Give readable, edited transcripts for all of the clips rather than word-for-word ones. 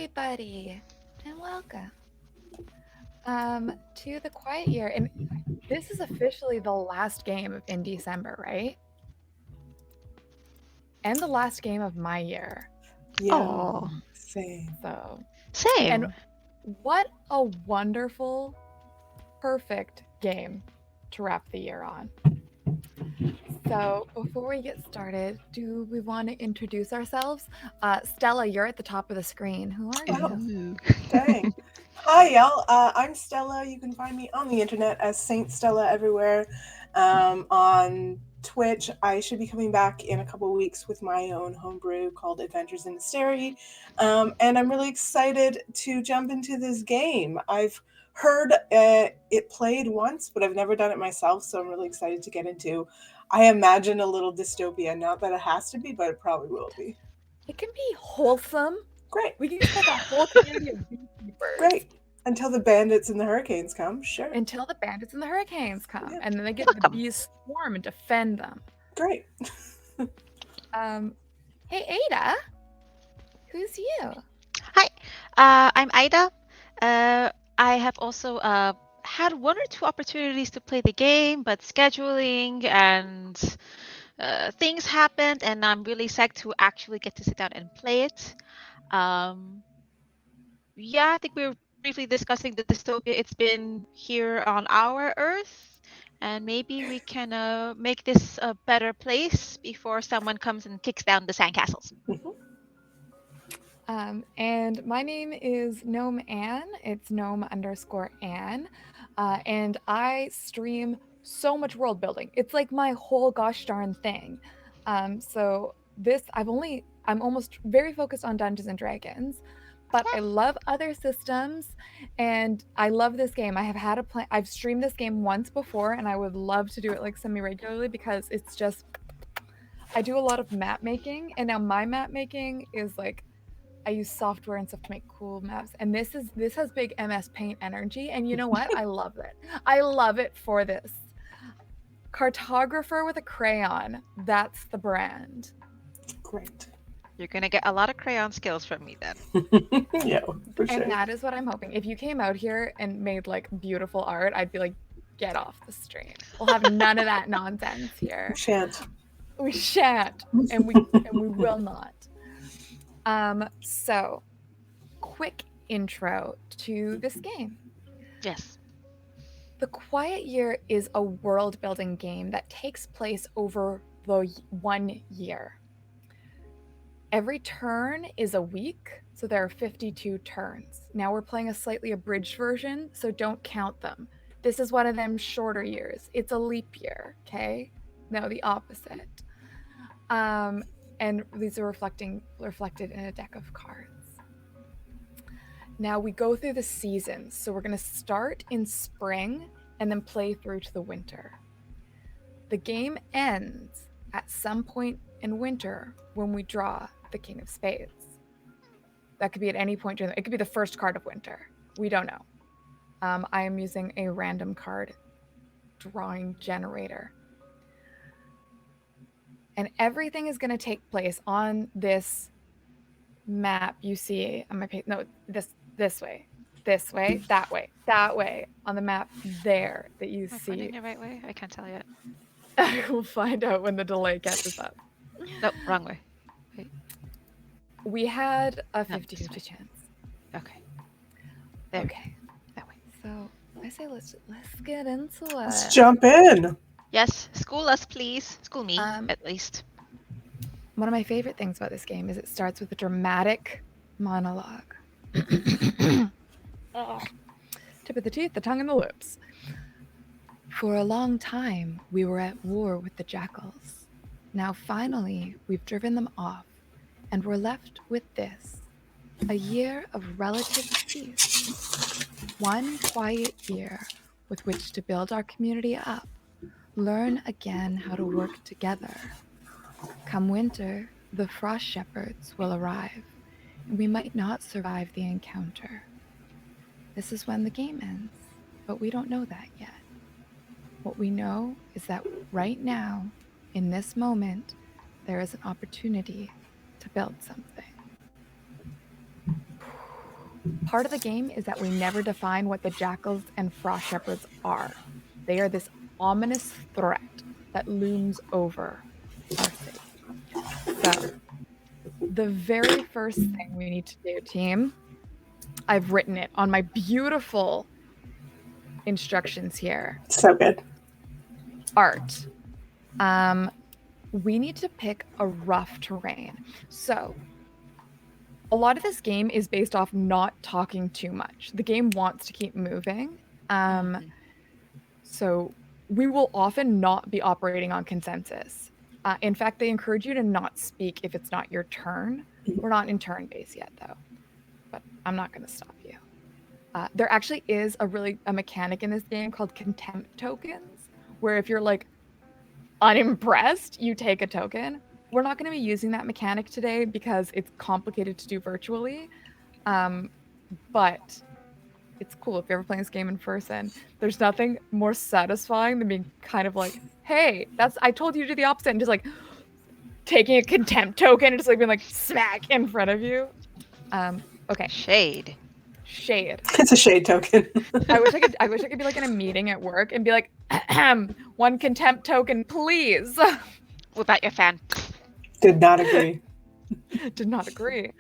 everybody, and welcome to the Quiet Year. And this is officially the last game in December, right? And the last game of my year. Yeah, Oh, same. So, and same. what a wonderful, perfect game to wrap the year on. So, before we get started, do we want to introduce ourselves? Stella, you're at the top of the screen. Who are Oh, you? Ooh. dang. Hi, y'all. I'm Stella. You can find me on the internet as Saint Stella everywhere. On Twitch, I should be coming back in a couple weeks with my own homebrew called Adventures in Mystery. And I'm really excited to jump into this game. I've heard it played once, but I've never done it myself, so I'm really excited to get into. I imagine a little dystopia. Not that it has to be, but it probably will be. It can be wholesome. Great. We can just make a whole community of beekeepers. Great. Until the bandits and the hurricanes come, sure. Until the bandits and the hurricanes come, Yeah. and then they get Fuck the 'em. bees swarm and defend them. Great. Hey Ada, who's you? Hi, I'm Ida. I have also had one or two opportunities to play the game, but scheduling and things happened, and I'm really psyched to actually get to sit down and play it. Yeah, I think we were briefly discussing the dystopia. It's been here on our Earth, and maybe we can make this a better place before someone comes and kicks down the sandcastles. And my name is Gnome Anne. It's gnome_Anne. And I stream so much world building. It's like my whole gosh darn thing. So I'm almost very focused on Dungeons and Dragons, but I love other systems and I love this game. I've streamed this game once before and I would love to do it like semi-regularly because it's just I do a lot of map making, and now my map making is like I use software and stuff to make cool maps. And this has big MS Paint energy. And you know what? I love it. I love it for this. Cartographer with a crayon. That's the brand. Great. You're gonna get a lot of crayon skills from me then. Yeah, for sure. And that is what I'm hoping. If you came out here and made like beautiful art, I'd be like, get off the stream. We'll have none of that nonsense here. Shan't. We shan't. And we will not. So quick intro to this game. Yes. The Quiet Year is a world building game that takes place over the 1 year. Every turn is a week, so there are 52 turns. Now we're playing a slightly abridged version, so don't count them. This is one of them shorter years. It's a leap year, okay? No, the opposite. And these are reflected in a deck of cards. Now we go through the seasons. So we're going to start in spring and then play through to the winter. The game ends at some point in winter when we draw the King of Spades. That could be at any point it could be the first card of winter. We don't know. I am using a random card drawing generator. And everything is going to take place on this map you see on my page. No, this way, that way on the map there that you Am I see. pointing the right way? I can't tell yet. I will find out when the delay catches up. Nope, wrong way. Wait. We had a No, 50-50 this way. chance. Okay. There. Okay. That way. So I say let's get into it. Let's jump in. Yes. School us, please. School me, at least. One of my favorite things about this game is it starts with a dramatic monologue. Tip of the teeth, the tongue, and the lips. For a long time, we were at war with the jackals. Now finally, we've driven them off, and we're left with this. A year of relative peace. One quiet year with which to build our community up. Learn again how to work together. Come winter, the frost shepherds will arrive, and we might not survive the encounter. This is when the game ends, but we don't know that yet. What we know is that right now, in this moment, there is an opportunity to build something. Part of the game is that we never define what the jackals and frost shepherds are. They are this ominous threat that looms over our city. So, the very first thing we need to do, team, I've written it on my beautiful instructions here. So good. Art. We need to pick a rough terrain. So, a lot of this game is based off not talking too much. The game wants to keep moving. So we will often not be operating on consensus. In fact, they encourage you to not speak if it's not your turn. We're not in turn base yet, though. But I'm not going to stop you. There actually is a mechanic in this game called contempt tokens, where if you're like unimpressed, you take a token. We're not going to be using that mechanic today because it's complicated to do virtually. But it's cool if you're ever playing this game in person. There's nothing more satisfying than being kind of like, hey, I told you to do the opposite, and just like taking a contempt token and just like being like smack in front of you. Okay. Shade. It's a shade token. I wish I could be like in a meeting at work and be like, one contempt token, please. What about your fan? Did not agree. Did not agree.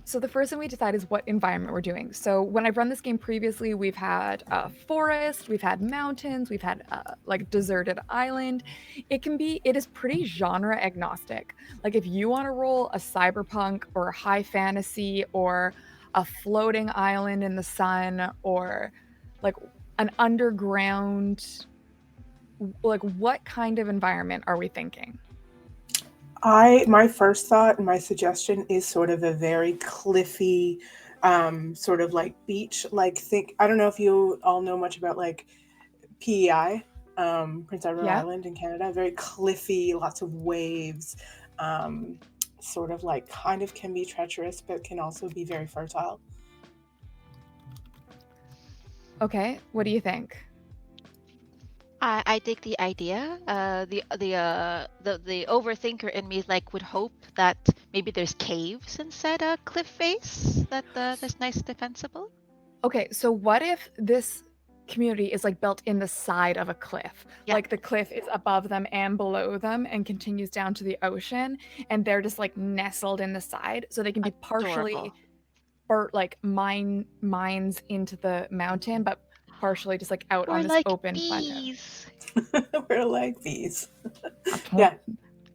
So the first thing we decide is what environment we're doing. So when I've run this game previously, we've had a forest, we've had mountains, we've had like deserted island. It is pretty genre agnostic. Like if you want to roll a cyberpunk or a high fantasy or a floating island in the sun or like an underground, like what kind of environment are we thinking? My first thought and my suggestion is sort of a very cliffy, sort of like beach. Like I don't know if you all know much about like PEI, Prince Edward Island in Canada. Very cliffy, lots of waves. Sort of like kind of can be treacherous, but can also be very fertile. Okay, what do you think? I dig the idea. The overthinker in me would hope that maybe there's caves inside a cliff face that's nice and defensible. Okay, so what if this community is like built in the side of a cliff? Yeah. Like the cliff is above them and below them and continues down to the ocean, and they're just like nestled in the side, so they can be partially mines into the mountain, but partially just like out on this like open bees. Plateau. We're like bees. Yeah.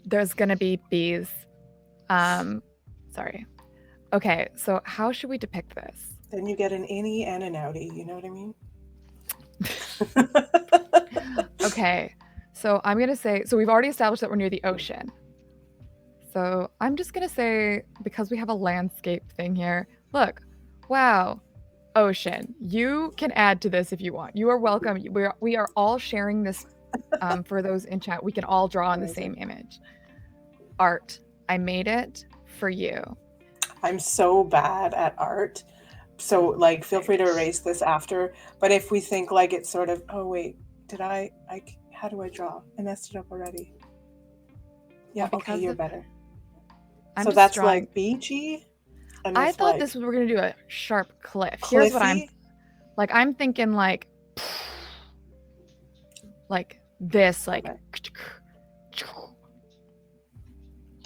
There's gonna be bees. Sorry. Okay, so how should we depict this? Then you get an innie and an outie, you know what I mean? Okay, so I'm gonna say, so we've already established that we're near the ocean. So I'm just gonna say, because we have a landscape thing here, look, wow, ocean. You can add to this if you want. You are welcome. We are all sharing this for those in chat. We can all draw on the same image. Art. I made it for you. I'm so bad at art. So like feel free to erase this after. But if we think like it's sort of, oh wait, how do I draw? I messed it up already. Yeah, okay, you're better. So that's drawing, like beachy. And I thought this was, we're gonna do a sharp cliff. Here's what I'm thinking like this, like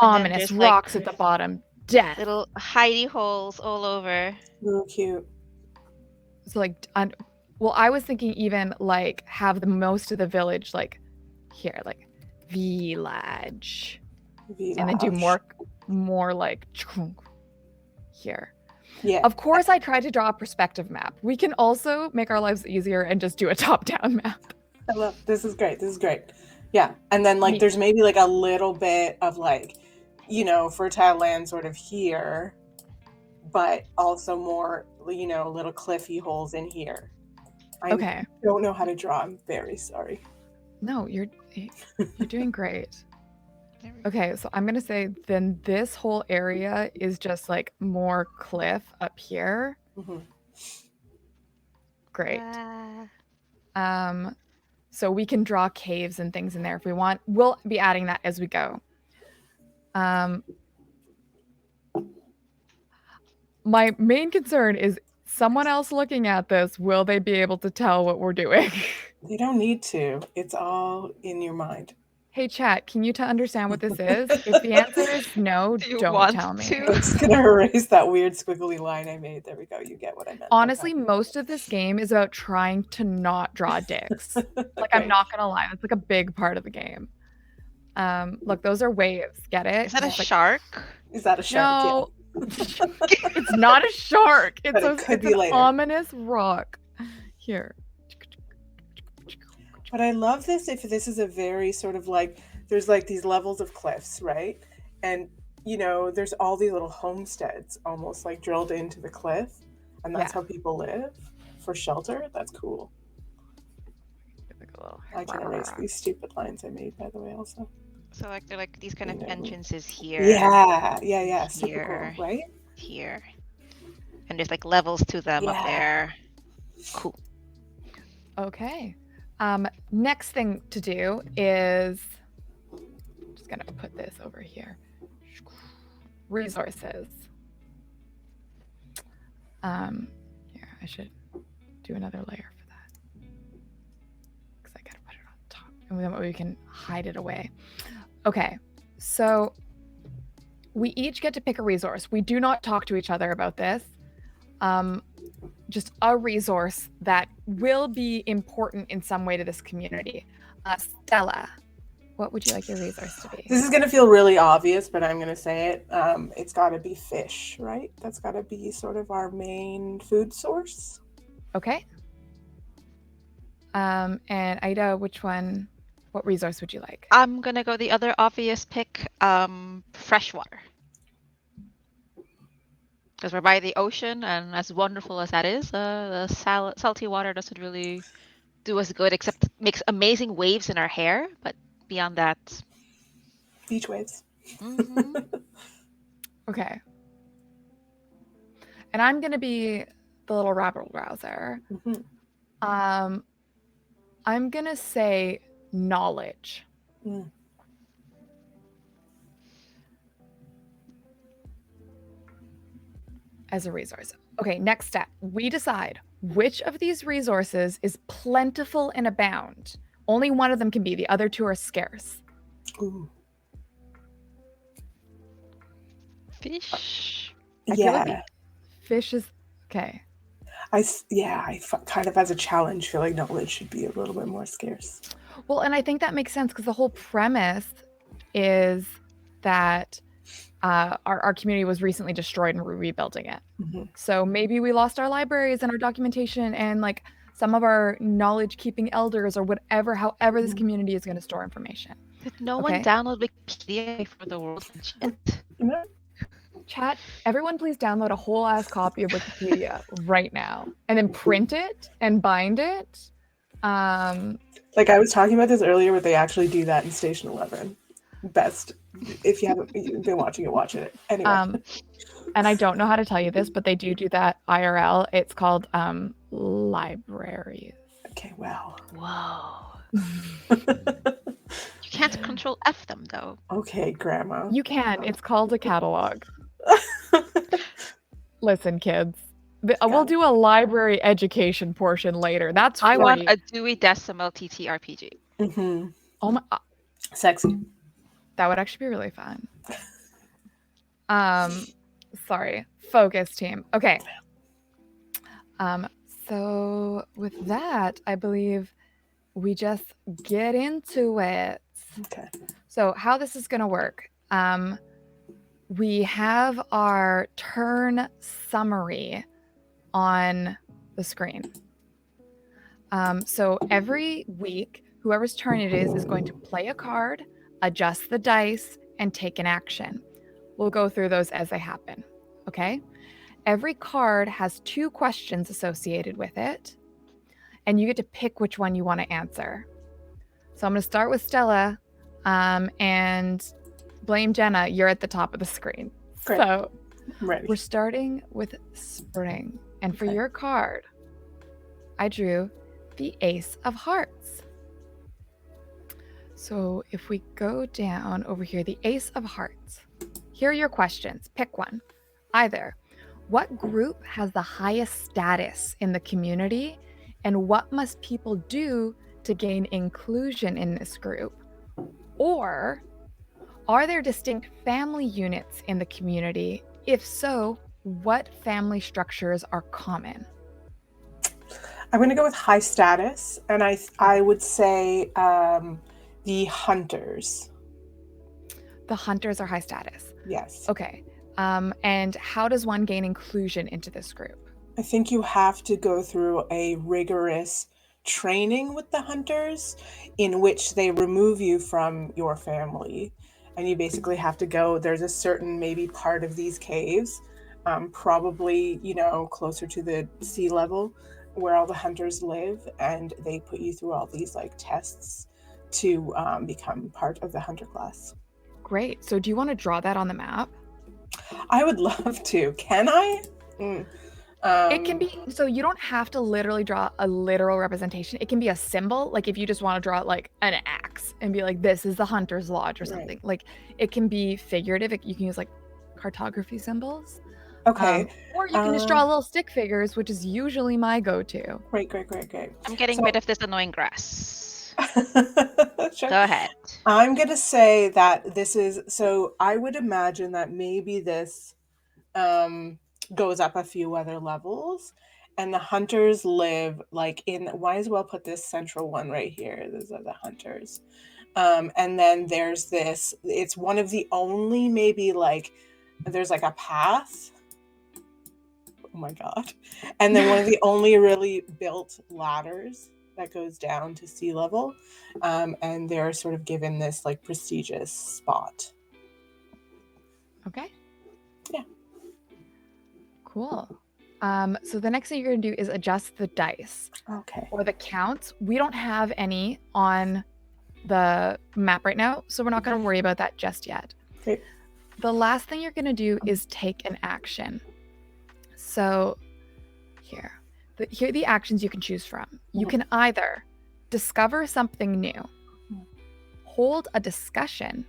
ominous rocks at the bottom, death, little hidey holes all over. Real cute. So like, well, I was thinking even like have the most of the village like here, like village. And then do more like here. Yeah. Of course, I tried to draw a perspective map. We can also make our lives easier and just do a top-down map. I love this. Is great. This is great. Yeah, and then like there's maybe like a little bit of like, fertile land sort of here, but also more, little cliffy holes in here. I don't know how to draw. I'm very sorry. No, you're doing great. Okay, so I'm gonna say then this whole area is just like more cliff up here. Mm-hmm. Great. So we can draw caves and things in there if we want. We'll be adding that as we go. My main concern is someone else looking at this, will they be able to tell what we're doing? You don't need to. It's all in your mind. Hey, chat, can you understand what this is? If the answer is no, Do you don't want tell me. to? I'm just gonna erase that weird squiggly line I made. There we go. You get what I meant. Honestly, most of this game is about trying to not draw dicks. Like, I'm not gonna lie, that's like a big part of the game. Look, those are waves. Get it? Is that a It's like, shark? Is that a shark? no, it's not a shark. But it could be an later. ominous rock. Here. But I love this if this is a very sort of like, there's like these levels of cliffs, right? And, you know, there's all these little homesteads almost like drilled into the cliff. And that's how people live for shelter. That's cool. I can erase these stupid lines I made, by the way, also. So like they're like these kind of entrances here. Yeah. Super cool, right? Here. And there's like levels to them up there. Cool. Okay. Next thing to do is just gonna put this over here. Resources. Here, I should do another layer for that. Because I gotta put it on top. And then we can hide it away. Okay, so we each get to pick a resource. We do not talk to each other about this. Just a resource that will be important in some way to this community. Stella, what would you like your resource to be? This is going to feel really obvious, but I'm going to say it. It's got to be fish, right? That's got to be sort of our main food source. Okay. And Ida, what resource would you like? I'm going to go the other obvious pick, freshwater. Because we're by the ocean, and as wonderful as that is, the salty water doesn't really do us good, except it makes amazing waves in our hair. But beyond that, beach waves. Mm-hmm. Okay. And I'm gonna be the little rabble rouser. Mm-hmm. I'm gonna say knowledge. As a resource. Okay, next step. We decide which of these resources is plentiful and abound. Only one of them can be. The other two are scarce. Ooh. Fish. Fish is okay. I kind of as a challenge feel like knowledge should be a little bit more scarce. Well, and I think that makes sense because the whole premise is that our community was recently destroyed and we're rebuilding it. Mm-hmm. So maybe we lost our libraries and our documentation and like some of our knowledge keeping elders or whatever, however this community is going to store information. Did no one download Wikipedia for the world? Chat, everyone please download a whole ass copy of Wikipedia right now and then print it and bind it. Like I was talking about this earlier, but they actually do that in Station 11. Best. If you haven't been watching it, watch it. Anyway. And I don't know how to tell you this, but they do that IRL. It's called libraries. Okay, wow. Whoa. You can't control F them though. Okay, Grandma. You can. It's called a catalog. Listen, kids. We'll do a library education portion later. That's free. I want a Dewey Decimal TTRPG. Mm-hmm. Oh my. Sexy. That would actually be really fun. Sorry. Focus, team. Okay. So with that, I believe we just get into it. Okay. So how this is going to work. We have our turn summary on the screen. So every week, whoever's turn it is going to play a card, adjust the dice, and take an action. We'll go through those as they happen, okay? Every card has 2 questions associated with it, and you get to pick which one you want to answer. So I'm going to start with Stella, and blame Jenna, you're at the top of the screen. Great. So I'm ready. We're starting with spring, and for your card, I drew the Ace of Hearts. So if we go down over here, the Ace of Hearts, here are your questions. Pick one. Either, What group has the highest status in the community, and what must people do to gain inclusion in this group? Or are there distinct family units in the community? If so, what family structures are common? I'm going to go with high status, and I would say the hunters. The hunters are high status. Yes. Okay. And how does one gain inclusion into this group? I think you have to go through a rigorous training with the hunters in which they remove you from your family. And you basically have to go, there's a certain maybe part of these caves, probably, closer to the sea level where all the hunters live. And they put you through all these like tests to become part of the hunter class. Great. So do you want to draw that on the map? I would love to. Can I? It can be, so you don't have to literally draw a literal representation. It can be a symbol, like if you just want to draw like an axe and be like, this is the hunter's lodge or something. Right. Like it can be figurative. You can use like cartography symbols. Okay. Or you can just draw little stick figures, which is usually my go-to. Great. I'm getting rid of this annoying grass. Sure. Go ahead. I'm going to say that this is, so I would imagine that maybe this goes up a few other levels, and the hunters live like might as well put this central one right here. Those are the hunters. And then there's this, it's one of the only maybe like, there's like a path. Oh my God. And then one of the only really built ladders that goes down to sea level. And they're sort of given this like prestigious spot. Okay. Yeah. Cool. So the next thing you're going to do is adjust the dice. Okay. Or the counts. We don't have any on the map right now, so we're not going to worry about that just yet. Great. The last thing you're going to do is take an action. So here are the actions you can choose from. You can either discover something new, hold a discussion,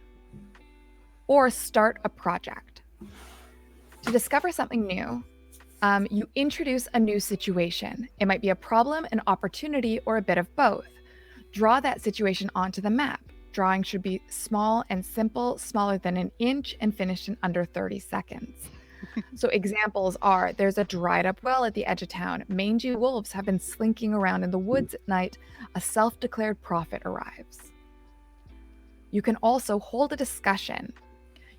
or start a project. To discover something new, you introduce a new situation. It might be a problem, an opportunity, or a bit of both. Draw that situation onto the map. Drawing should be small and simple, smaller than an inch, and finished in under 30 seconds. So examples are, there's a dried up well at the edge of town. Mangy wolves have been slinking around in the woods at night. A self-declared prophet arrives. You can also hold a discussion.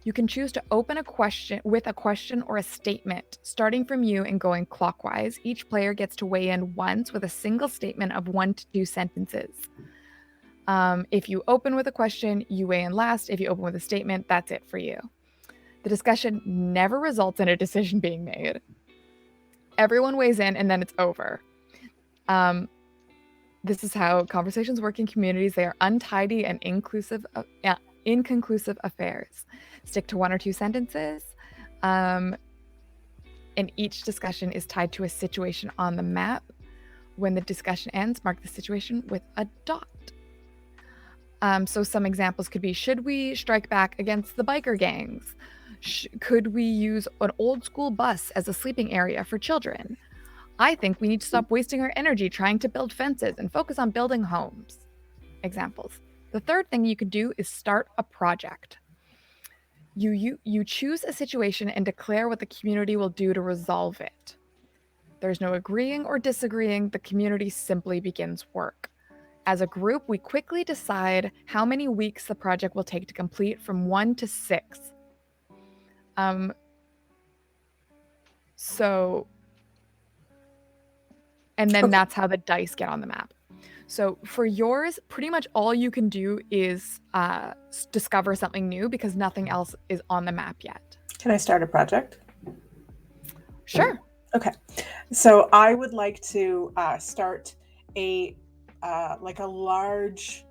You can choose to open a question or a statement, starting from you and going clockwise. Each player gets to weigh in once with a single statement of 1 to 2 sentences. If you open with a question, you weigh in last. If you open with a statement, that's it for you. The discussion never results in a decision being made. Everyone weighs in and then it's over. This is how conversations work in communities. They are untidy and inconclusive affairs. Stick to 1 or 2 sentences. And each discussion is tied to a situation on the map. When the discussion ends, mark the situation with a dot. So some examples could be, should we strike back against the biker gangs? Could we use an old school bus as a sleeping area for children? I think we need to stop wasting our energy trying to build fences and focus on building homes. Examples. The third thing you could do is start a project. You choose a situation and declare what the community will do to resolve it. There's no agreeing or disagreeing. The community simply begins work. As a group, we quickly decide how many weeks the project will take to complete, from 1 to 6. And then that's how the dice get on the map. So for yours, pretty much all you can do is discover something new because nothing else is on the map yet. Can I start a project? Sure. Okay. So I would like to start a large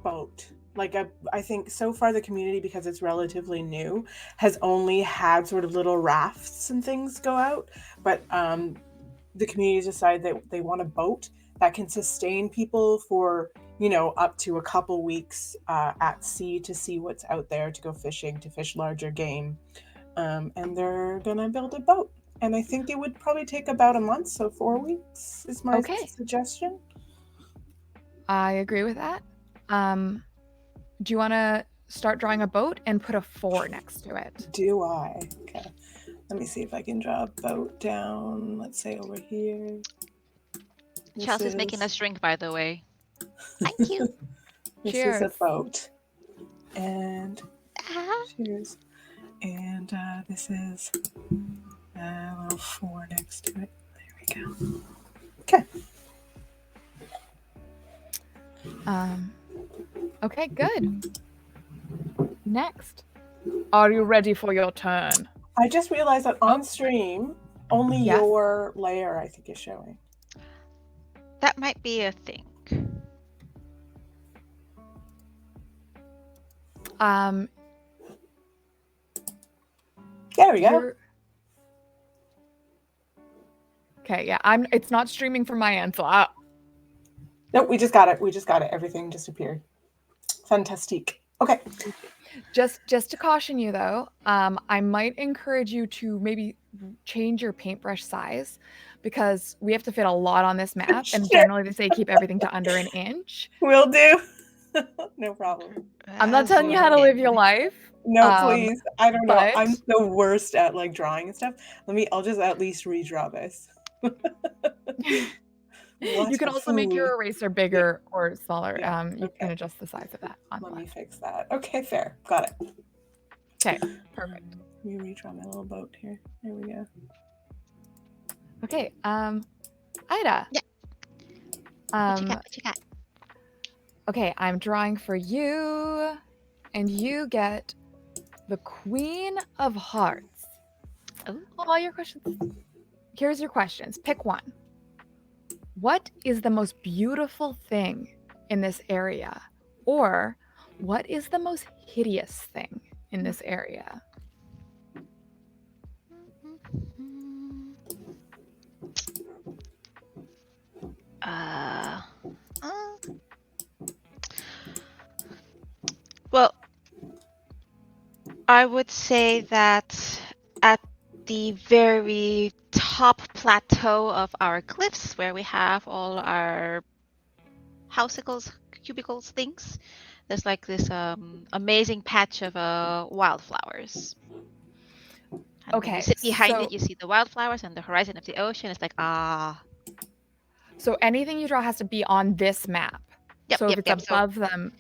boat. I think so far the community, because it's relatively new, has only had sort of little rafts and things go out. But the community decided that they want a boat that can sustain people for, up to a couple weeks at sea to see what's out there, to go fishing, to fish larger game. And they're going to build a boat. And I think it would probably take about a month, so 4 weeks is my Okay. suggestion. I agree with that. Do you want to start drawing a boat and put a 4 next to it? Do I? Okay. Let me see if I can draw a boat down, let's say over here. This Chelsea's making is- us drink, by the way. Thank you. This is a Cheers. boat. And Ah. cheers. And this is a little 4 next to it. There we go. Okay. Okay, good. Next. Are you ready for your turn? I just realized that on stream, only Yes. your layer, I think, is showing. That might be a thing. There we go. You're... Okay, yeah, it's not streaming from my end, so Nope, we just got it. We just got it. Everything just appeared. Fantastique. Okay. just to caution you though, I might encourage you to maybe change your paintbrush size because we have to fit a lot on this map, and Sure. generally they say keep everything to under an inch. Will do. No problem. I'm not telling you how to live your life. No, please. I don't know. but- I'm the worst at like drawing and stuff. I'll just at least redraw this. You can also make your eraser bigger or smaller. Yeah, You can okay. adjust the size of that on Let me left. fix that. Okay, fair. Got it. Okay, perfect. Let me redraw my little boat here. There we go. Okay, Ida. Yeah. What you got? What you got? Okay, I'm drawing for you, and you get the Queen of Hearts. Oh. All your questions. Here's your questions. Pick one. What is the most beautiful thing in this area? Or what is the most hideous thing in this area? Well, I would say that at the very top plateau of our cliffs, where we have all our housicles, cubicles, things, there's like this amazing patch of wildflowers. And when Okay, you sit behind so- it, you see the wildflowers and the horizon of the ocean. It's like, ah. So anything you draw has to be on this map. Yep, So if yep, it's yep. So above them,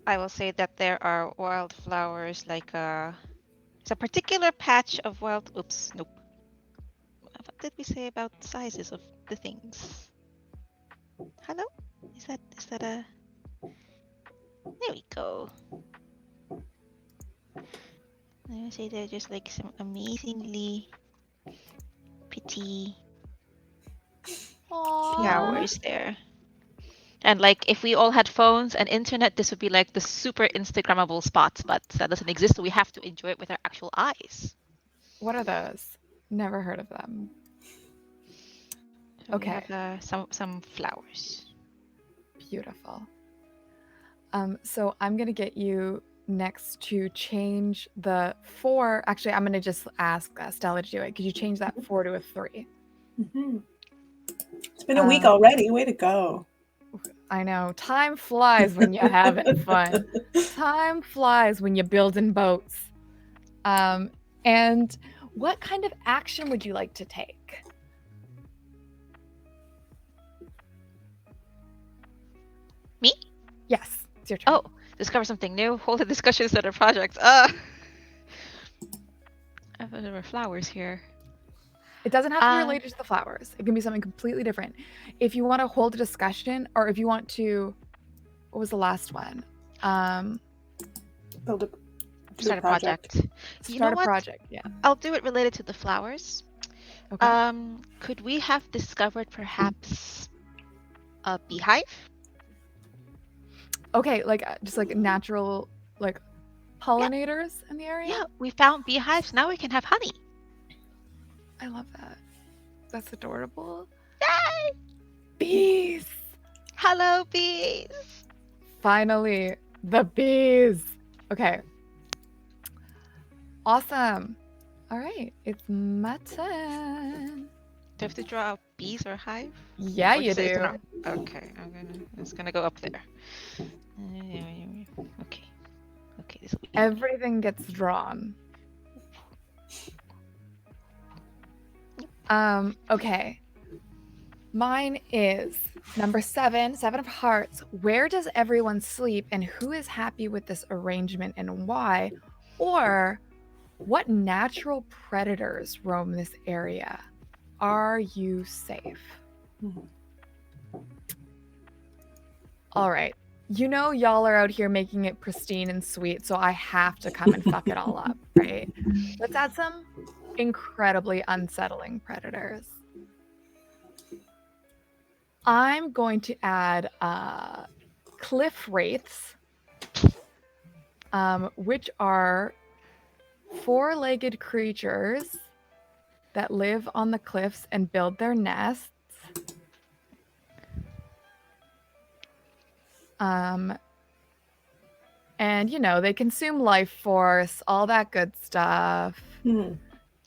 I will say that there are wildflowers like it's a particular patch of wild. Oops, nope. What did we say about sizes of the things? Hello? Is that a? There we go. I would say they're just like some amazingly pretty flowers there. And like if we all had phones and internet, this would be like the super Instagrammable spots, but that doesn't exist, so we have to enjoy it with our actual eyes. What are those? Never heard of them. So Okay. we have some flowers. Beautiful. So I'm gonna get you next to change the 4. Actually, I'm gonna just ask Stella to do it. Could you change that 4 to a 3? Mm-hmm. It's been a week already. Way to go. I know. Time flies when you're having fun. Time flies when you're building boats. And what kind of action would you like to take? Me? Yes, it's your turn. Oh, discover something new. Hold the discussions that are projects. There were flowers here. It doesn't have to be related to the flowers. It can be something completely different. If you want to hold a discussion, or if you want to, what was the last one? Build a Start a project. You know Start a what? project. Yeah. I'll do it related to the flowers. Okay. Could we have discovered perhaps a beehive? Okay, like just like natural like pollinators in the area. Yeah, we found beehives. Now we can have honey. I love that. That's adorable. Yay! Bees. Hello, bees. Finally, the bees. Okay. Awesome. All right, it's my turn. Do I have to draw a bees or hive? Yeah, Or you just it's do. okay, it's gonna go up there. Okay. Okay, this will be Everything gets drawn. Okay. Mine is number 7, 7 of hearts. Where does everyone sleep and who is happy with this arrangement and why? Or what natural predators roam this area? Are you safe? Mhm. All right. You know, y'all are out here making it pristine and sweet, so I have to come and fuck it all up, right? Let's add some incredibly unsettling predators. I'm going to add cliff wraiths, which are 4-legged creatures that live on the cliffs and build their nests. And you know, they consume life force, all that good stuff. Mhm.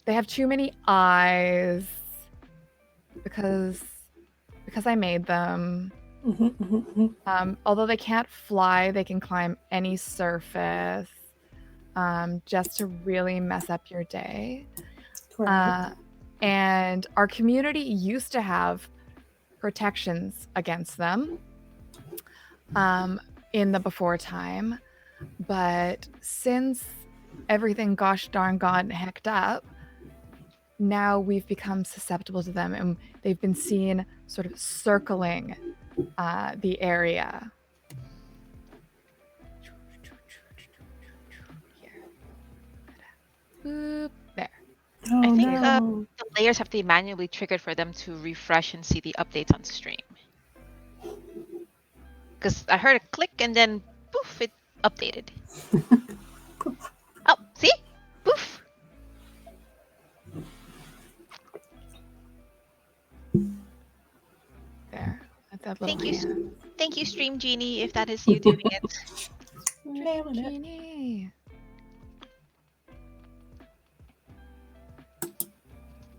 They have too many eyes because I made them. Mhm, mhm, mhm. Although they can't fly, they can climb any surface, just to really mess up your day. Correct. And our community used to have protections against them in the before time, but since everything gosh darn gone hecked up, now we've become susceptible to them, and they've been seen sort of circling the area. Here. Boop, there. Oh I think no. the layers have to be manually triggered for them to refresh and see the updates on stream. Because I heard a click and then poof, it updated. Oh, see? Poof. There. That's that little Thank you, Stream Genie, if that is you doing it. Nailing it. Genie.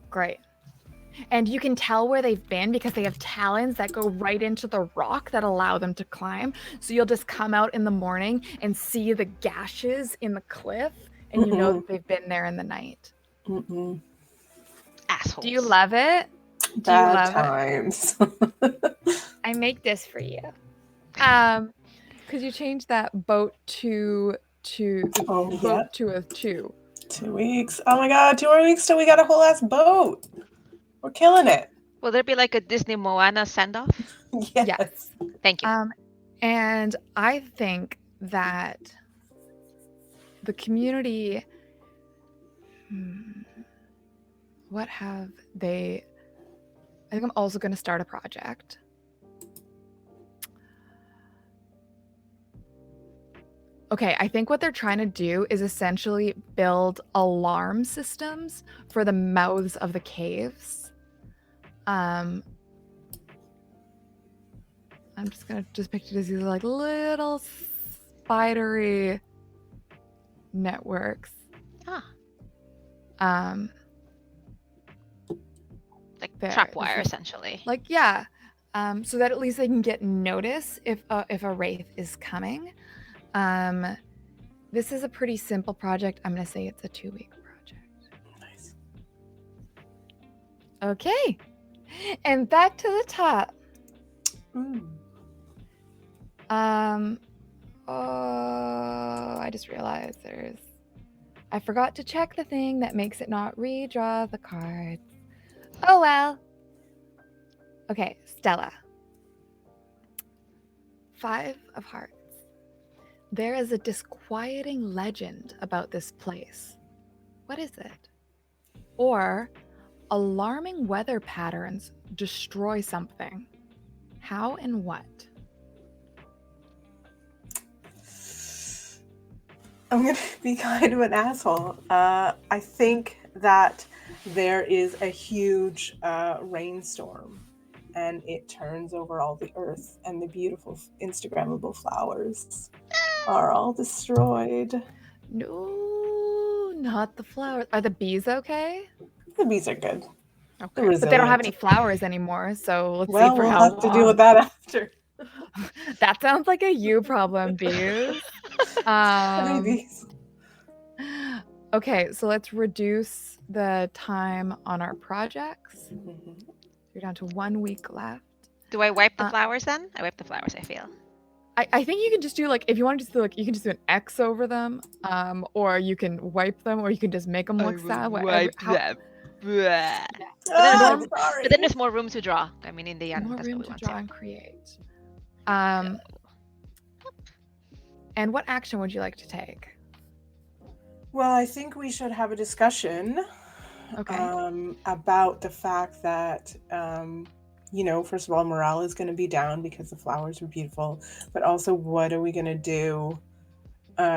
Great. And you can tell where they've been because they have talons that go right into the rock that allow them to climb. So you'll just come out in the morning and see the gashes in the cliff, and you know that they've been there in the night. Mm-mm. Assholes. Do you love it? Do you Bad love times. I make this for you. Could you change that boat to Oh, boat yeah. to a 2? 2 weeks. Oh my god, 2 more weeks till we got a whole ass boat. We're killing it. Will there be like a Disney Moana send off? Yes. Thank you. And I think that the community, what have they? I think I'm also going to start a project. Okay, I think what they're trying to do is essentially build alarm systems for the mouths of the caves. I'm just gonna picture it as these like little spidery networks. Like there. trapwire, essentially. Like, yeah. So that at least they can get notice if a wraith is coming. This is a pretty simple project. I'm gonna say it's a 2-week project. Nice. Okay. And back to the top. Oh, I just realized I forgot to check the thing that makes it not redraw the cards. Oh well. Okay, Stella. 5 of hearts. There is a disquieting legend about this place. What is it? Or alarming weather patterns destroy something. How and what? I'm going to be kind of an asshole. I think that there is a huge rainstorm and it turns over all the earth and the beautiful Instagrammable flowers are all destroyed. No. not the flowers. Are the bees okay? The bees are good. Okay. They're But they don't have resilient. any flowers anymore, so let's see Well, for we'll how have to deal long. with that after. That sounds like a you problem, bees. Sorry, bees. Okay, so let's reduce the time on our projects. Mhm. You're down to 1 week left. Do I wipe the Uh, flowers then? I wipe the flowers, I feel. I think you can just do like, if you want to just do like, you can just do an X over them, or you can wipe them, or you can just make them look sad. Whatever. them. Bleh. Ah, Norm- sorry. But then there's more room to draw. I mean, in the end, More that's room what we to want draw to. and create. And what action would you like to take? Well, I think we should have a discussion Okay. about the fact that, first of all, morale is going to be down because the flowers were beautiful, but also, what are we going to do?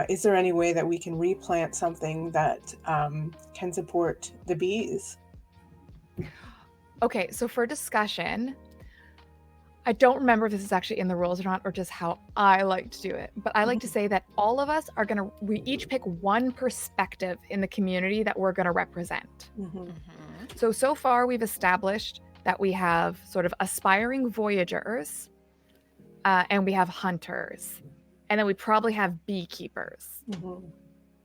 Is there any way that we can replant something that can support the bees? Okay, so for discussion, I don't remember if this is actually in the rules or not, or just how I like to do it. But I like to say that all of us are we each pick one perspective in the community that we're gonna represent. Mhm. So far we've established that we have sort of aspiring voyagers, and we have hunters, and then we probably have beekeepers. Mhm.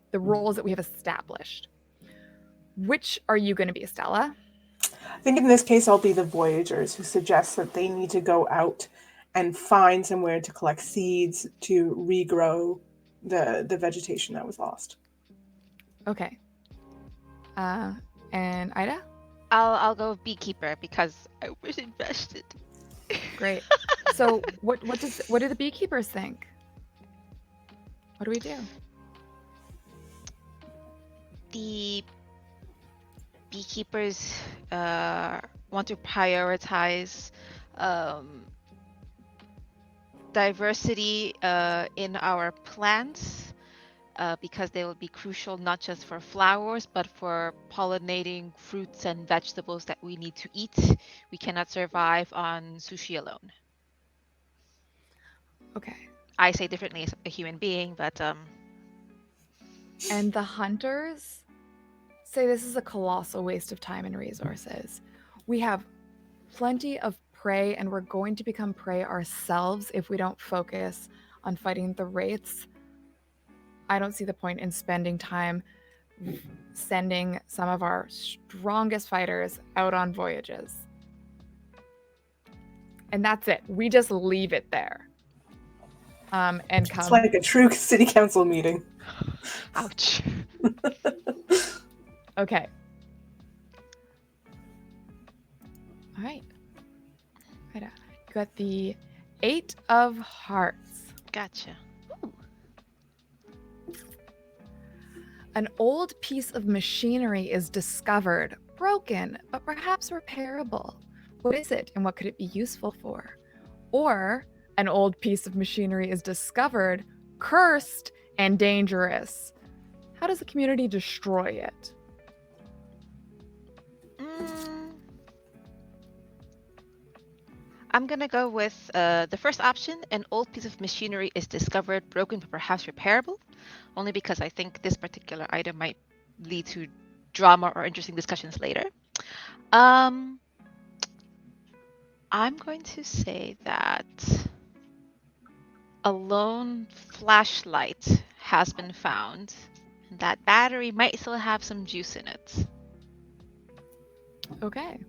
The roles that we have established. Which are you gonna be, Estella? I think in this case, I'll be the voyagers who suggest that they need to go out and find somewhere to collect seeds to regrow the vegetation that was lost. Okay. And Ida? I'll go beekeeper because I was invested. Great. So what do the beekeepers think? What do we do? The beekeepers want to prioritize diversity in our plants because they will be crucial not just for flowers but for pollinating fruits and vegetables that we need to eat. We cannot survive on sushi alone. Okay. I say differently as a human being, but And the hunters say this is a colossal waste of time and resources. We have plenty of prey, and we're going to become prey ourselves if we don't focus on fighting the wraiths. I don't see the point in spending time sending some of our strongest fighters out on voyages. And that's it. We just leave it there. And come. It's like a true city council meeting. ouch. Okay. All right. You got the 8 of Hearts. Gotcha. Ooh. An old piece of machinery is discovered, broken, but perhaps repairable. What is it, and what could it be useful for? Or an old piece of machinery is discovered, cursed, and dangerous. How does the community destroy it? I'm gonna go with the first option. An old piece of machinery is discovered, broken, but perhaps repairable. Only because I think this particular item might lead to drama or interesting discussions later. I'm going to say that a lone flashlight has been found. And that battery might still have some juice in it. Okay.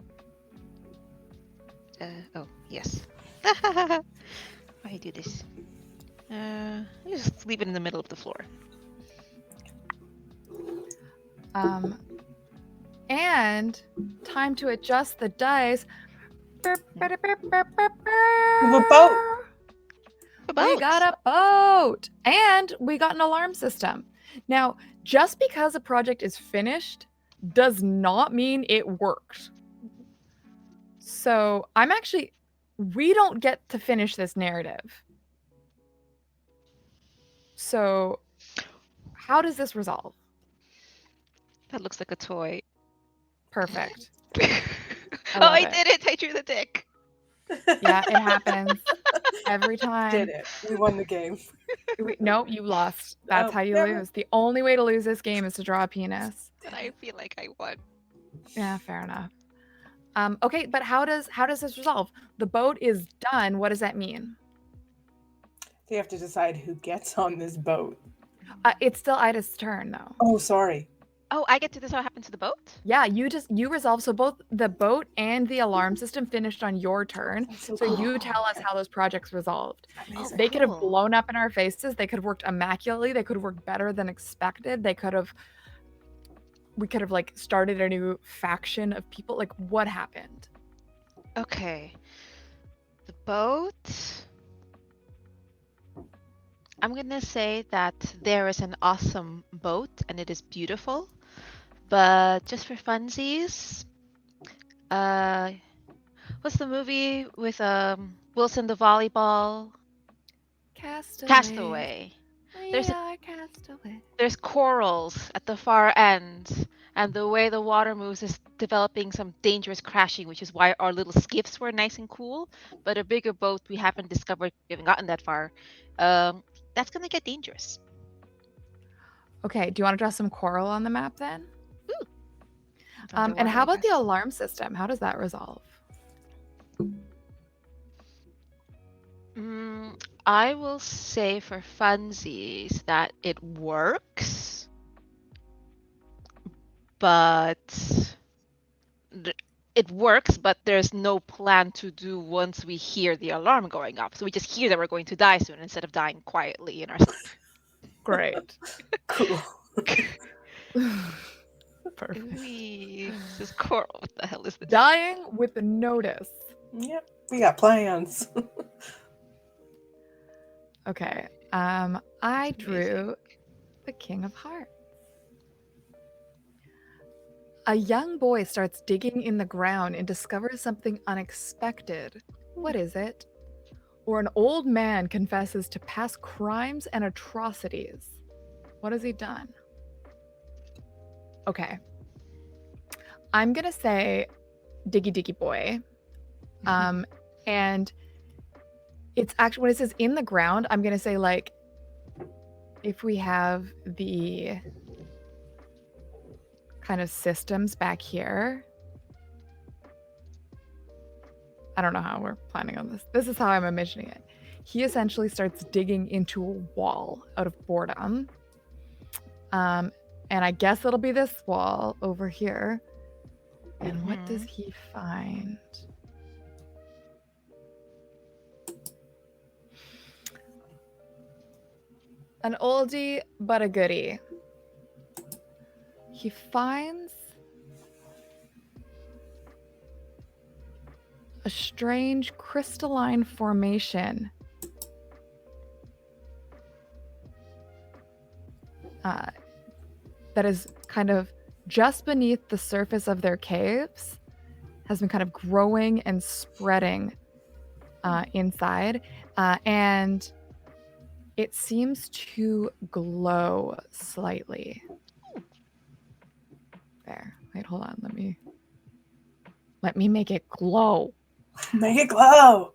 Oh, yes. Why do this? Just leave it in the middle of the floor. And time to adjust the dice. We have a boat. We got a boat. And we got an alarm system. Now, just because a project is finished does not mean it worked. So we don't get to finish this narrative. So how does this resolve? That looks like a toy. Perfect. Oh, I did it! I drew the dick. Yeah, it happens every time. Did it. We won the game. No, you lost. That's Oh, how you damn it. lose. The only way to lose this game is to draw a penis. And I feel like I won. Yeah, fair enough. Okay, but how does this resolve? The boat is done. What does that mean? They have to decide who gets on this boat. It's still Ida's turn though. Oh, sorry. Oh, I get to decide what happened to the boat? Yeah, you resolve. So both the boat and the alarm system finished on your turn. That's so So cool. you tell us how those projects resolved. Amazing. They could have Cool. blown up in our faces. They could have worked immaculately. They could have worked better than expected. We could have like started a new faction of people. Like, what happened? Okay. The boat. I'm gonna say that there is an awesome boat and it is beautiful, but just for funsies, what's the movie with Wilson the volleyball? Castaway. We There's a- are castaway. There's corals at the far end, and the way the water moves is developing some dangerous crashing, which is why our little skiffs were nice and cool. But a bigger boat we haven't discovered, we haven't gotten that far. That's gonna get dangerous. Okay, do you want to draw some coral on the map then? And Underwater, how I about the guess. alarm system? How does that resolve? I will say for funsies that it works, but it works, but there's no plan to do once we hear the alarm going off. So we just hear that we're going to die soon instead of dying quietly in our sleep. Great. Cool. Perfect. This is coral. What the hell is this? Dying with notice. Yep. We got plans. Okay. I drew Amazing. the King of Hearts. A young boy starts digging in the ground and discovers something unexpected. What is it? Or an old man confesses to past crimes and atrocities. What has he done? Okay. I'm gonna say Diggy Diggy Boy. And it's actually when it says in the ground, I'm gonna say like if we have the kind of systems back here. I don't know how we're planning on this. This is how I'm imagining it. He essentially starts digging into a wall out of boredom. And I guess it'll be this wall over here. And what does he find? An oldie but a goodie. He finds a strange crystalline formation that is kind of just beneath the surface of their caves, has been kind of growing and spreading inside, and it seems to glow slightly. There. Wait, hold on. Let me make it glow. Make it glow.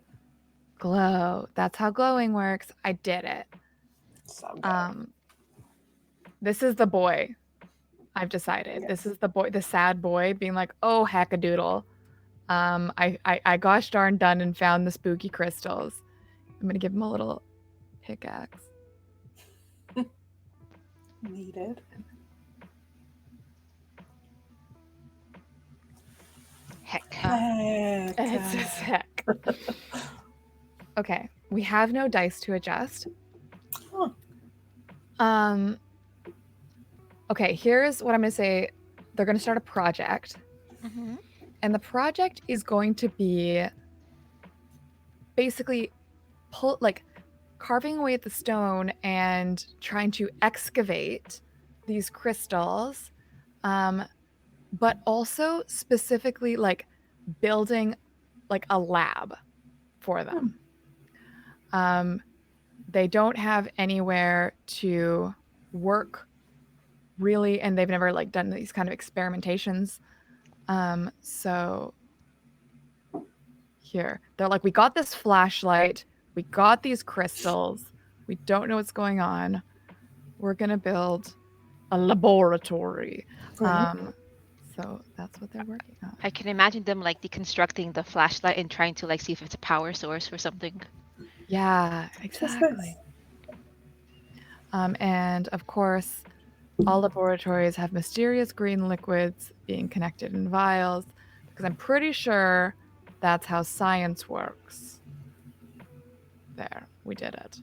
Glow. That's how glowing works. I did it. So good. This is the boy. I've decided. Yes. This is the boy, the sad boy being like, oh, hackadoodle. I gosh darn done and found the spooky crystals. I'm gonna give him a little pickaxe. Needed. Heck. It's a heck. Okay, we have no dice to adjust. Huh. Okay, here's what I'm gonna say. They're gonna start a project. And the project is going to be basically carving away at the stone and trying to excavate these crystals, but also specifically like building like a lab for them. They don't have anywhere to work really, and they've never like done these kind of experimentations. So here. They're like, we got this flashlight, we got these crystals, we don't know what's going on. We're gonna build a laboratory. Right. So that's what they're working on. I can imagine them like deconstructing the flashlight and trying to like see if it's a power source or something. Yeah, Just exactly. And of course, all laboratories have mysterious green liquids being connected in vials, because I'm pretty sure that's how science works. There, we did it.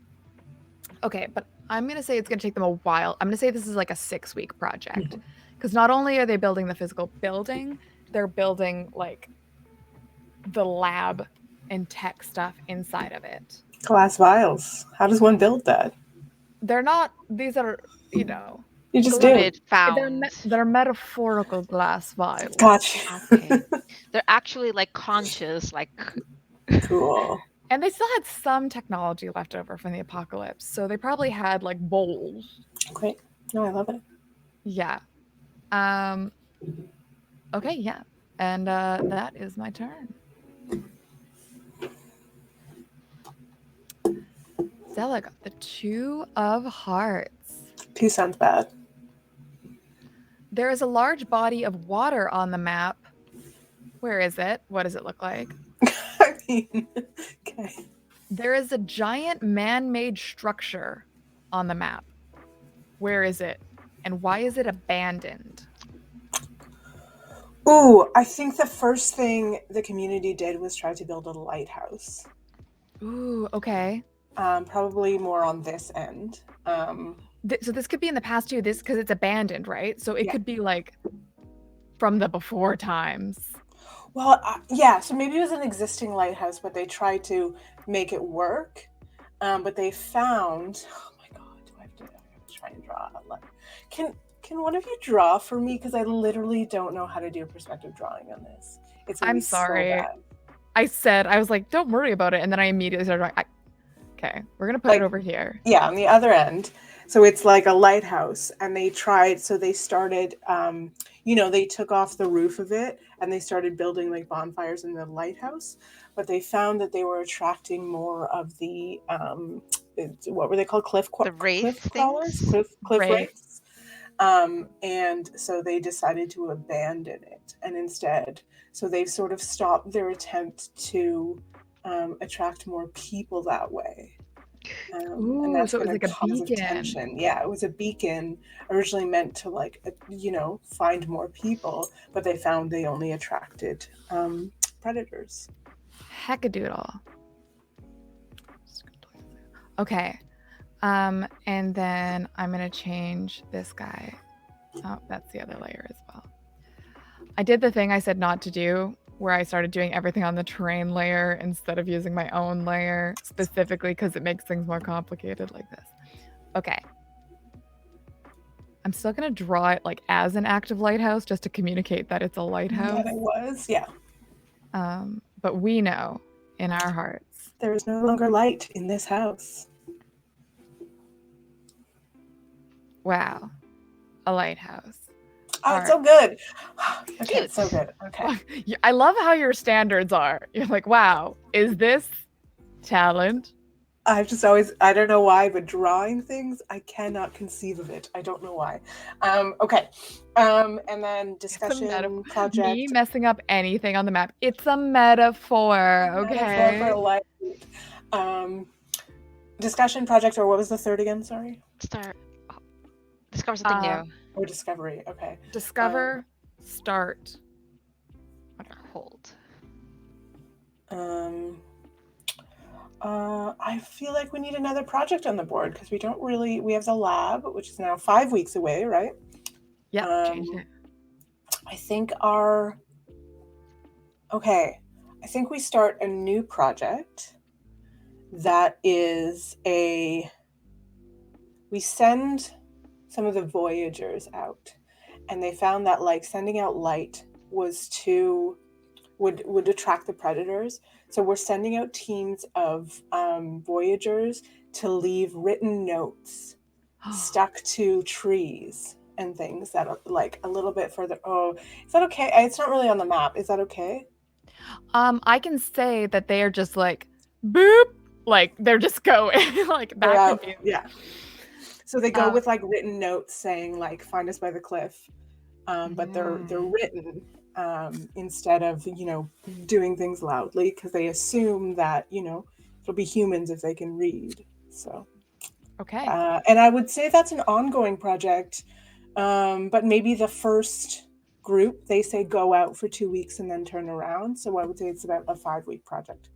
Okay, but I'm going to say it's going to take them a while. I'm going to say this is like a 6-week project. Because not only are they building the physical building, they're building like the lab and tech stuff inside of it. Glass vials. How does one build that? They're not, these are, you know, You just do. It found. they're metaphorical glass vials. Gotcha. Okay. They're actually like conscious, like. Cool. And they still had some technology left over from the apocalypse. So they probably had like bowls. Great. No, I love it. Yeah. Okay, yeah. And that is my turn. Stella got the 2 of Hearts. 2 sounds bad. There is a large body of water on the map. Where is it? What does it look like? I mean, okay. There is a giant man-made structure on the map. Where is it? And why is it abandoned? Ooh, I think the first thing the community did was try to build a lighthouse. Ooh, okay. Probably more on this end. So this could be in the past too, because it's abandoned, right? So it Yeah. could be like from the before times. Well, yeah, so maybe it was an existing lighthouse, but they tried to make it work. But they found, oh my god, do I have to try and draw a light? Can one of you draw for me? Because I literally don't know how to do perspective drawing on this. It's gonna I'm be so sorry. bad. I was like, don't worry about it. And then I immediately started drawing. Okay, we're going to put it over here. Yeah, on the other end. So it's like a lighthouse. And they started, they took off the roof of it and they started building like bonfires in the lighthouse. But they found that they were attracting more of the, what were they called? Cliff crawlers? Cliff wraiths. And so they decided to abandon it. And instead, so they've sort of stopped their attempt to attract more people that way. And that's so it was like a beacon. Attention. Yeah, it was a beacon originally meant to like, find more people, but they found they only attracted predators. Heckadoodle. Okay. And then I'm going to change this guy. Oh, that's the other layer as well. I did the thing I said not to do, where I started doing everything on the terrain layer instead of using my own layer, specifically because it makes things more complicated like this. Okay. I'm still going to draw it like as an active lighthouse just to communicate that it's a lighthouse. That it was, yeah. But we know in our hearts. There is no longer light in this house. Wow. A lighthouse. Oh, it's so good. Okay, it's so good. Okay. I love how your standards are. You're like, wow, is this talent? I've just always, I don't know why, but drawing things, I cannot conceive of it. I don't know why. Okay. And then discussion project. Me messing up anything on the map. It's a metaphor, okay? Metaphor for life. Discussion project, or what was the third again? Sorry. Discover something new. Or discovery. Okay. Discover, start, hold. I feel like we need another project on the board because we have the lab, which is now 5 weeks away, right? Yeah, changed it. I think I think we start a new project that is we send some of the Voyagers out, and they found that like sending out light would attract the predators. So we're sending out teams of Voyagers to leave written notes stuck to trees and things that are like a little bit further. Oh, is that okay? It's not really on the map. Is that okay? I can say that they are just like boop, like they're just going like They're that out. could be. Yeah. So they go Um, with like written notes saying like "Find us by the cliff," but they're written instead of doing things loudly because they assume that it'll be humans if they can read. So Okay. and I would say that's an ongoing project, but maybe the first group they say go out for 2 weeks and then turn around. So I would say it's about a 5-week project.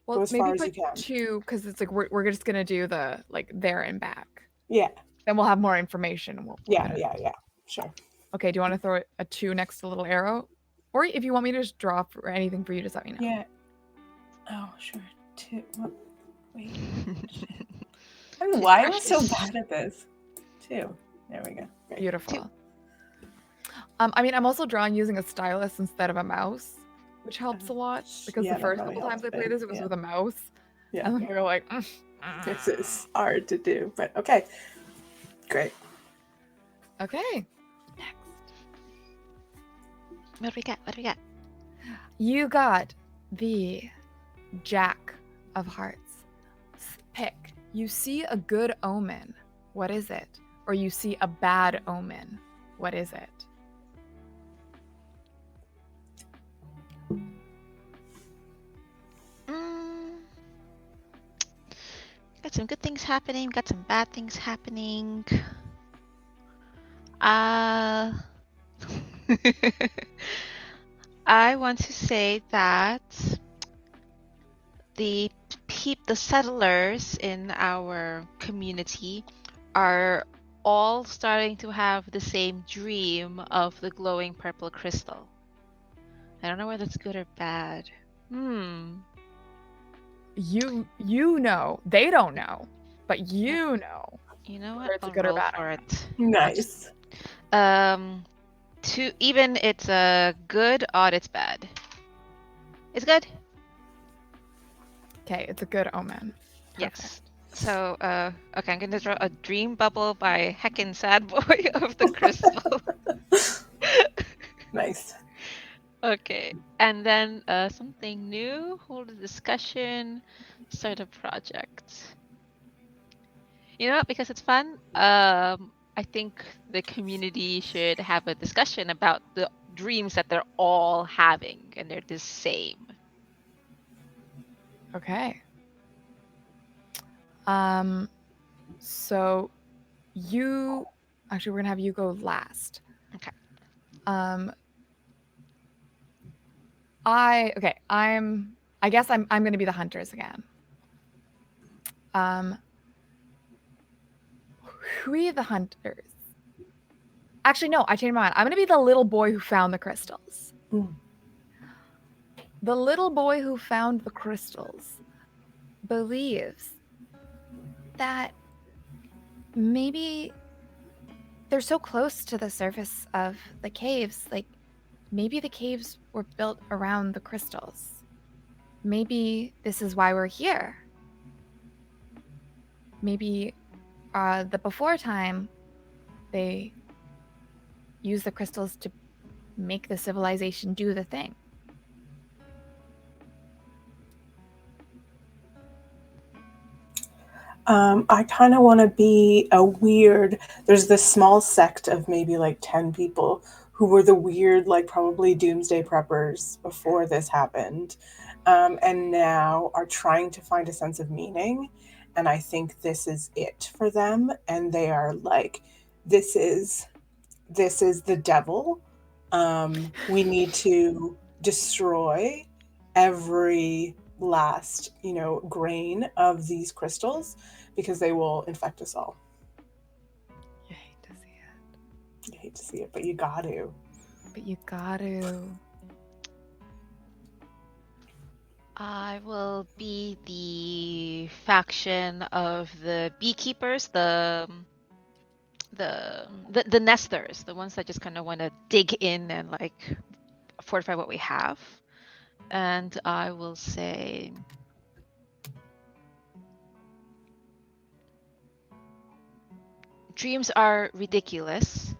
Go Well, as maybe far as you put can. 2 because it's like we're just gonna do the like there and back. Yeah, Then we'll have more information and we'll yeah, put it. yeah. Sure. Okay. Do you want to throw a 2 next to the little arrow, or if you want me to just draw for anything for you, just let me know. Yeah. Oh, sure. Wait. I don't know why am I so bad at this? 2. There we go. Great. Beautiful. I mean, I'm also drawing using a stylus instead of a mouse, which helps a lot because Yeah, the that first probably couple times I helps, played but this, it was yeah. with a mouse. Yeah. And then you're like, This is hard to do, but okay. Great. Okay. Next. What do we got? What do we got? You got the Jack of Hearts. Pick. You see a good omen. What is it? Or you see a bad omen. What is it? Got some good things happening, got some bad things happening. I want to say that the settlers in our community are all starting to have the same dream of the glowing purple crystal. I don't know whether it's good or bad. You know. They don't know. But you know. You know what? Whether it's a I'll good or roll bad for omen. it. Nice. To even it's a good, odd it's bad. It's good. Okay, it's a good omen. Yes. So, okay, I'm gonna draw a dream bubble by heckin' sad boy of the crystal. Nice. Okay, and then something new. Hold a discussion. Start a project. You know what? Because it's fun. I think the community should have a discussion about the dreams that they're all having, and they're the same. Okay. So you actually we're gonna have you go last. Okay. I guess I'm gonna be the hunters again. Who are the hunters? Actually, no, I changed my mind. I'm gonna be the little boy who found the crystals. The little boy who found the crystals believes that maybe they're so close to the surface of the caves, like maybe the caves were built around the crystals. Maybe this is why we're here. Maybe the before time, they used the crystals to make the civilization do the thing. I kind of want to be there's this small sect of maybe like 10 people who were the weird, like probably doomsday preppers before this happened, and now are trying to find a sense of meaning. And I think this is it for them. And they are like, this is the devil. We need to destroy every last grain of these crystals because they will infect us all. You hate to see it. You hate to see it, but you got to. But you got to. I will be the faction of the beekeepers, the nesters, the ones that just kind of want to dig in and like fortify what we have. And I will say dreams are ridiculous.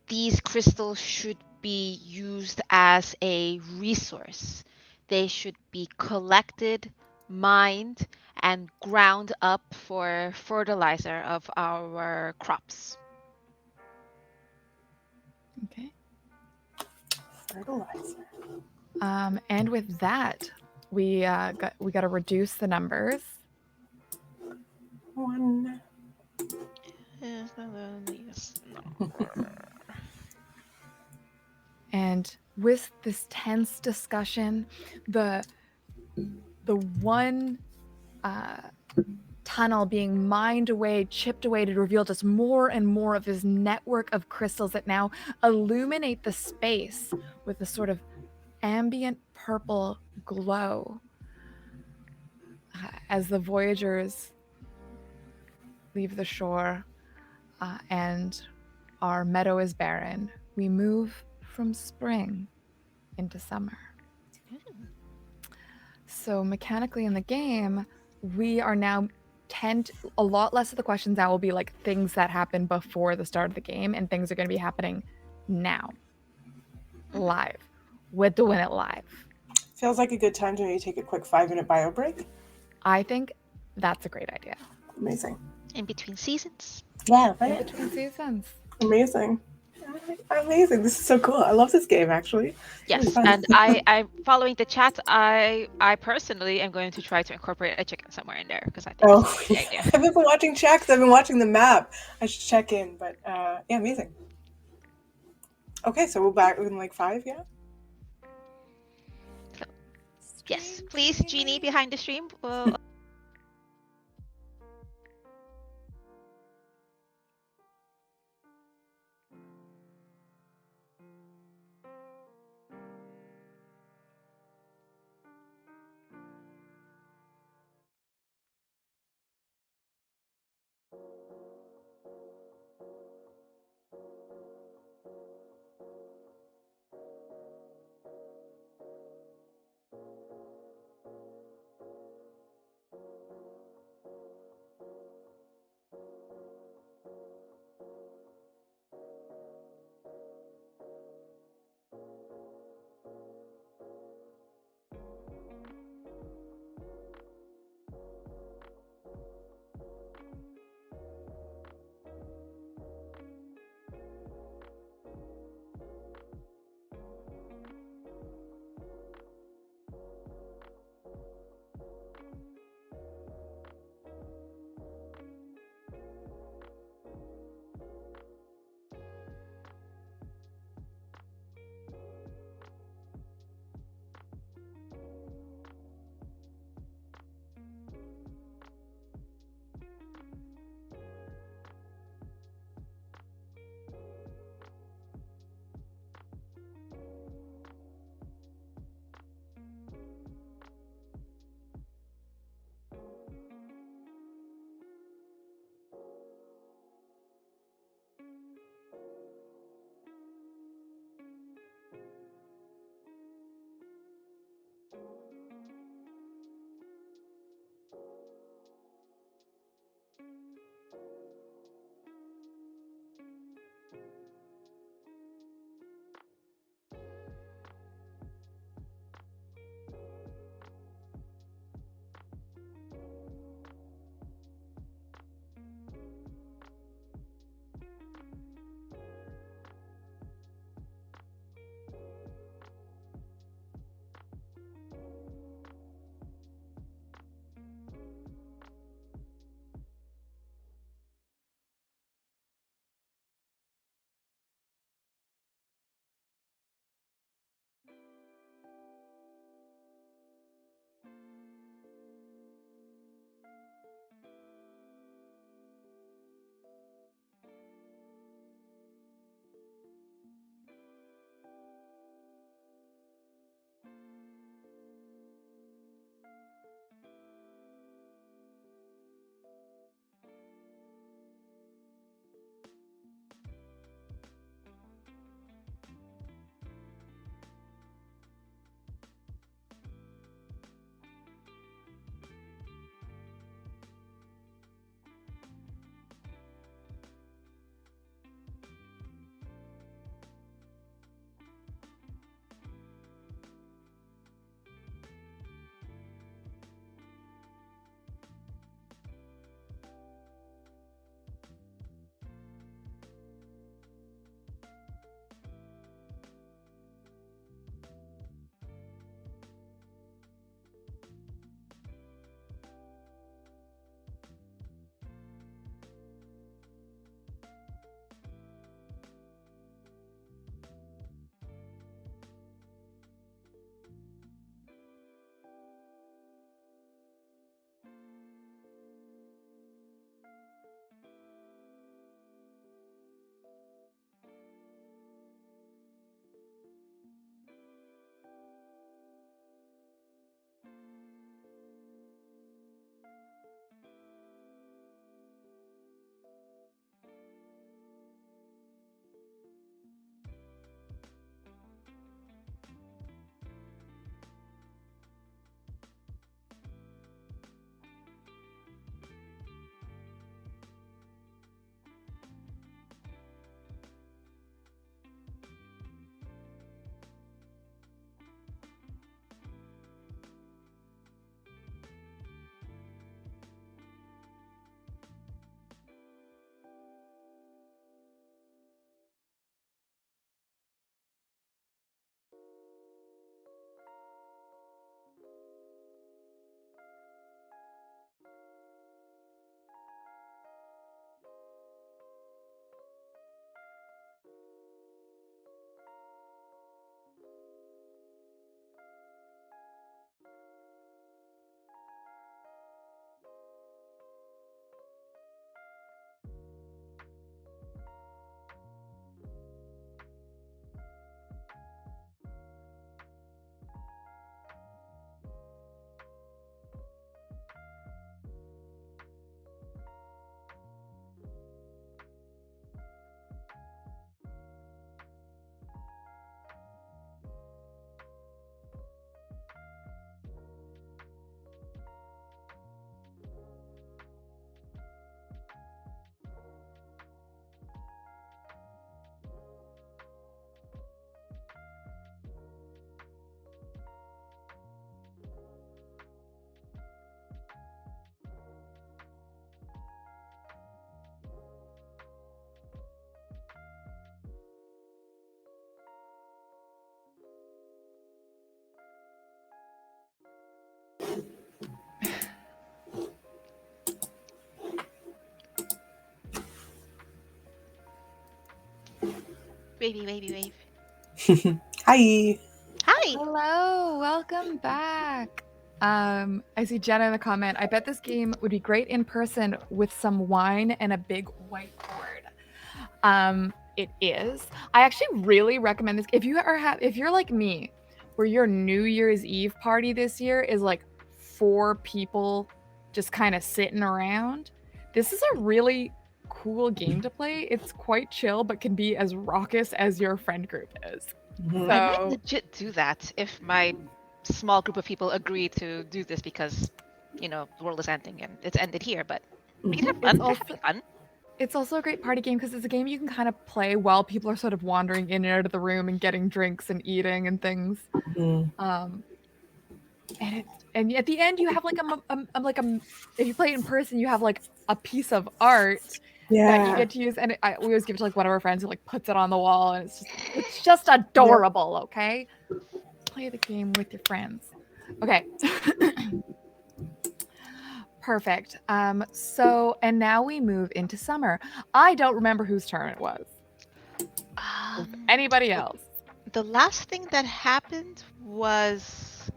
These crystals should be used as a resource. They should be collected, mined, and ground up for fertilizer of our crops. Okay. Fertilizer. And with that, we got to reduce the numbers. 1. Is the loneliest number. And with this tense discussion, the one tunnel being mined away, chipped away to reveal just more and more of his network of crystals that now illuminate the space with a sort of ambient purple glow. As the Voyagers leave the shore and our meadow is barren, we move from spring into summer. So mechanically in the game, we are now a lot less of the questions now will be like things that happen before the start of the game, and things are going to be happening now, live. We're doing it live. Feels like a good time to maybe take a quick 5-minute bio break. I think that's a great idea. Amazing. In between seasons. Yeah, In right. between seasons. Amazing. Amazing. This is so cool. I love this game, actually. Yes, Really fun. and I'm following the chat. I personally am going to try to incorporate a chicken somewhere in there because I think it's a great idea. I've been watching chat because I've been watching the map. I should check in, but yeah, amazing. Okay, so we're back in like 5, yeah? Yes, please, Jeannie behind the stream. Wavy, wavy, wave. Hi. Hi. Hello, welcome back. I see Jenna in the comment. I bet this game would be great in person with some wine and a big whiteboard. It is. I actually really recommend this. If you're like me, where your New Year's Eve party this year is like 4 people just kind of sitting around, this is a really cool game to play. It's quite chill, but can be as raucous as your friend group is. Mhm. I might So legit do that if my small group of people agree to do this because, the world is ending and it's ended here, but we can have fun. It's We're also- having fun. it's also a great party game because it's a game you can kind of play while people are sort of wandering in and out of the room and getting drinks and eating and things. Mhm. And at the end you have like if you play it in person, you have like a piece of art that you Yeah. get to use, and we always give it to like one of our friends who like puts it on the wall, and it's just adorable. Okay, play the game with your friends. Okay. Perfect. So and now we move into summer. I don't remember whose turn it was. Anybody else? The last thing that happened was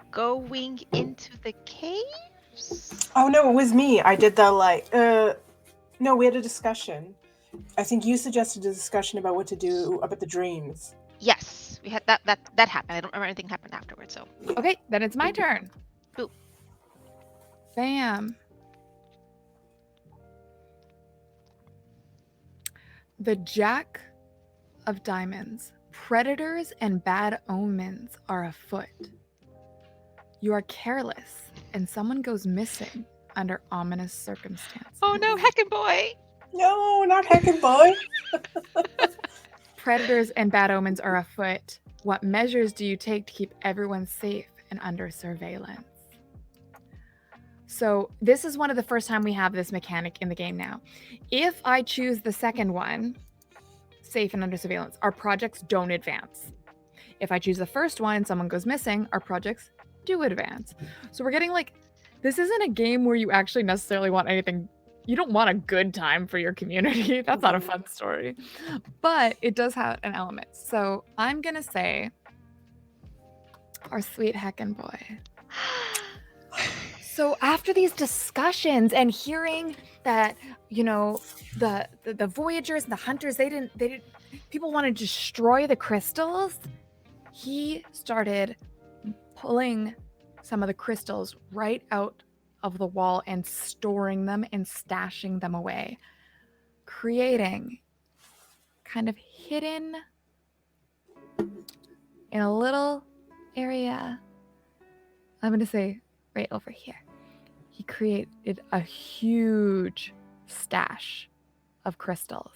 going into the caves. Oh no, it was me. I did the no, we had a discussion. I think you suggested a discussion about what to do about the dreams. Yes, we had that happened. I don't remember anything happened afterwards. So Okay, then it's my turn. Boop. Bam. The Jack of Diamonds. Predators and bad omens are afoot. You are careless, and someone goes missing under ominous circumstances. oh no, heckin' boy! No, not Heckin' Boy. Predators and bad omens are afoot. What measures do you take to keep everyone safe and under surveillance? So this is one of the first time we have this mechanic in the game now. If I choose the second one, safe and under surveillance, our projects don't advance. If I choose the first one and someone goes missing, our projects do advance. So we're getting like, this isn't a game where you actually necessarily want anything. You don't want a good time for your community. That's not a fun story. But it does have an element. So I'm going to say our sweet heckin' boy. So after these discussions and hearing that, the Voyagers and the Hunters, they didn't people want to destroy the crystals, he started pulling some of the crystals right out of the wall and storing them and stashing them away, creating kind of hidden in a little area. I'm going to say right over here. He created a huge stash of crystals.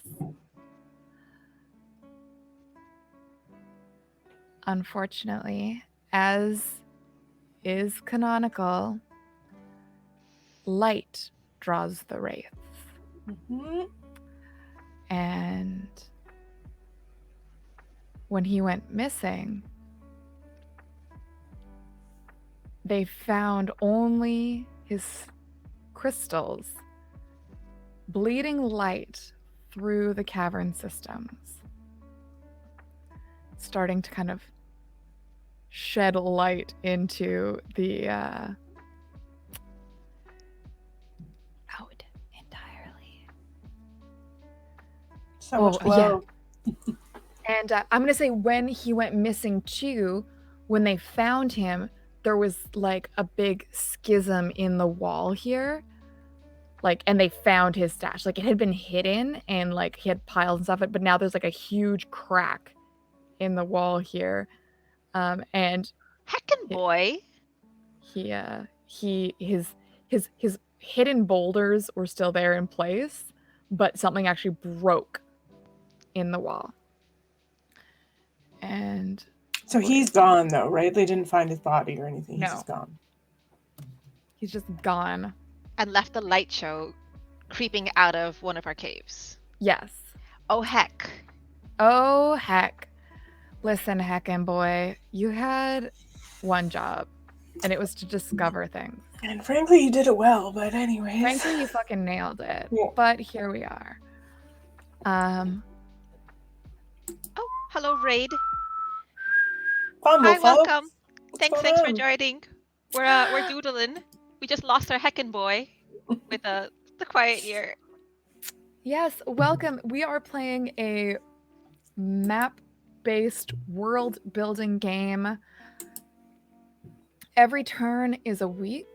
Unfortunately, as is canonical, light draws the wraiths. Mhm. And when he went missing, they found only his crystals bleeding light through the cavern systems, starting to kind of shed light into the out entirely. So much Oh, yeah. glow. And I'm going to say when he went missing too, when they found him, there was like a big schism in the wall here. And they found his stash. Like it had been hidden and like he had piles and stuff, but now there's like a huge crack in the wall here. And Heckin' boy! his hidden boulders were still there in place, but something actually broke in the wall. And So he's gone though, right? They didn't find his body or anything. He's No. just gone. he's just gone. And left the light show creeping out of one of our caves. Yes. Oh heck. Oh, heck. Listen, heckin' boy, you had one job, and it was to discover things. And frankly, you did it well, but anyways. Frankly, you fucking nailed it. Yeah. But here we are. hello, Raid. Fumble, Hi, welcome. What's Thanks going for on? joining. We're doodling. We just lost our heckin' boy with the quiet year. Yes, welcome. We are playing a map-based world-building game. Every turn is a week,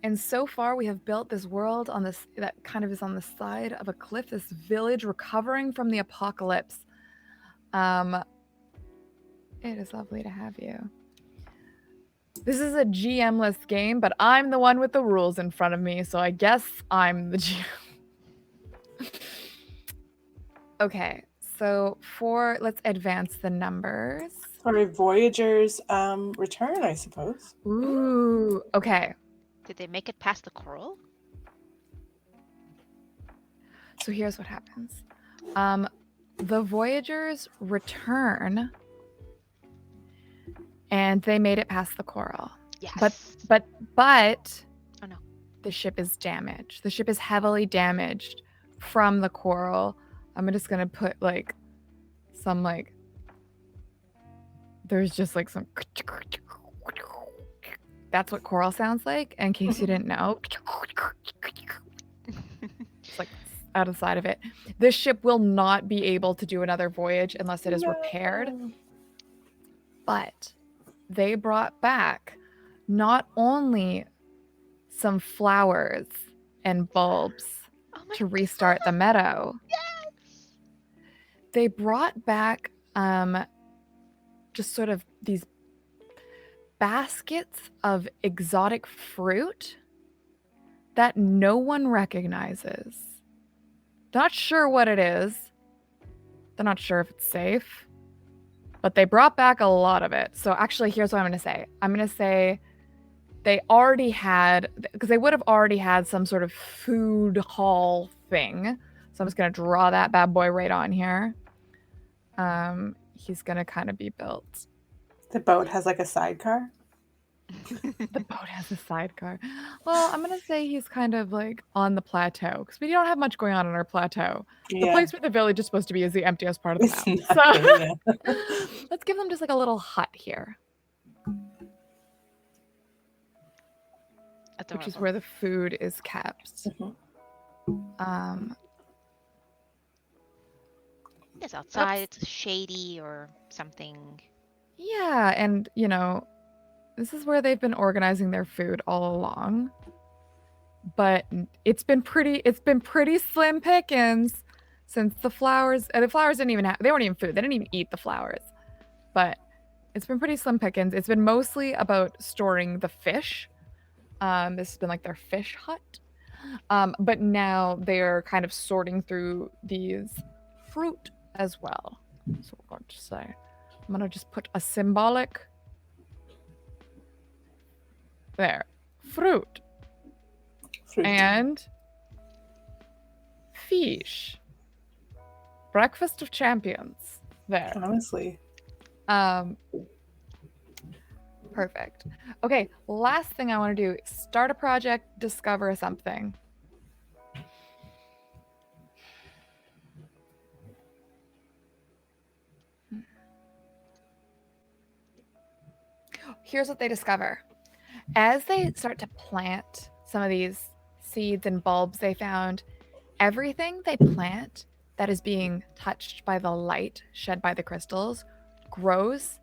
and so far we have built this world on this that kind of is on the side of a cliff. This village recovering from the apocalypse. It is lovely to have you. This is a GM-less game, but I'm the one with the rules in front of me, so I guess I'm the GM. Okay, so let's advance the numbers. For a Voyager's return, I suppose. Ooh, okay. Did they make it past the coral? So here's what happens. The Voyagers return, and they made it past the coral. Yes. But Oh no. The ship is damaged. The ship is heavily damaged from the coral. I'm just gonna put some there's just some that's what coral sounds like, in case you didn't know. It's out of the side of it. This ship will not be able to do another voyage unless it is repaired. But they brought back not only some flowers and bulbs to restart the meadow. Yes! They brought back just sort of these baskets of exotic fruit that no one recognizes. Not sure what it is. They're not sure if it's safe. But they brought back a lot of it. So actually, here's what I'm going to say. I'm going to say they already had, because they would have already had some sort of food hall thing. So I'm just going to draw that bad boy right on here. He's going to kind of be built. The boat has a sidecar? The boat has a sidecar. Well, I'm going to say he's kind of on the plateau, because we don't have much going on our plateau. The place where the village is supposed to be is the emptiest part of the map. So let's give them just a little hut here. Adorable. Which is where the food is kept. It's outside, it's shady or something. Yeah, and this is where they've been organizing their food all along. But it's been pretty slim pickings since the flowers didn't even they weren't even food. They didn't even eat the flowers. But it's been pretty slim pickings. It's been mostly about storing the fish. This has been their fish hut. But now they're kind of sorting through these fruit as well. So we're going to say, I'm going to just put a symbolic there. Fruit. And fish. Breakfast of champions. There. Honestly. Perfect. Okay, last thing I want to do, start a project, discover something. Here's what they discover. As they start to plant some of these seeds and bulbs they found, everything they plant that is being touched by the light shed by the crystals grows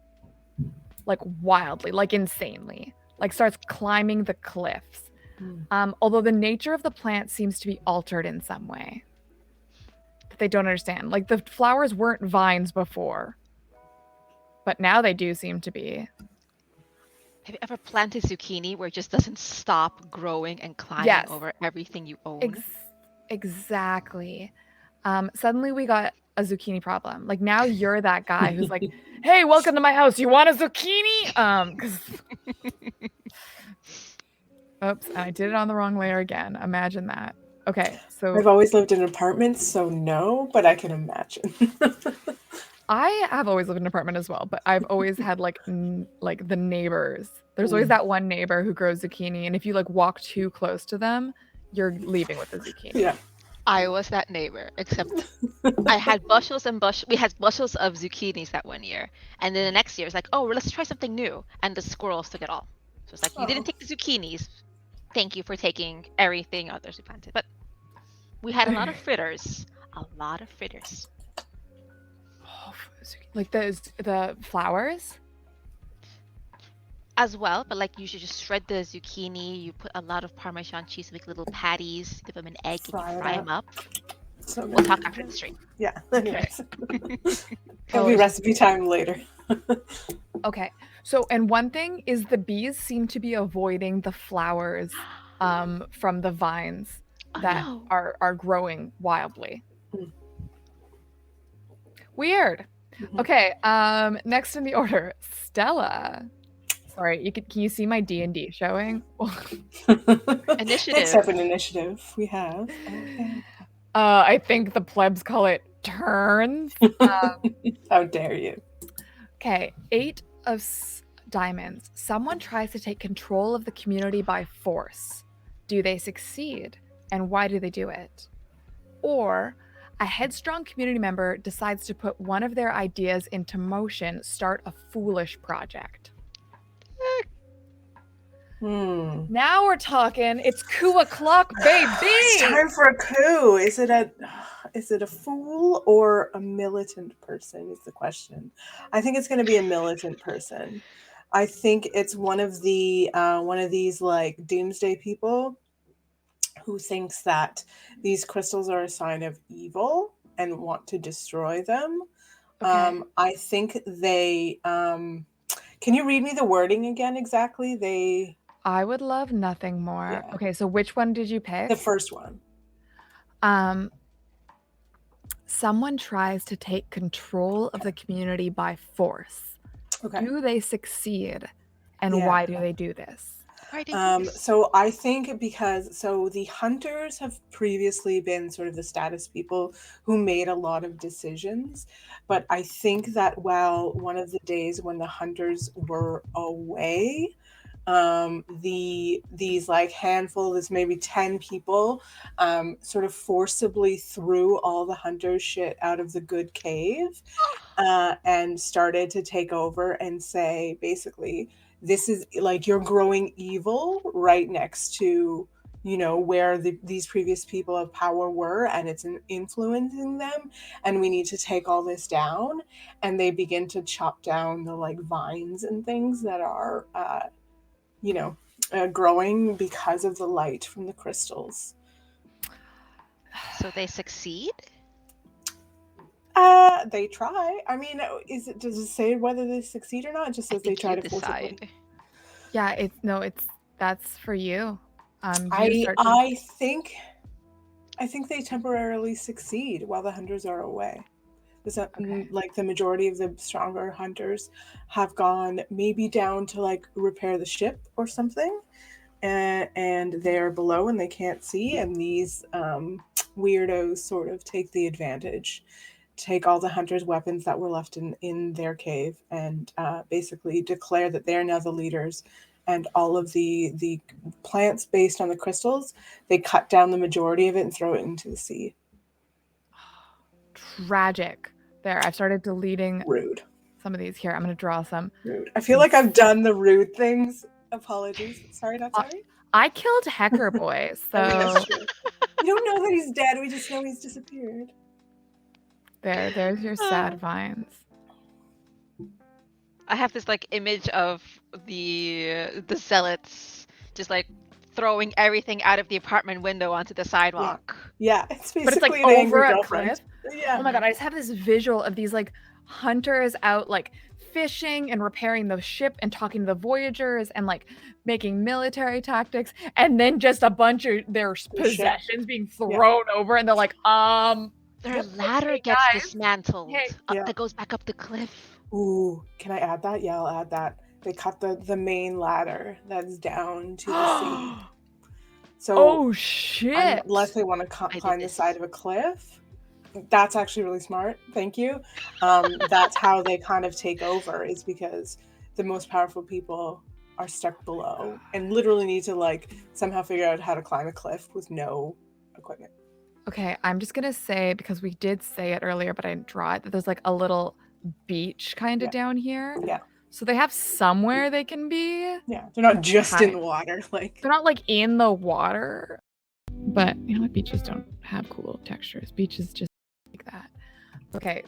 wildly, insanely, starts climbing the cliffs. Although the nature of the plant seems to be altered in some way that they don't understand. The flowers weren't vines before, but now they do seem to be. Have you ever planted zucchini where it just doesn't stop growing and climbing over everything you own? Exactly. Suddenly we got a zucchini problem. Now you're that guy who's hey, welcome to my house. You want a zucchini? Oops, I did it on the wrong layer again. Imagine that. Okay, so I've always lived in apartments, so no, but I can imagine. I have always lived in an apartment as well, but I've always had the neighbors. There's always that one neighbor who grows zucchini, and if you walk too close to them, you're leaving with the zucchini. Yeah. I was that neighbor, except I had we had bushels of zucchinis that one year, and then the next year it's like, oh, well, let's try something new, and the squirrels took it all. So it's like, you didn't Oh. take the zucchinis. Thank you for taking everything others we planted. But we had a lot of fritters. A lot of fritters. Oh, like the flowers? As well, but like you should just shred the zucchini. You put a lot of Parmesan cheese, make little patties, dip them in egg, and you fry them up. So We'll talk after the stream. Yeah. Anyways, it'll be recipe time later. Okay. So, and one thing is the bees seem to be avoiding the flowers from the vines that no. are growing wildly. Mm. Weird. Mhm. Okay. Next in the order, Stella. Sorry, can you see my D&D showing? Initiative. Next up in initiative we have. Okay. I think the plebs call it turns. How dare you? Okay, 8 of diamonds. Someone tries to take control of the community by force. Do they succeed? And why do they do it? Or a headstrong community member decides to put one of their ideas into motion, start a foolish project. Now we're talking. It's coup o'clock, baby. It's time for a coup. Is it a fool or a militant person is the question. I think it's going to be a militant person. I think it's one of these like doomsday people who thinks that these crystals are a sign of evil and want to destroy them. Okay. I think they can you read me the wording again exactly? I would love nothing more. Yeah. Okay, so which one did you pick? The first one. Someone tries to take control of the community by force. Okay. Do they succeed? And Yeah. why do they do this? So I think because the hunters have previously been sort of the status people who made a lot of decisions, but I think that while one of the days when the hunters were away, these like handful, there's maybe 10 people, sort of forcibly threw all the hunters shit out of the good cave, and started to take over and say basically, this is like you're growing evil right next to where these previous people of power were, and it's influencing them, and we need to take all this down. And they begin to chop down the like vines and things that are growing because of the light from the crystals. So they succeed? They try. I mean, does it say whether they succeed or not? It just says they try to forcibly. Yeah, that's for you. I think they temporarily succeed while the hunters are away. Like the majority of the stronger hunters have gone maybe down to like repair the ship or something, and they're below and they can't see, and these weirdos sort of take the advantage, take all the hunters' weapons that were left in their cave, and basically declare that they're now the leaders. And all of the plants based on the crystals, they cut down the majority of it and throw it into the sea. Tragic. There, I've started deleting Rude. Some of these here. I'm going to draw some. Rude. I feel like I've done the rude things. Apologies. Sorry, not sorry. I killed Hecker Boy, so... That's true. We don't know that he's dead. We just know he's disappeared. There's your sad vines. I have this like image of the zealots just like throwing everything out of the apartment window onto the sidewalk. Yeah, it's basically but it's like an over a girlfriend. cliff. Yeah. Oh my god, I just have this visual of these like hunters out like fishing and repairing the ship and talking to the voyagers and like making military tactics, and then just a bunch of their possessions being thrown over, and they're like, their ladder gets dismantled. That goes back up the cliff. Ooh, can I add that? Yeah, I'll add that. They cut the main ladder that's down to the sea. So, oh shit! Unless they want to climb the side of a cliff, that's actually really smart. Thank you. That's how they kind of take over, is because the most powerful people are stuck below and literally need to like somehow figure out how to climb a cliff with no equipment. Okay, I'm just gonna say, because we did say it earlier, but I didn't draw it, that there's like a little beach kind of Yeah. down here. Yeah. So they have somewhere they can be. Yeah. They're not just in Kind- the water. Like, They're not like in the water. But you know what? Beaches don't have cool textures. Beaches just like that. Okay.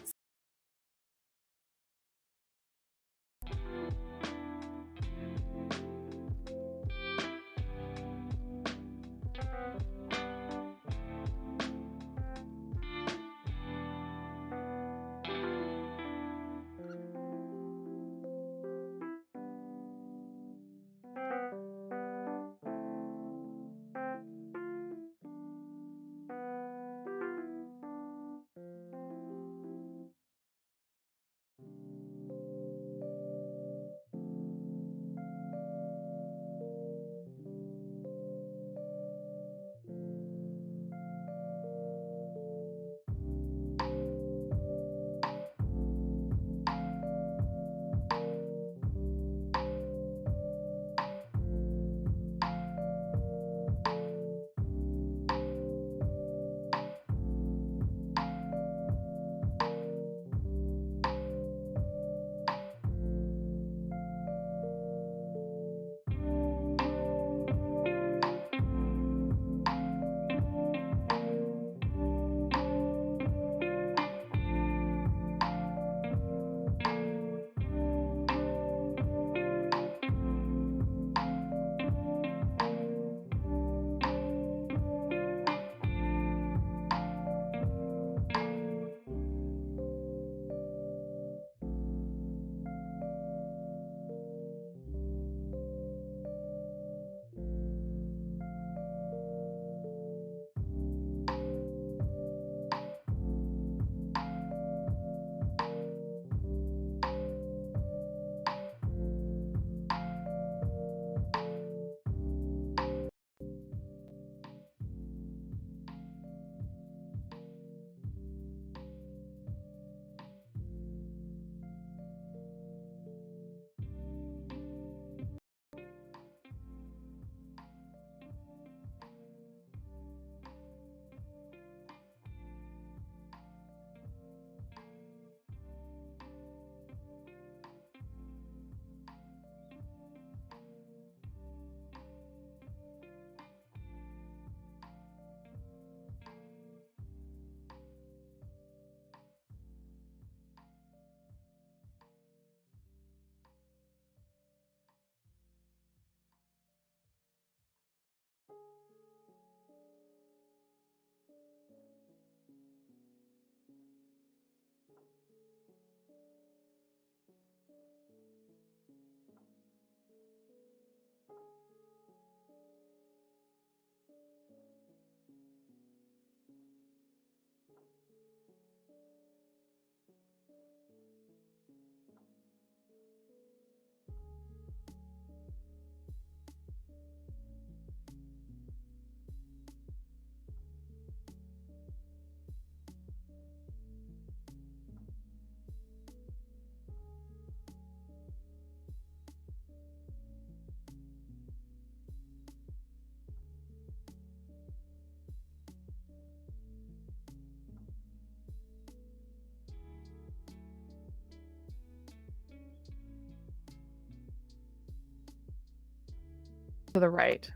To the right.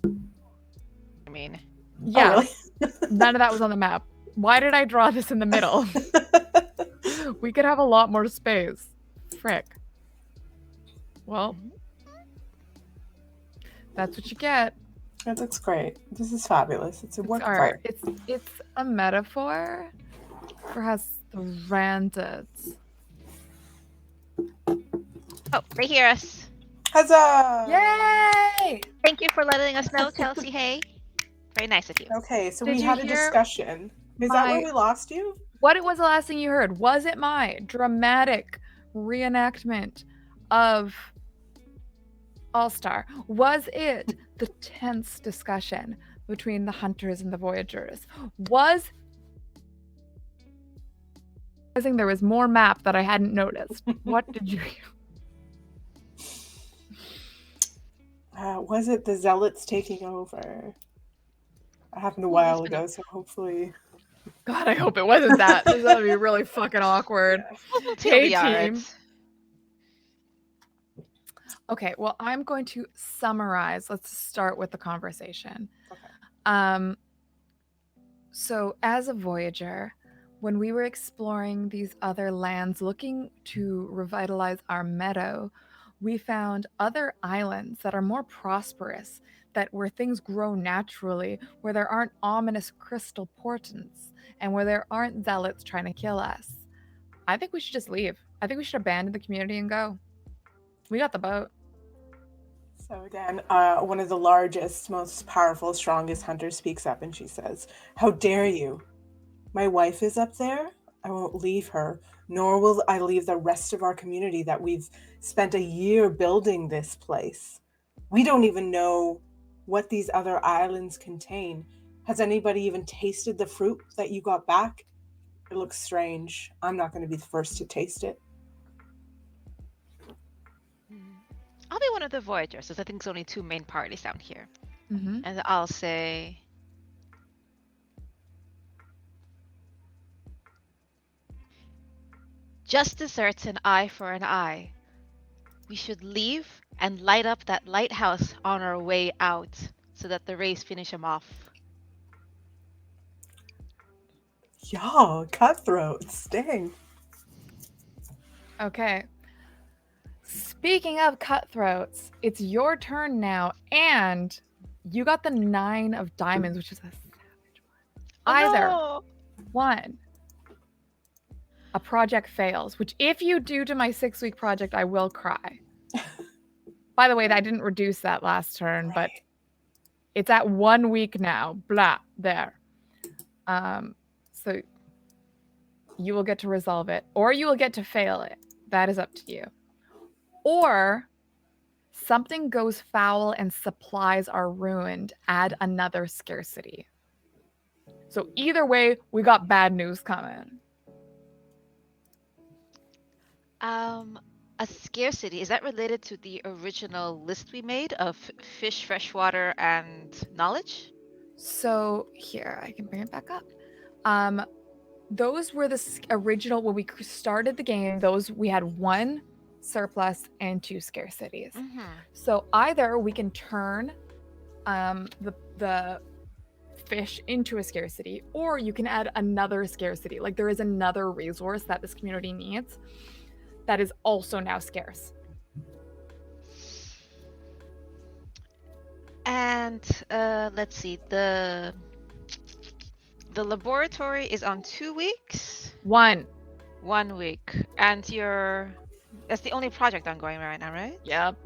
I mean, Yeah. Oh, really? None of that was on the map. Why did I draw this in the middle? We could have a lot more space. Frick. Well, that's what you get. That looks great. This is fabulous. It's a work of Or art. it's a metaphor for how stranded. oh, they hear us. Huzzah! Yay! Thank you for letting us know, Kelsey. Hey, very nice of you. Okay, so Did we you had a hear discussion. Is that where my- we lost you? What was the last thing you heard? Was it my dramatic reenactment of All-Star? Was it the tense discussion between the hunters and the voyagers? Was there was more map that I hadn't noticed? What did you hear? Was it the zealots taking over? That happened a Ooh, that's while gonna- ago, so hopefully. God, I hope it wasn't that. This is gonna be really fucking awkward. Hopefully Hey, it'll be alright. team. Okay, well, I'm going to summarize. Let's start with the conversation. Okay. So, as a Voyager, when we were exploring these other lands looking to revitalize our meadow, we found other islands that are more prosperous, where things grow naturally, where there aren't ominous crystal portents, and where there aren't zealots trying to kill us. I think we should just leave. I think we should abandon the community and go. We got the boat. So again, one of the largest, most powerful, strongest hunters speaks up and she says, "How dare you? My wife is up there. I won't leave her, nor will I leave the rest of our community that we've spent a year building this place. We don't even know what these other islands contain. Has anybody even tasted the fruit that you got back? It looks strange. I'm not going to be the first to taste it." I'll be one of the Voyagers, because I think there's only 2 main parties down here. Mm-hmm. And I'll say, just desserts an eye for an eye. We should leave and light up that lighthouse on our way out so that the rays finish them off. Y'all, cutthroats. Dang. Okay. Speaking of cutthroats, it's your turn now, and you got the 9 of diamonds, which is a savage one. Either no! one, a project fails, which if you do to my 6-week project, I will cry. By the way, I didn't reduce that last turn, but it's at 1 week now. Blah, there. So you will get to resolve it, or you will get to fail it. That is up to you. Or something goes foul and supplies are ruined. Add another scarcity. So either way, we got bad news coming. A scarcity, is that related to the original list we made of fish, freshwater, and knowledge? So here, I can bring it back up. Those were the original, when we started the game, we had 1 surplus and 2 scarcities. Mm-hmm. So either we can turn the fish into a scarcity, or you can add another scarcity. Like, there is another resource that this community needs that is also now scarce. And let's see, the laboratory is on 2 weeks? 1. 1 week. And that's the only project ongoing right now, right? Yep.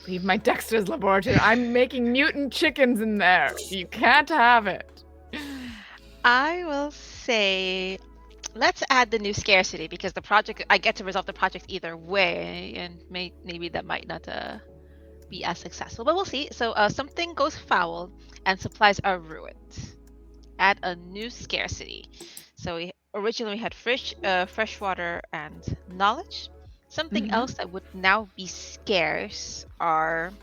Leave my Dexter's laboratory. I'm making mutant chickens in there. You can't have it. I will say, let's add the new scarcity, because the project, I get to resolve the project either way, and maybe that might not be as successful, but we'll see. So something goes foul and supplies are ruined. Add a new scarcity. So originally we had freshwater and knowledge. Something else that would now be scarce are,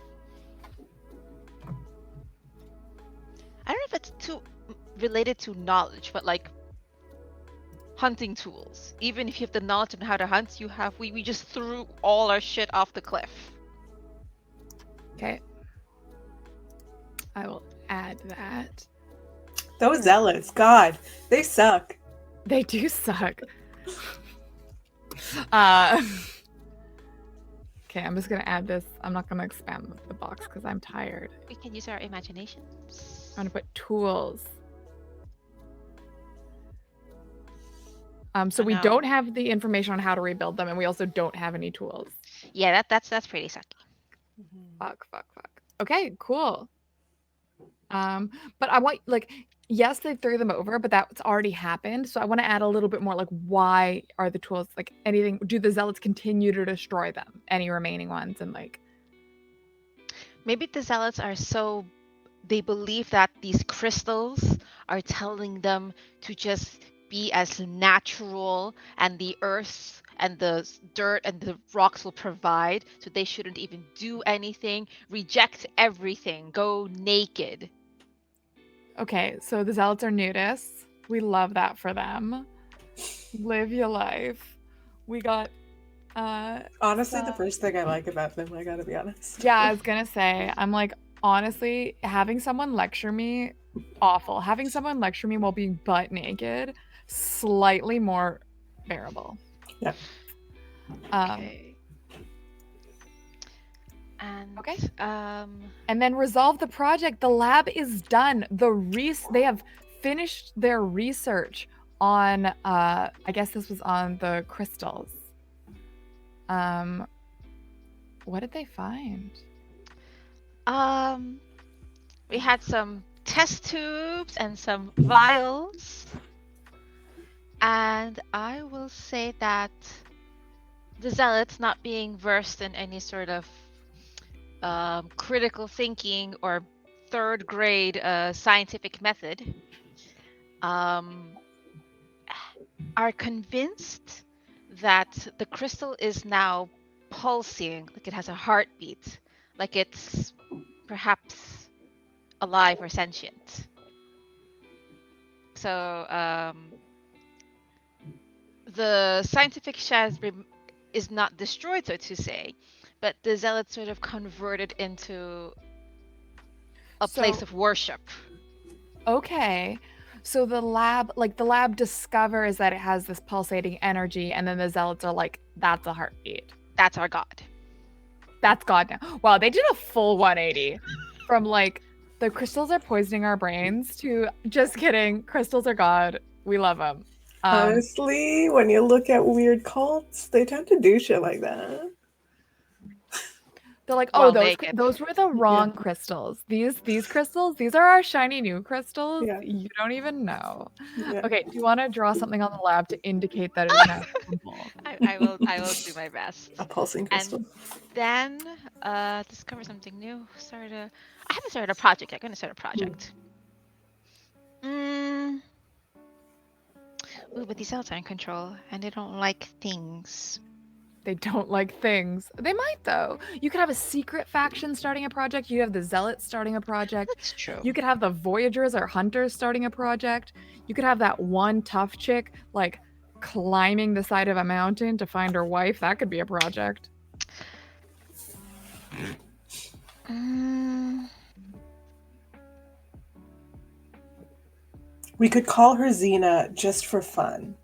I don't know if it's too related to knowledge, but like hunting tools. Even if you have the knowledge on how to hunt, we just threw all our shit off the cliff. Okay. I will add that. Those zealots, God, they suck. They do suck. Okay, I'm just gonna add this. I'm not gonna expand the box because I'm tired. We can use our imaginations. I'm gonna put tools. So we don't have the information on how to rebuild them, and we also don't have any tools. Yeah, that's pretty sucky. Fuck. Okay, cool. But I want, like, yes, they threw them over, but that's already happened. So I want to add a little bit more, like, why are the tools, like, anything? Do the zealots continue to destroy them? Any remaining ones? And, like, maybe the zealots are they believe that these crystals are telling them to just be as natural, and the earth and the dirt and the rocks will provide, so they shouldn't even do anything, reject everything, go naked. Okay, so the zealots are nudists. We love that for them. Live your life. We got Honestly, the some- first thing I like about them, I gotta be honest. Yeah, I was gonna say, I'm like, honestly, having someone lecture me, awful. Having someone lecture me while being butt naked, slightly more bearable. Yeah. Okay. And Okay. um And then resolve the project. The lab is done. They have finished their research on I guess this was on the crystals. What did they find? we had some test tubes and some vials. And I will say that the zealots, not being versed in any sort of critical thinking or third grade scientific method, are convinced that the crystal is now pulsing, like it has a heartbeat, like it's perhaps alive or sentient. So the scientific shed is not destroyed, so to say, but the zealots sort of converted into a place of worship. Okay. So the lab discovers that it has this pulsating energy, and then the zealots are like, that's a heartbeat. That's our god. That's God now. Wow, they did a full 180 from like the crystals are poisoning our brains to just kidding, crystals are God. We love them. Honestly, when you look at weird cults, they tend to do shit like that. They're like, While oh, naked. those were the wrong crystals. These crystals, these are our shiny new crystals. Yeah. You don't even know. Yeah. Okay, do you want to draw something on the lab to indicate that it's now simple? I will do my best. A pulsing crystal. And then discover something new. I haven't started a project yet. I'm gonna start a project. Ooh, but these zealots are in control and they don't like things. They don't like things. They might though. You could have a secret faction starting a project. You have the zealots starting a project. That's true. You could have the voyagers or hunters starting a project. You could have that one tough chick like climbing the side of a mountain to find her wife. That could be a project. We could call her Xena just for fun.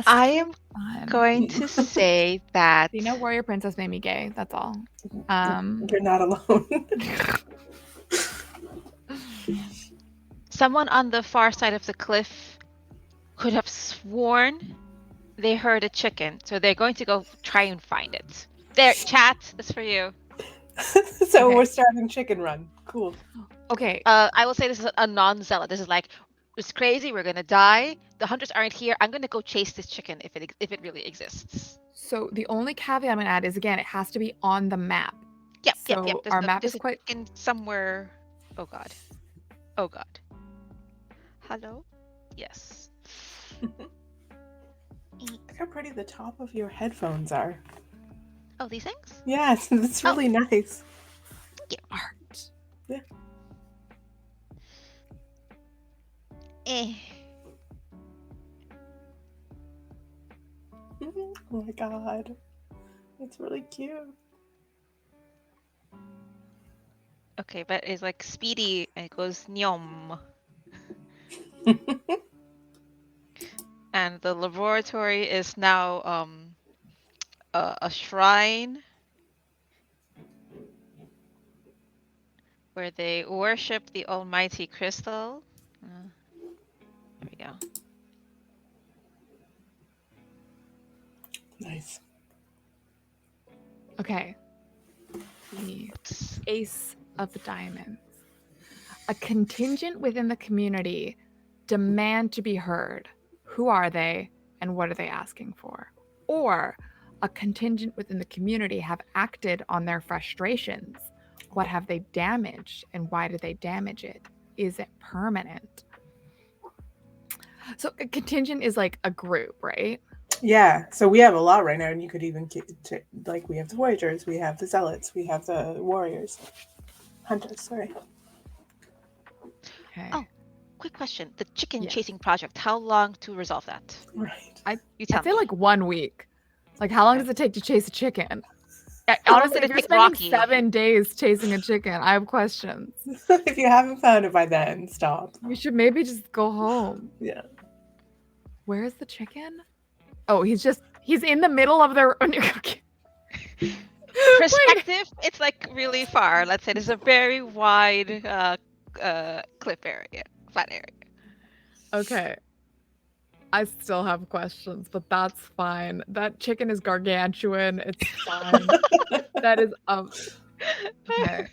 I am fun. going to say that Xena, warrior princess made me gay. That's all. You're not alone. someone on the far side of the cliff could have sworn they heard a chicken, so they're going to go try and find it. There, chat, that's for you. So Okay. we're starting chicken run. Cool. Okay. I will say this is a non-zealot. This is like, it's crazy. We're gonna die. The hunters aren't here. I'm gonna go chase this chicken if it really exists. So the only caveat I'm gonna add is again, it has to be on the map. Yep. So our map is quite in somewhere. Oh god. Oh god. Hello. Yes. Look how pretty the top of your headphones are. Oh, these things? Yes, it's really nice. art. Yeah. Oh my god. It's really cute. Okay, but it's like speedy and it goes nyom. And the laboratory is now a shrine where they worship the almighty crystal. There we go. Nice. Okay. The Ace of Diamonds. A contingent within the community demand to be heard. Who are they and what are they asking for? Or a contingent within the community have acted on their frustrations. What have they damaged and why did they damage it? Is it permanent? So a contingent is like a group, right? Yeah, so we have a lot right now, and you could even like we have the Voyagers, we have the Zealots, we have the Warriors, Hunters. Sorry. Okay. Oh, quick question: the chicken Yeah. chasing project. How long to resolve that? Right. You tell I'd say me. like 1 week. Like, how long does it take to chase a chicken? How long Honestly, did if it you're take spending Rocky? 7 days chasing a chicken, I have questions. If you haven't found it by then, stop. We should maybe just go home. Yeah. Where's the chicken? Oh, he's in the middle of their. Okay. Perspective, it's like really far. Let's say there's a very wide cliff area, flat area. Okay. I still have questions, but that's fine. That chicken is gargantuan. It's fine. That is okay.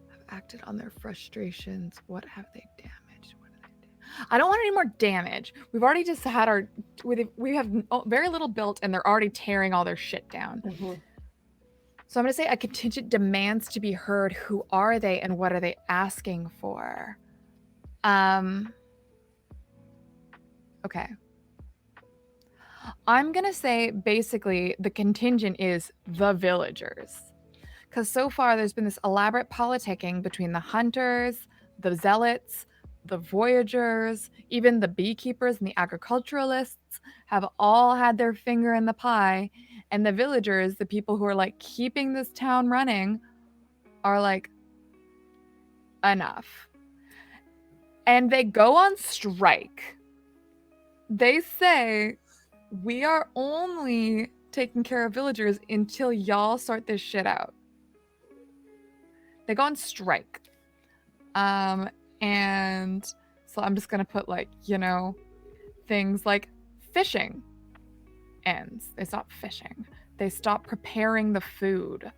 Have acted on their frustrations. What have they damaged? What did I do? I don't want any more damage. We've already just had we have very little built, and they're already tearing all their shit down. Mhm. So I'm going to say a contingent demands to be heard. Who are they and what are they asking for? Okay. I'm going to say basically the contingent is the villagers. Because so far there's been this elaborate politicking between the hunters, the zealots, the voyagers, even the beekeepers and the agriculturalists have all had their finger in the pie. And the villagers, the people who are like keeping this town running, are like, enough. And they go on strike. They say, we are only taking care of villagers until y'all sort this shit out. They go on strike. And so I'm just gonna put like, things like fishing ends. They stop fishing. They stop preparing the food.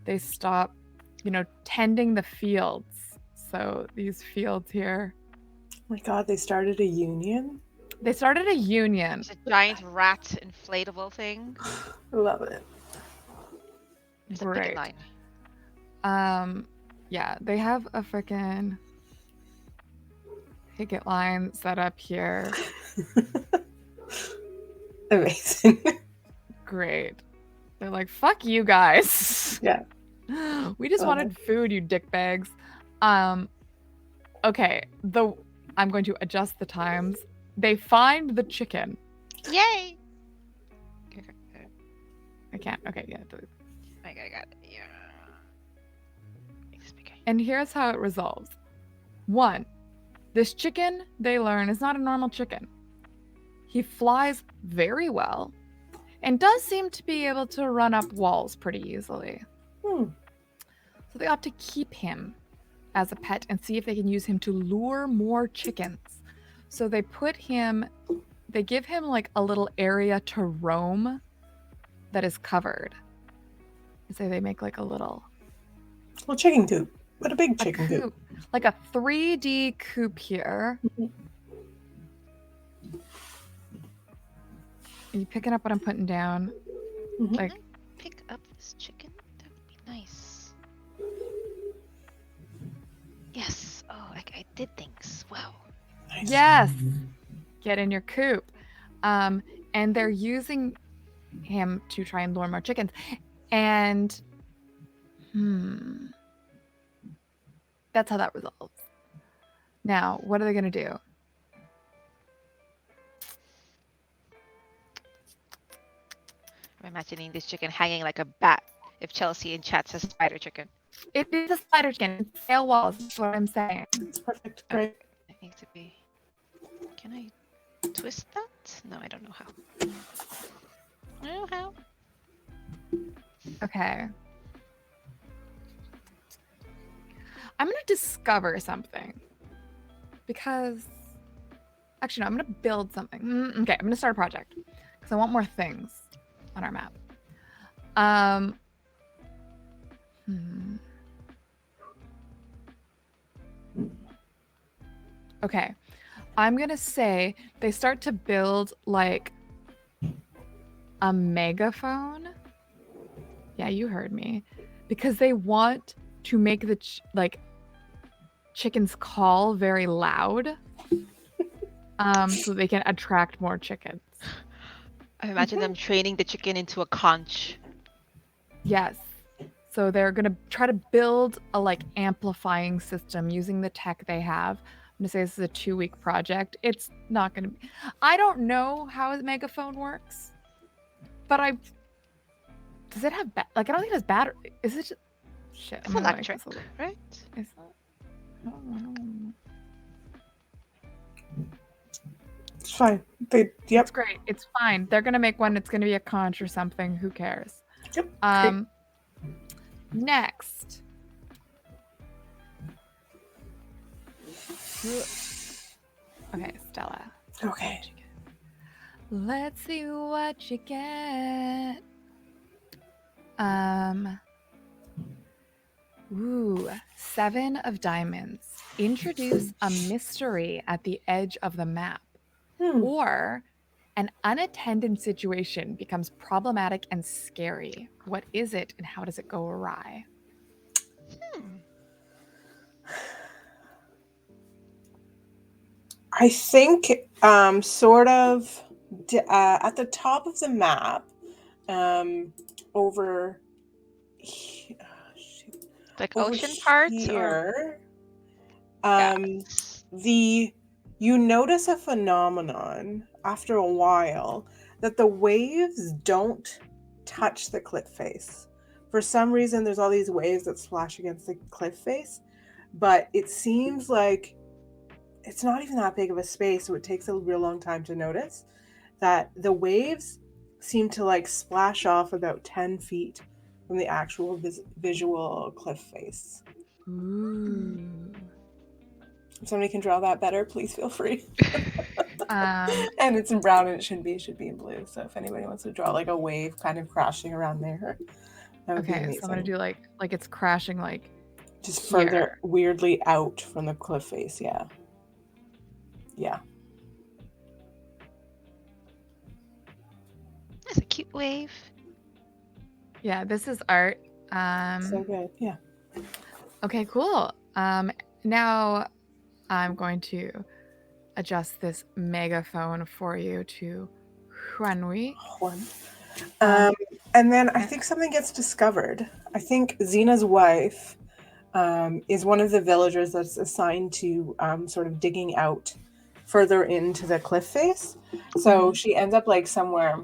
They stop, tending the fields. So these fields here. Oh my God, they started a union. They started a union. It's a giant rat inflatable thing. I love it. It's a picket line. Yeah, they have a freaking picket line set up here. Amazing. Great. They're like, fuck you guys. Yeah. We just wanted food, you dickbags. Okay, I'm going to adjust the times. They find the chicken. Yay! I can't. Okay, yeah. I got it. Yeah. And here's how it resolves. 1, this chicken, they learn, is not a normal chicken. He flies very well and does seem to be able to run up walls pretty easily. So they opt to keep him as a pet and see if they can use him to lure more chickens. So they give him like a little area to roam that is covered. So they make like a little chicken coop. What a big chicken coop. Like a 3D coop here. Mm-hmm. Are you picking up what I'm putting down? Mm-hmm. Like, Can I pick up this chicken? That would be nice. Yes. Oh, I did things. Wow. Nice. yes, get in your coop. And they're using him to try and lure more chickens. And that's how that resolves. Now, what are they going to do? I'm imagining this chicken hanging like a bat if Chelsea in chat says spider chicken. It is a spider chicken. It's sail walls. That's what I'm saying. It's perfect. Great. It needs to be. Can I twist that? No, I don't know how. I don't know how. Okay. I'm going to discover something. Because... Actually, no, I'm going to build something. Okay, I'm going to start a project. Because I want more things on our map. Okay. I'm going to say they start to build, like, a megaphone. Yeah, you heard me. Because they want to make chickens call very loud, so they can attract more chickens. I imagine them training the chicken into a conch. Yes. So they're gonna try to build a like amplifying system using the tech they have. I'm gonna say this is a 2-week project. It's not gonna be. I don't know how a megaphone works, but does it have like I don't think it has battery. Is it? Shit. It's I'm gonna make electric, this a little- right? Is that? I don't know. It's fine. Yep. It's great. It's fine. They're gonna make one. It's gonna be a conch or something. Who cares? Yep. Next. Okay, Stella. Okay. Let's see what you get. Ooh, 7 of diamonds. Introduce a mystery at the edge of the map. Or an unattended situation becomes problematic and scary. What is it and how does it go awry? I think sort of at the top of the map, over Like over ocean parts here, Yes. you notice a phenomenon after a while that the waves don't touch the cliff face. For some reason, there's all these waves that splash against the cliff face, but it seems like it's not even that big of a space, so it takes a real long time to notice that the waves seem to like splash off about 10 feet from the actual visual cliff face. Ooh. If somebody can draw that better, please feel free. Um, And it's in brown and it should be in blue. So if anybody wants to draw like a wave kind of crashing around there, that would be okay, amazing. so I'm gonna do like it's crashing like Just here. further weirdly out from the cliff face, yeah. Yeah. That's a cute wave. Yeah, this is art. So good. Yeah. Okay, cool. Now I'm going to adjust this megaphone for you to Huanui. One. And then I think something gets discovered. I think Xena's wife is one of the villagers that's assigned to sort of digging out further into the cliff face. So she ends up like somewhere,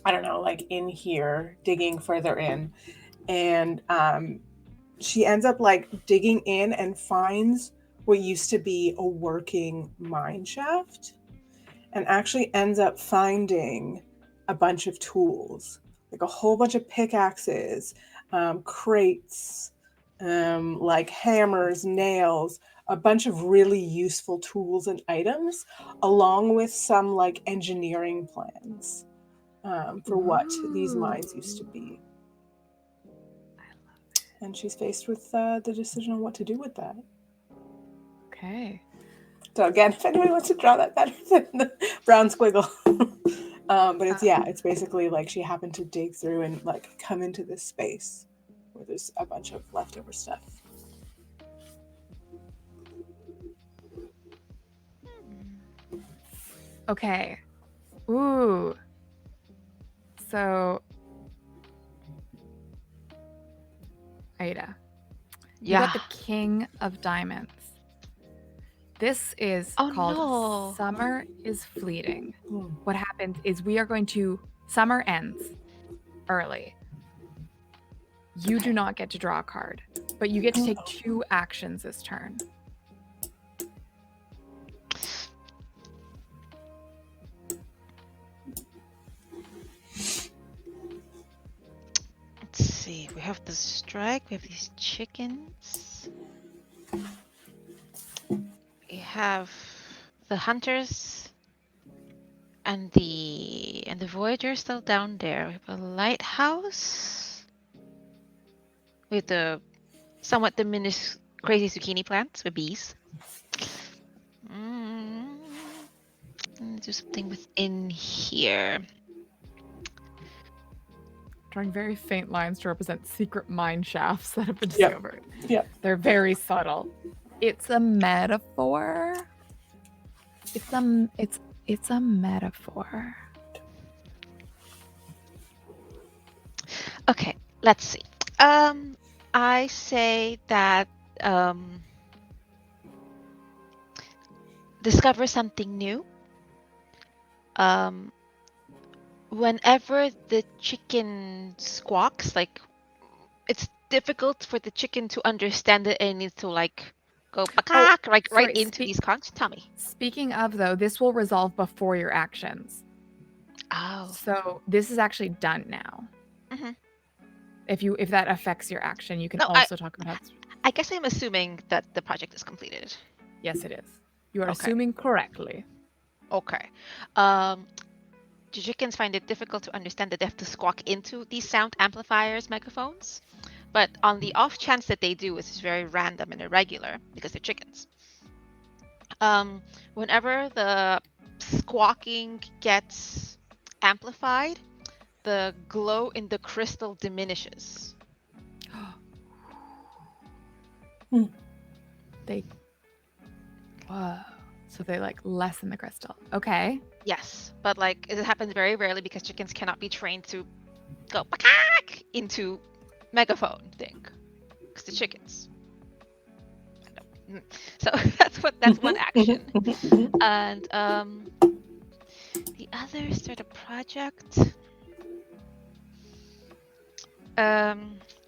I don't know, like in here, digging further in. And she ends up like digging in and finds what used to be a working mine shaft, and actually ends up finding a bunch of tools, like a whole bunch of pickaxes, crates, like hammers, nails, a bunch of really useful tools and items, along with some like engineering plans for what these mines used to be. And she's faced with the decision on what to do with that. Okay. So again, if anybody wants to draw that better than the brown squiggle. But it's basically like she happened to dig through and like come into this space where there's a bunch of leftover stuff. Okay. Ooh. So Aida. You Yeah. got the King of Diamonds. This is Oh, called no. Summer is Fleeting. What happens is summer ends early. You do not get to draw a card, but you get to take 2 actions this turn. Let's see. We have the strike. We have these chickens. We have the hunters and the voyager still down there. We have a lighthouse with the somewhat diminished crazy zucchini plants with bees. Let's do something within here. Drawing very faint lines to represent secret mine shafts that have been Yep. discovered. Yep. They're very subtle. It's a metaphor. It's a metaphor. Okay, let's see. I say that discover something new. Whenever the chicken squawks, like it's difficult for the chicken to understand it and it needs to like go bakak right sorry, into these conchs. Tell me. Speaking of though, this will resolve before your actions. Oh. So this is actually done now. Mhm. If that affects your action, you can No, also talk about how it's... I guess I'm assuming that the project is completed. Yes, it is. You are Okay. assuming correctly. Okay. The chickens find it difficult to understand that they have to squawk into these sound amplifiers microphones. But on the off chance that they do, it's very random and irregular because they're chickens. Whenever the squawking gets amplified, the glow in the crystal diminishes. Whoa. So they like lessen the crystal. Okay. Yes, but like it happens very rarely because chickens cannot be trained to go bakak into megaphone thing because the chickens. So that's one action. And the other sort of project.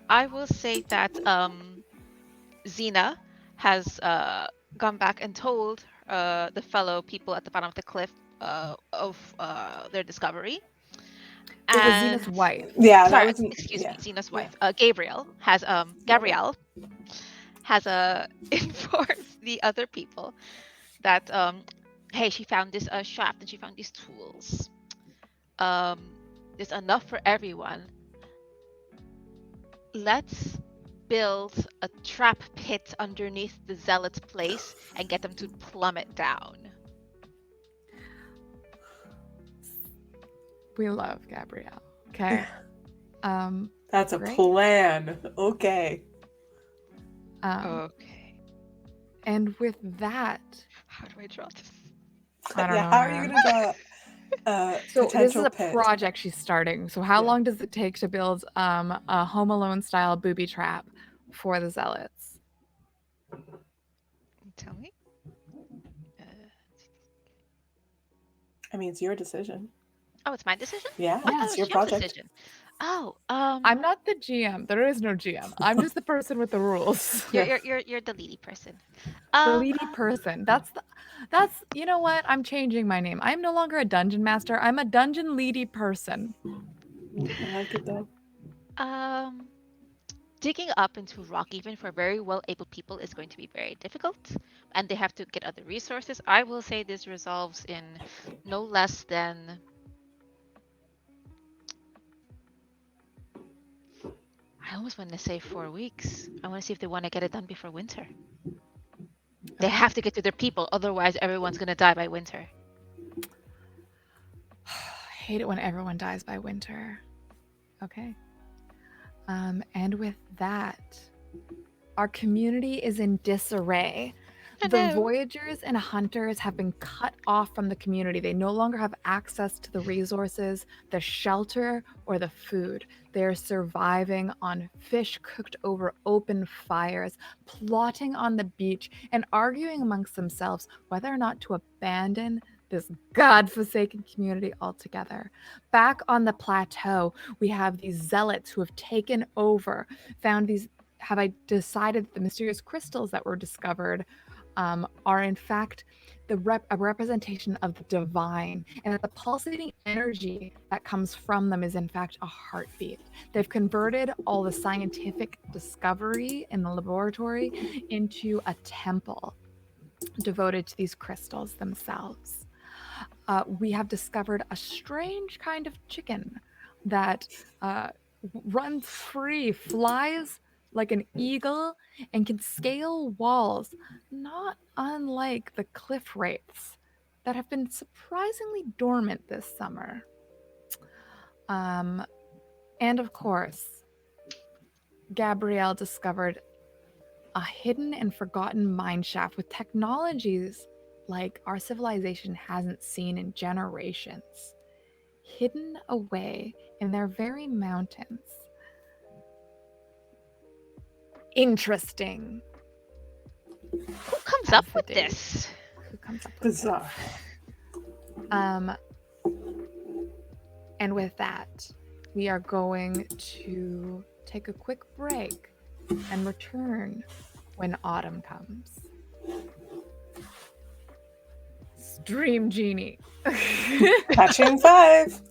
I will say that Xena has gone back and told the fellow people at the bottom of the cliff of their discovery. It was And Xena's wife. Yeah, sorry, that was excuse me, Xena's yeah. wife, Gabrielle has informed the other people that hey, she found this shaft and she found these tools. There's enough for everyone. Let's build a trap pit underneath the zealot's place and get them to plummet down. We love Gabrielle. Okay. That's a Great. plan. Okay. Okay. And with that, How do I draw this? I don't know. How are you gonna draw So this is potential a pit? project she's starting. So how long does it take to build a Home Alone style booby trap for the zealots? Tell me. I mean, it's your decision. Oh, it's my decision? Yeah, I thought it's it your was your project. decision. Oh, I'm not the GM. There is no GM. I'm just the person with the rules. you're the leady person. The leady person. That's you know what? I'm changing my name. I'm no longer a dungeon master. I'm a dungeon leady person. I like it though. Digging up into rock, even for very well-able people, is going to be very difficult, and they have to get other resources. I will say this resolves in no less than I almost want to say 4 weeks. I want to see if they want to get it done before winter. They have to get to their people, otherwise everyone's going to die by winter. I hate it when everyone dies by winter. Okay. And with that, our community is in disarray. The Voyagers and Hunters have been cut off from the community. They no longer have access to the resources, the shelter, or the food. They are surviving on fish cooked over open fires, plotting on the beach, and arguing amongst themselves whether or not to abandon this godforsaken community altogether. Back on the plateau, we have these zealots who have taken over, have I decided that the mysterious crystals that were discovered are in fact a representation of the divine, and that the pulsating energy that comes from them is in fact a heartbeat. They've converted all the scientific discovery in the laboratory into a temple devoted to these crystals themselves. We have discovered a strange kind of chicken that runs free, flies like an eagle, and can scale walls, not unlike the cliff wraiths that have been surprisingly dormant this summer. And of course, Gabrielle discovered a hidden and forgotten mine shaft with technologies like our civilization hasn't seen in generations, hidden away in their very mountains. Interesting. Who comes As up the with days- this? Who comes up with Bizarre. And with that, we are going to take a quick break and return when autumn comes. Stream Genie. Catch you in 5.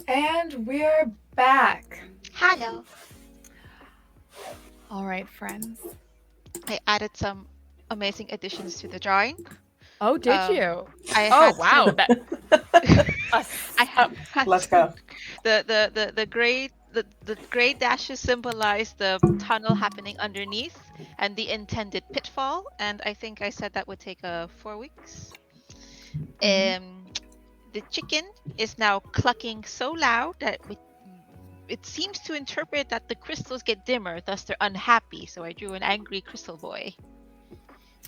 And we're back. Hello. All right, friends. I added some amazing additions to the drawing. Oh, did Um, you? I Oh, had wow. to- That, I had Let's to- go. The great the gray dashes symbolize the tunnel happening underneath and the intended pitfall. And I think I said that would take 4 weeks. The chicken is now clucking so loud that it seems to interpret that the crystals get dimmer, thus they're unhappy. So I drew an angry crystal boy.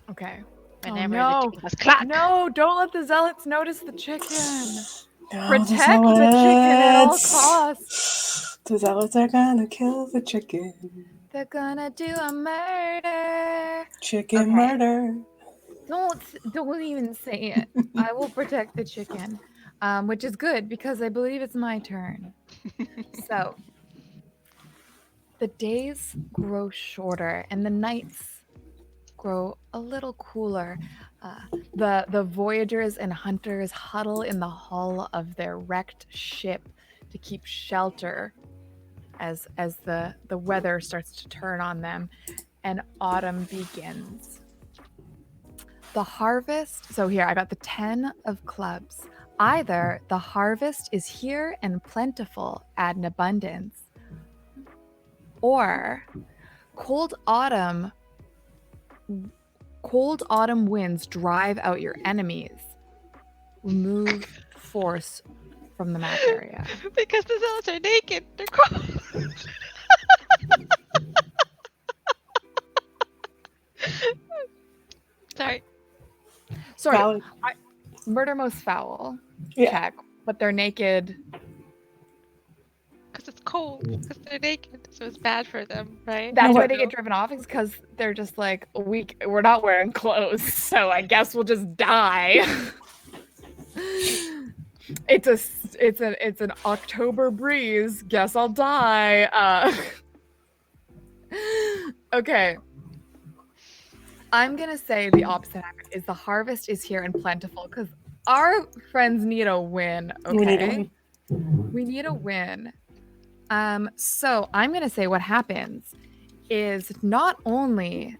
Okay. Whenever no. the chicken was cluck. No, don't let the zealots notice the chicken. No, Protect the chicken at all costs. The zealots are gonna kill the chicken. They're gonna do a murder. Chicken Okay. murder. Don't even say it. I will protect the chicken, which is good because I believe it's my turn. So the days grow shorter and the nights grow a little cooler. The voyagers and hunters huddle in the hull of their wrecked ship to keep shelter as the weather starts to turn on them and autumn begins. The harvest, so here I got the 10 of clubs. Either the harvest is here and plentiful and in abundance, or cold autumn winds drive out your enemies. Remove force from the map area. Because the zealots are naked. They're cold. Sorry. Valid. Murder most foul. Yeah. Check. But they're naked. Because it's cold. Because they're naked. So it's bad for them, right? That's why what- they get driven off, is because they're just like, we're not wearing clothes, so I guess we'll just die. It's an October breeze. Guess I'll die. Okay. I'm gonna say the opposite is the harvest is here and plentiful, because our friends need a win. Okay. We need a win. We need a win. So I'm gonna say what happens is not only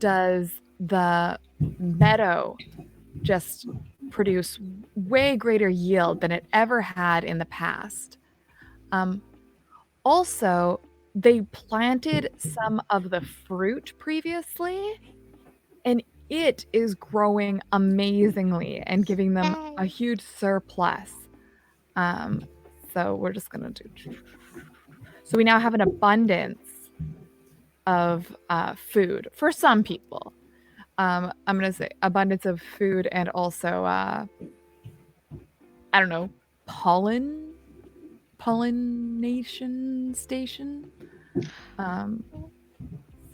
does the meadow just produce way greater yield than it ever had in the past. Also, they planted some of the fruit previously, and it is growing amazingly and giving them a huge surplus. So we're just gonna do. So we now have an abundance of food for some people. I'm gonna say abundance of food and also I don't know, pollination station.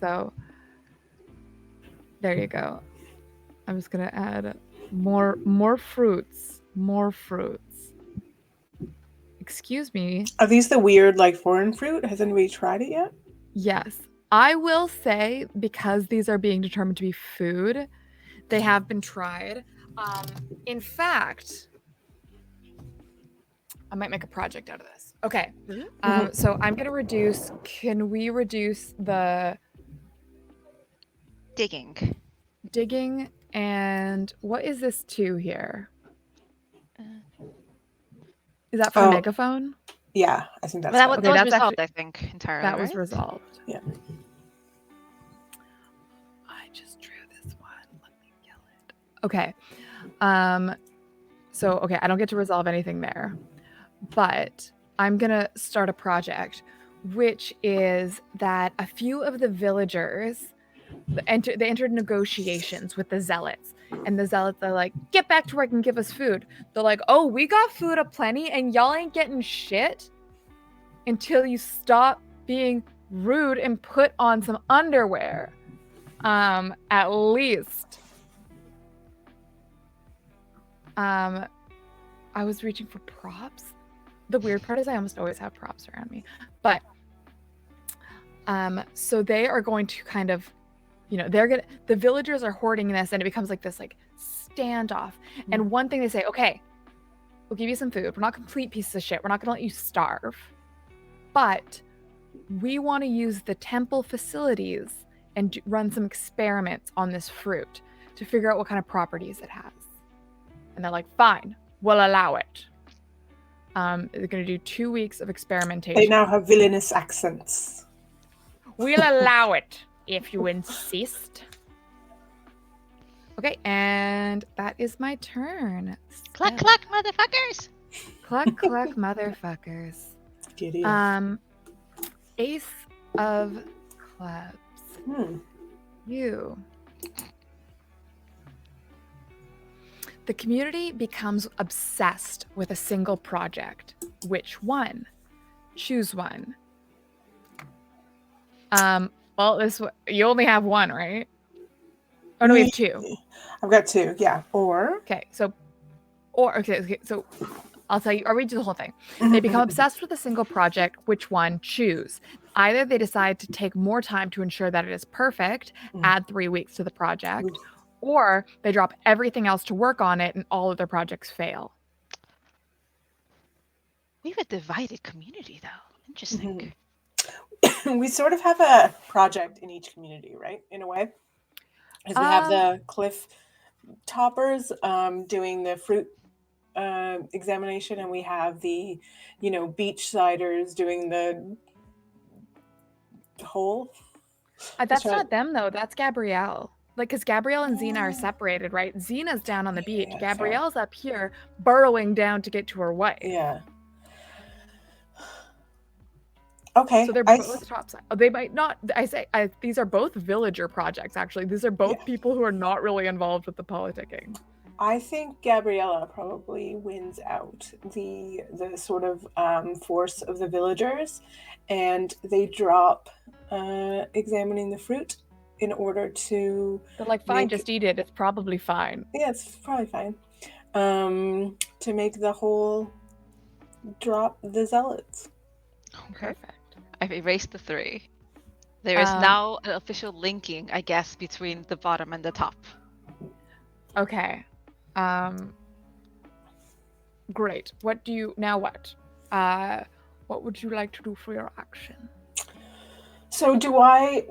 So there you go. I'm just gonna add more fruits. Excuse me. Are these the weird, like, foreign fruit? Has anybody tried it yet? Yes. I will say, because these are being determined to be food, they have been tried. In fact, I might make a project out of this. Okay. So I'm going to reduce. Can we reduce the Digging. And what is this 2 here? Is that for Oh. megaphone? Yeah, I think that's But that fine. was, that was that's resolved, I think, entirely. That was right? resolved. Yeah. I just drew this one. Let me kill it. Okay. So, okay, I don't get to resolve anything there. But I'm going to start a project, which is that a few of the villagers, they entered negotiations with the zealots. And the zealots are like, get back to work and give us food. They're like, oh, we got food aplenty and y'all ain't getting shit until you stop being rude and put on some underwear. At least. I was reaching for props. The weird part is I almost always have props around me. But so they are going to kind of, the villagers are hoarding this, and it becomes like this like standoff. And one thing they say, okay, we'll give you some food. We're not complete pieces of shit. We're not gonna let you starve. But we want to use the temple facilities and run some experiments on this fruit to figure out what kind of properties it has. And they're like, fine, we'll allow it. They're going to do 2 weeks of They experimentation. now have villainous accents. We'll allow it if you insist. Okay, and that is my turn. Cluck, Stella. cluck, motherfuckers! Cluck, cluck, motherfuckers. Giddy. Ace of clubs. Hmm. You. The community becomes obsessed with a single project. Which one? Choose one. Well, you only have one, right? Oh no, we have two. I've got two, yeah. Or Okay, so I'll tell you, I'll read you the whole thing. They become obsessed with a single project. Which one? Choose. Either they decide to take more time to ensure that it is perfect, add 3 weeks to the project, or they drop everything else to work on it and all of their projects fail. We have a divided community, though. Interesting. We sort of have a project in each community, right? In a way. Because we have the cliff toppers doing the fruit examination, and we have the, beachsiders doing the hole. That's not them, though. That's Gabrielle. Like, because Gabrielle and Xena are separated, right? Xena's down on the beach. Yeah, Gabrielle's up here burrowing down to get to her wife. Yeah. Okay. So they're both topside. They might not. These are both villager projects, actually. These are both people who are not really involved with the politicking. I think Gabriella probably wins out the sort of force of the villagers, and they drop examining the fruit in order to. They're like, fine, just eat it. It's probably fine. Yeah, it's probably fine. To make the whole drop the zealots. Perfect. I've erased the 3. There is now an official linking, I guess, between the bottom and the top. Okay. Great. What do you now? What would you like to do for your action? So do I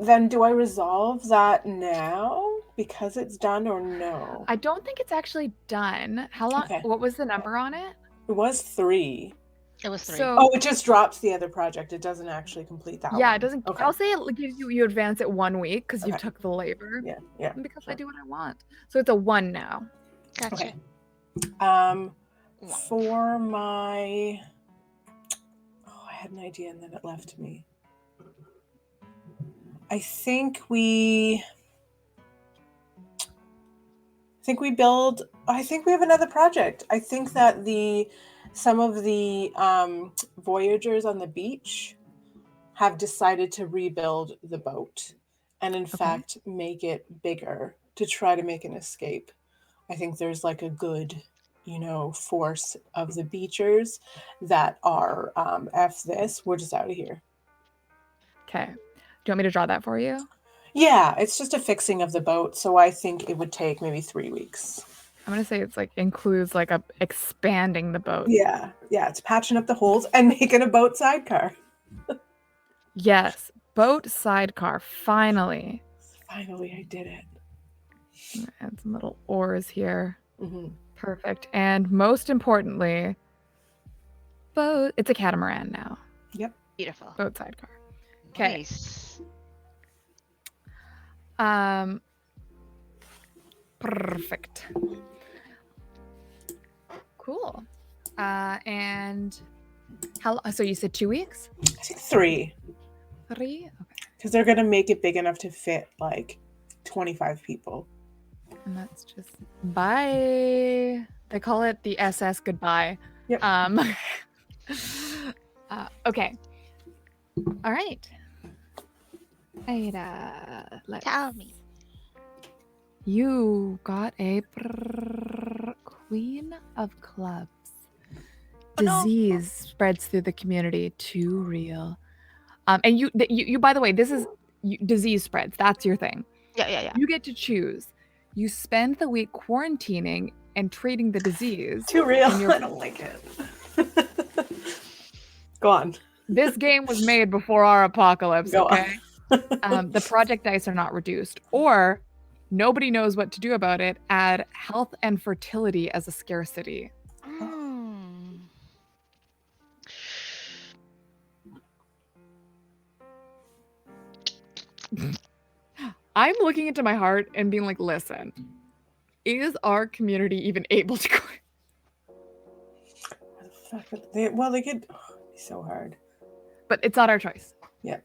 resolve that now because it's done, or no? I don't think it's actually done. How long? Okay. What was the number on it? It was 3. It was 3. So, it just drops the other project. It doesn't actually complete that one. Yeah, it doesn't. Okay. I'll say it gives you advance it 1 week because you took the labor. Yeah. And because I do what I want. So it's a 1 now. Gotcha. Okay. For my... I had an idea and then it left me. I think we have another project. I think that some of the voyagers on the beach have decided to rebuild the boat and in fact make it bigger to try to make an escape. I think there's like a good, force of the beachers that are F this, we're just out of here. Okay. Do you want me to draw that for you? Yeah, it's just a fixing of the boat, so I think it would take maybe 3 weeks. I'm gonna say it's like includes like expanding the boat. Yeah, it's patching up the holes and making a boat sidecar. Yes, boat sidecar. Finally. Finally, I did it. Add some little oars here. Mm-hmm. Perfect. And most importantly, boat. It's a catamaran now. Yep. Beautiful. Boat sidecar. Okay. Nice. Perfect. Cool. And how? So you said 2 weeks? I think 3. 3? Okay. Because they're gonna make it big enough to fit like 25 people. And that's just bye. They call it the SS goodbye. Yep. Okay. All right. Ada, Tell me. You got a Queen of Clubs. Disease spreads through the community. Too real. And you by the way, this is disease spreads. That's your thing. Yeah. You get to choose. You spend the week quarantining and treating the disease. Too real. I don't like it. Go on. This game was made before our apocalypse, Go okay? The project dice are not reduced. Or nobody knows what to do about it. Add health and fertility as a scarcity. I'm looking into my heart and being like, listen, is our community even able to go? Well, they could. Oh, it'd be so hard. But it's not our choice. Yeah.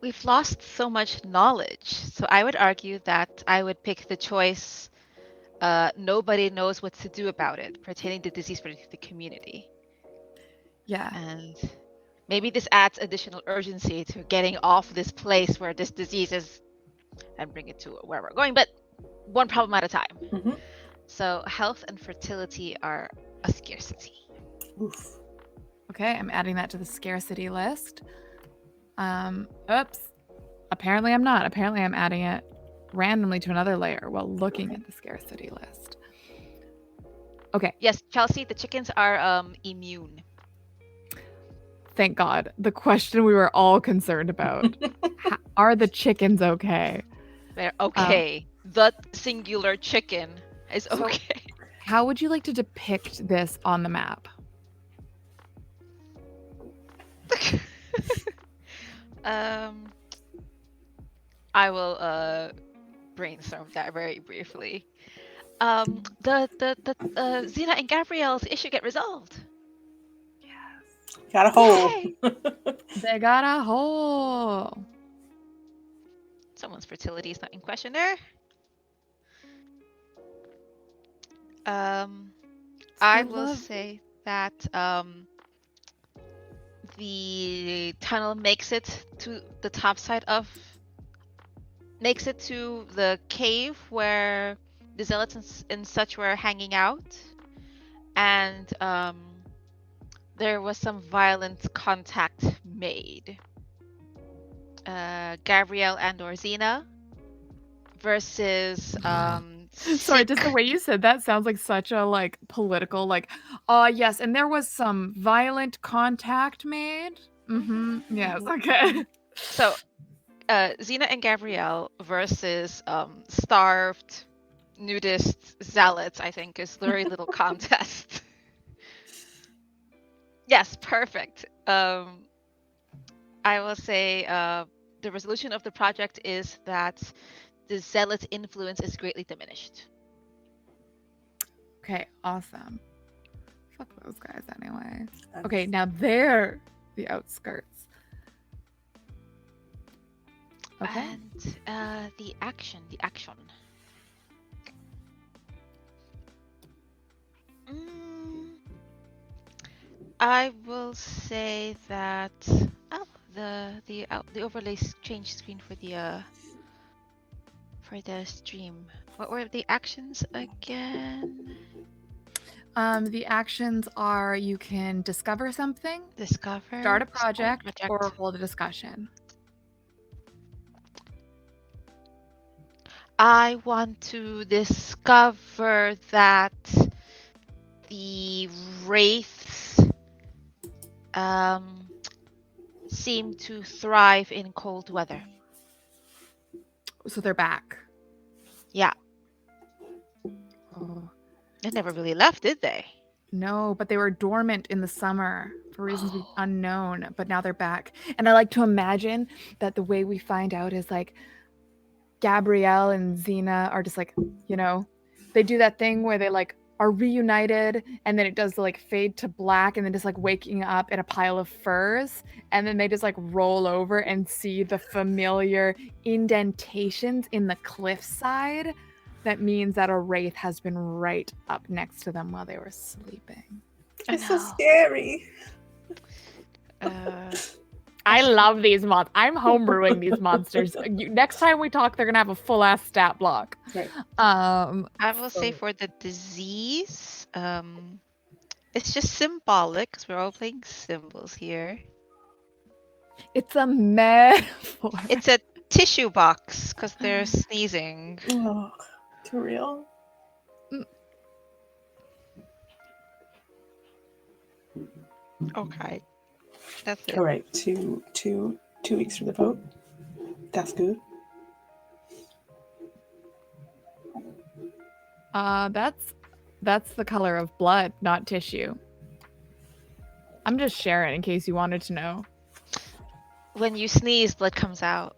We've lost so much knowledge, so I would argue that I would pick the choice. Nobody knows what to do about it pertaining to disease for the community. Yeah. And maybe this adds additional urgency to getting off this place where this disease is and bring it to where we're going, but one problem at a time. Mhm. So health and fertility are a scarcity. Oof. Okay, I'm adding that to the scarcity list. Oops. Apparently I'm not. Apparently I'm adding it randomly to another layer while looking at the scarcity list. Okay, Yes, Chelsea, the chickens are immune. thank God. The question we were all concerned about. Are the chickens okay? They're okay. The singular chicken is So- okay. How would you like to depict this on the map? I will brainstorm that very briefly. Xena and Gabrielle's issue get resolved. Got a hole. Yay! They got a hole. Someone's fertility is not in question there. I Still will love- say that the tunnel makes it to the top side of makes it to the cave where the zealots and such were hanging out, and there was some violent contact made. Gabrielle and Xena versus Sorry, just the way you said that sounds like such a like political like, yes, and there was some violent contact made. Mm-hmm. Yes, okay. So, Xena and Gabrielle versus starved nudist zealots, I think, is very little contest. Yes, perfect. I will say the resolution of the project is that the zealot influence is greatly diminished. Okay, awesome. Fuck those guys anyway. Okay, now they're the outskirts. Okay. And the action. I will say that the overlay change screen for the stream. What were the actions again? The actions are you can discover something, Discover. start a project, project. or hold a discussion. I want to discover that the wraiths seem to thrive in cold weather. So they're back. Yeah, Oh. they never really left, did they? No, but they were dormant in the summer for reasons unknown, but now they're back. And I like to imagine that the way we find out is like Gabrielle and Xena are just like, you know, they do that thing where they like are reunited and then it does like fade to black and then just like waking up in a pile of furs and then they just like roll over and see the familiar indentations in the cliffside. That means that a wraith has been right up next to them while they were sleeping. It's so know. scary. I love these mods. I'm homebrewing these monsters. Next time we talk, they're gonna have a full ass stat block. Right. I will say So- for the disease, it's just symbolic because we're all playing symbols here. It's a metaphor. It's a tissue box because they're sneezing. Oh, too real. Okay, that's it. All right, two weeks for the vote. That's good. That's the color of blood, not tissue. I'm just sharing in case you wanted to know. When you sneeze, blood comes out.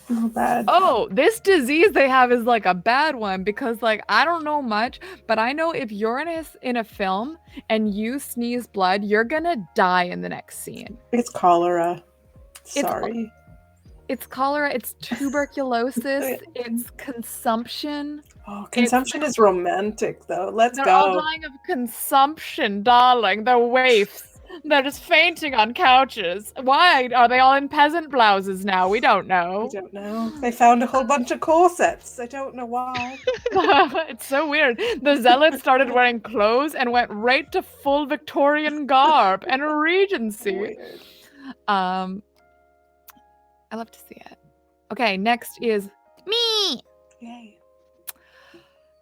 Not bad. Oh, this disease they have is like a bad one because like I don't know much, but I know if you're in a film and you sneeze blood, you're gonna die in the next scene. It's cholera. Sorry. It's cholera, it's tuberculosis, it's consumption. Oh, consumption is romantic though. Let's They're go. all dying of consumption, darling. They're waifs. They're just fainting on couches. Why are they all in peasant blouses now? We don't I know. don't know. They found a whole bunch of corsets. I don't know why. It's so weird. The zealots started wearing clothes and went right to full Victorian garb and Regency. Weird. I love to see it. Okay, next is me. Yay.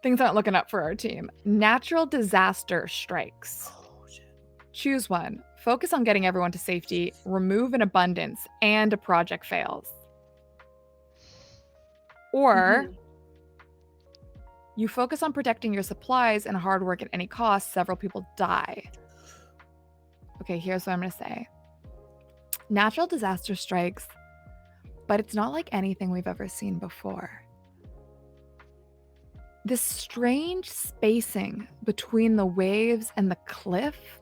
Things aren't looking up for our team. Natural disaster strikes. Oh, shit. Choose one. Focus on getting everyone to safety, remove an abundance, and a project fails. Or Mhm. you focus on protecting your supplies and hard work at any cost, several people die. Okay, here's what I'm going to say. Natural disaster strikes, but it's not like anything we've ever seen before. This strange spacing between the waves and the cliff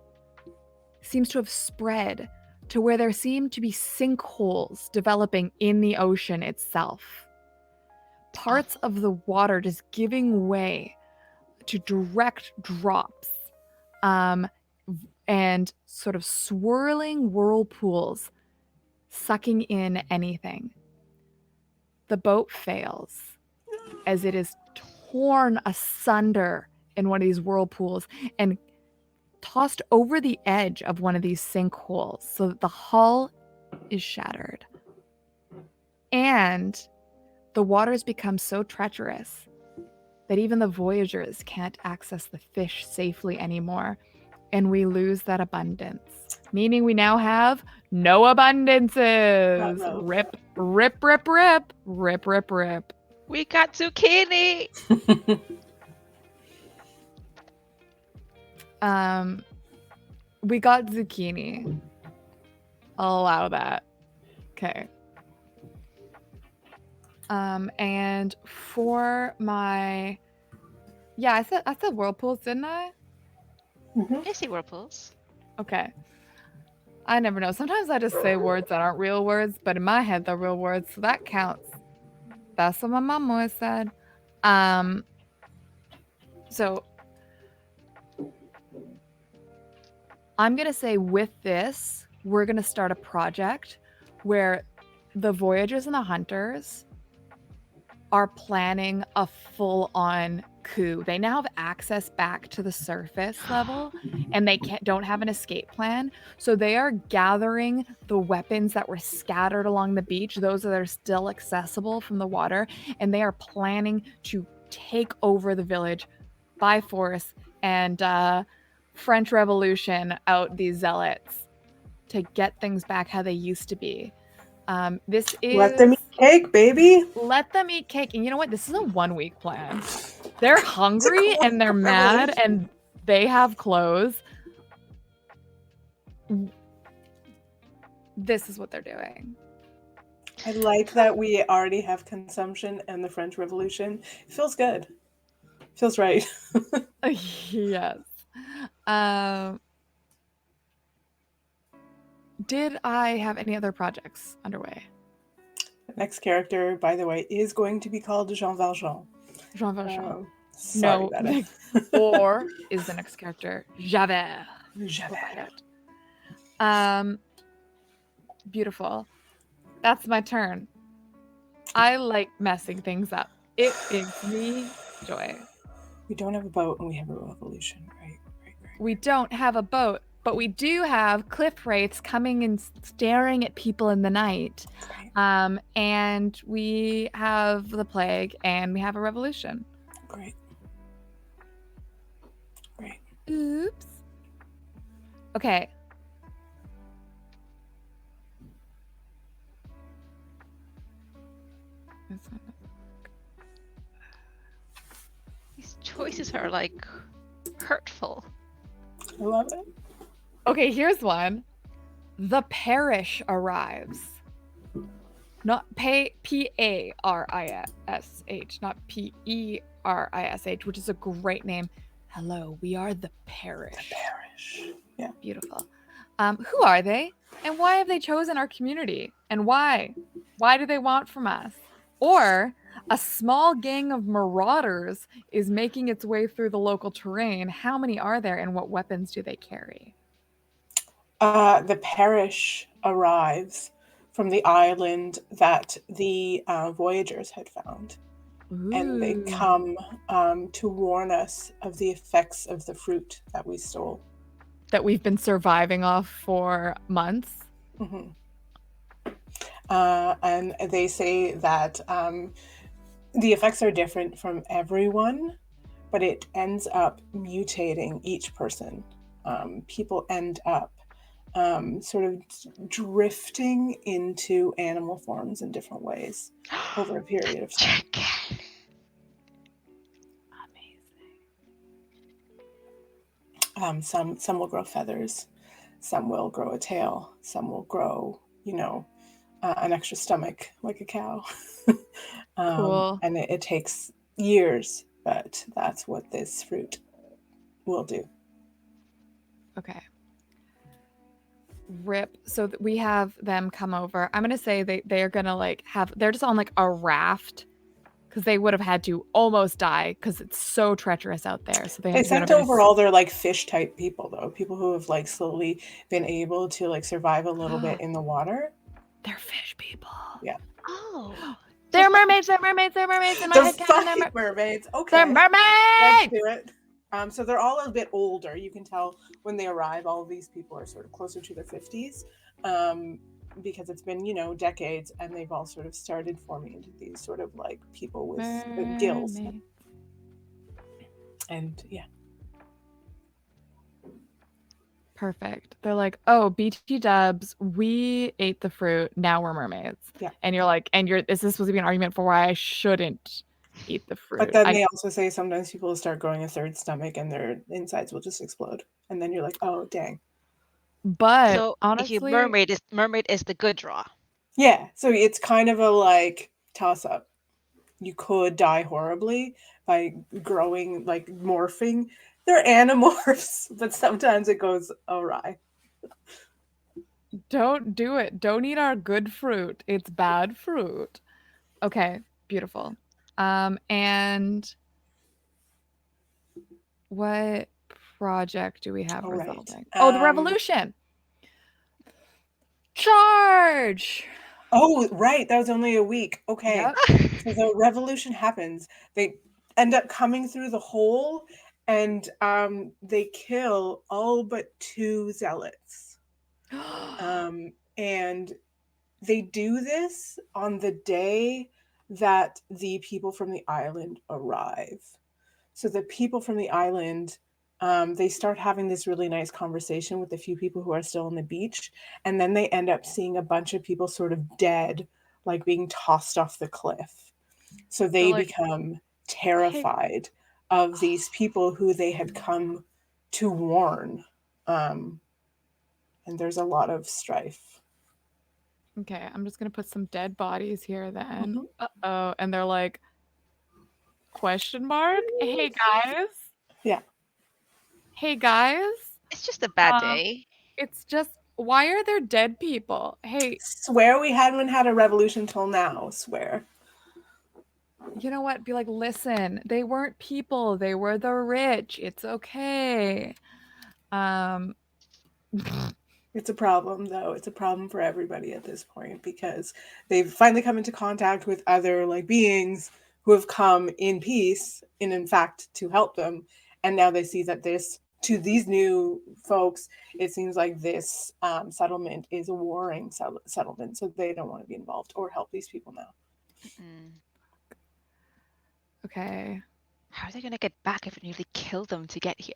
seems to have spread to where there seem to be sinkholes developing in the ocean itself. Parts of the water just giving way to direct drops, and sort of swirling whirlpools sucking in anything. The boat fails as it is torn asunder in one of these whirlpools and tossed over the edge of one of these sinkholes so that the hull is shattered. And the waters become so treacherous that even the voyagers can't access the fish safely anymore, and we lose that abundance, meaning we now have no abundances. Uh-oh. Rip, rip, rip, rip, rip, rip, rip. We got zucchini. We got zucchini. I'll allow that. Okay. And for my, yeah, I said whirlpools, didn't I? Mhm. I see whirlpools. Okay. I never know. Sometimes I just say words that aren't real words, but in my head they're real words, so that counts. That's what my mom always said. So I'm gonna say with this, we're gonna start a project where the Voyagers and the Hunters are planning a full-on coup. They now have access back to the surface level, and they don't have an escape plan. So they are gathering the weapons that were scattered along the beach, those that are still accessible from the water, and they are planning to take over the village by force and French Revolution out these zealots to get things back how they used to be. This is Let them eat cake, baby. let them eat cake. And you know what? This is a 1 week plan. They're hungry and they're mad and they have clothes. This is what they're doing. I like that we already have consumption and the French Revolution. It feels good. Feels right. Yes. Did I have any other projects underway? The next character, by the way, is going to be called Jean Valjean. Jean Valjean. Sorry No. about it. Or is the next character Javert? Javert. Beautiful. That's my turn. I like messing things up. It gives me joy. We don't have a boat and we have a revolution. Right. We don't have a boat, but we do have cliff wraiths coming and staring at people in the night. Right. And we have the plague and we have a revolution. Great. Oops. Okay. These choices are like hurtful. I love it. Okay, here's one. The parish arrives. not Parish, not Perish, which is a great name. Hello, we are the Parish. Parish. Yeah. Beautiful. Who are they? And why have they chosen our community? And why? Why do they want from us? Or a small gang of marauders is making its way through the local terrain. How many are there and what weapons do they carry? The parish arrives from the island that the voyagers had found. And they come to warn us of the effects of the fruit that we stole. That we've been surviving off for months. Mm-hmm. And they say that the effects are different from everyone, but it ends up mutating each person. People end up sort of drifting into animal forms in different ways over a period of time. Amazing. Some will grow feathers, some will grow a tail, some will grow, an extra stomach like a cow. Cool. And it takes years, but that's what this fruit will do. Okay. Rip. So we have them come over. I'm gonna say they're gonna they're just on a raft because they would have had to almost die because it's so treacherous out there. So they sent over all their fish type people though, people who have slowly been able to survive a little bit in the water. They're fish people. Yeah. Oh. They're mermaids. They're mermaids. They're mermaids. In my head canon, they're mermaids. Okay. They're mermaids. Let's do it. So they're all a bit older. You can tell when they arrive, all of these people are sort of closer to their 50s because it's been, decades, and they've all sort of started forming into these sort of people with gills. And yeah. Perfect. They're like, oh, BT dubs, we ate the fruit. Now we're mermaids. Yeah. And you're like, is this supposed to be an argument for why I shouldn't eat the fruit? But then they also say sometimes people will start growing a third stomach and their insides will just explode. And then you're like, oh, dang. But so honestly, mermaid is the good draw. Yeah. So it's kind of a toss up. You could die horribly by growing, morphing. They're animorphs, but sometimes it goes awry. Don't do it. Don't eat our good fruit. It's bad fruit. Okay, beautiful. And what project do we have resulting? Oh, the revolution. Charge! Oh, right. That was only a week. Okay. Yep. So the revolution happens. They end up coming through the hole and they kill all but 2 zealots. And they do this on the day that the people from the island arrive. So the people from the island, they start having this really nice conversation with a few people who are still on the beach. And then they end up seeing a bunch of people sort of dead, being tossed off the cliff. So they become terrified of these people who they had come to warn. And there's a lot of strife. Okay, I'm just going to put some dead bodies here then. Mm-hmm. Uh-oh. And they're like, question mark? Hey, guys. Yeah. Hey, guys. It's just a bad day. It's just, why are there dead people? Hey. Swear we haven't had a revolution till now. Swear. You know what? Be like, listen, they weren't people. They were the rich. It's okay. It's a problem, though. It's a problem for everybody at this point because they've finally come into contact with other beings who have come in peace and in fact to help them. And now they see that to these new folks, it seems like this settlement is a warring settlement. So they don't want to be involved or help these people now. Mm. Okay. How are they going to get back if it nearly killed them to get here?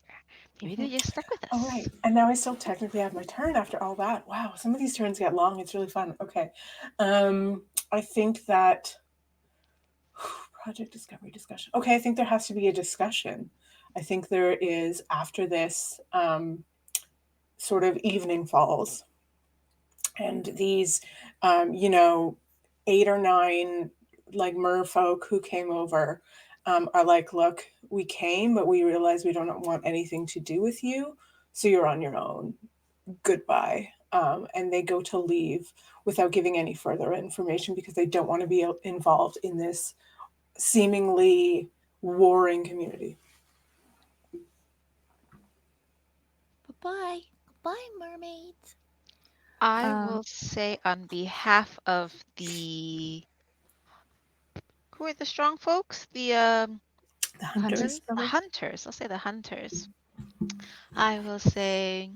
Maybe they're just stuck with us. Oh, right. And now I still technically have my turn after all that. Wow, some of these turns get long. It's really fun. Okay. I think that project discovery discussion. Okay, I think there has to be a discussion. I think there is after this sort of evening falls. And these, 8 or 9 like merfolk who came over are like, look, we came, but we realize we don't want anything to do with you, so you're on your own. Goodbye. And they go to leave without giving any further information because they don't want to be involved in this seemingly warring community. Bye-bye. Bye, mermaids. I will say on behalf of who are the strong folks? The hunters. The hunters. I'll say the hunters. I will say,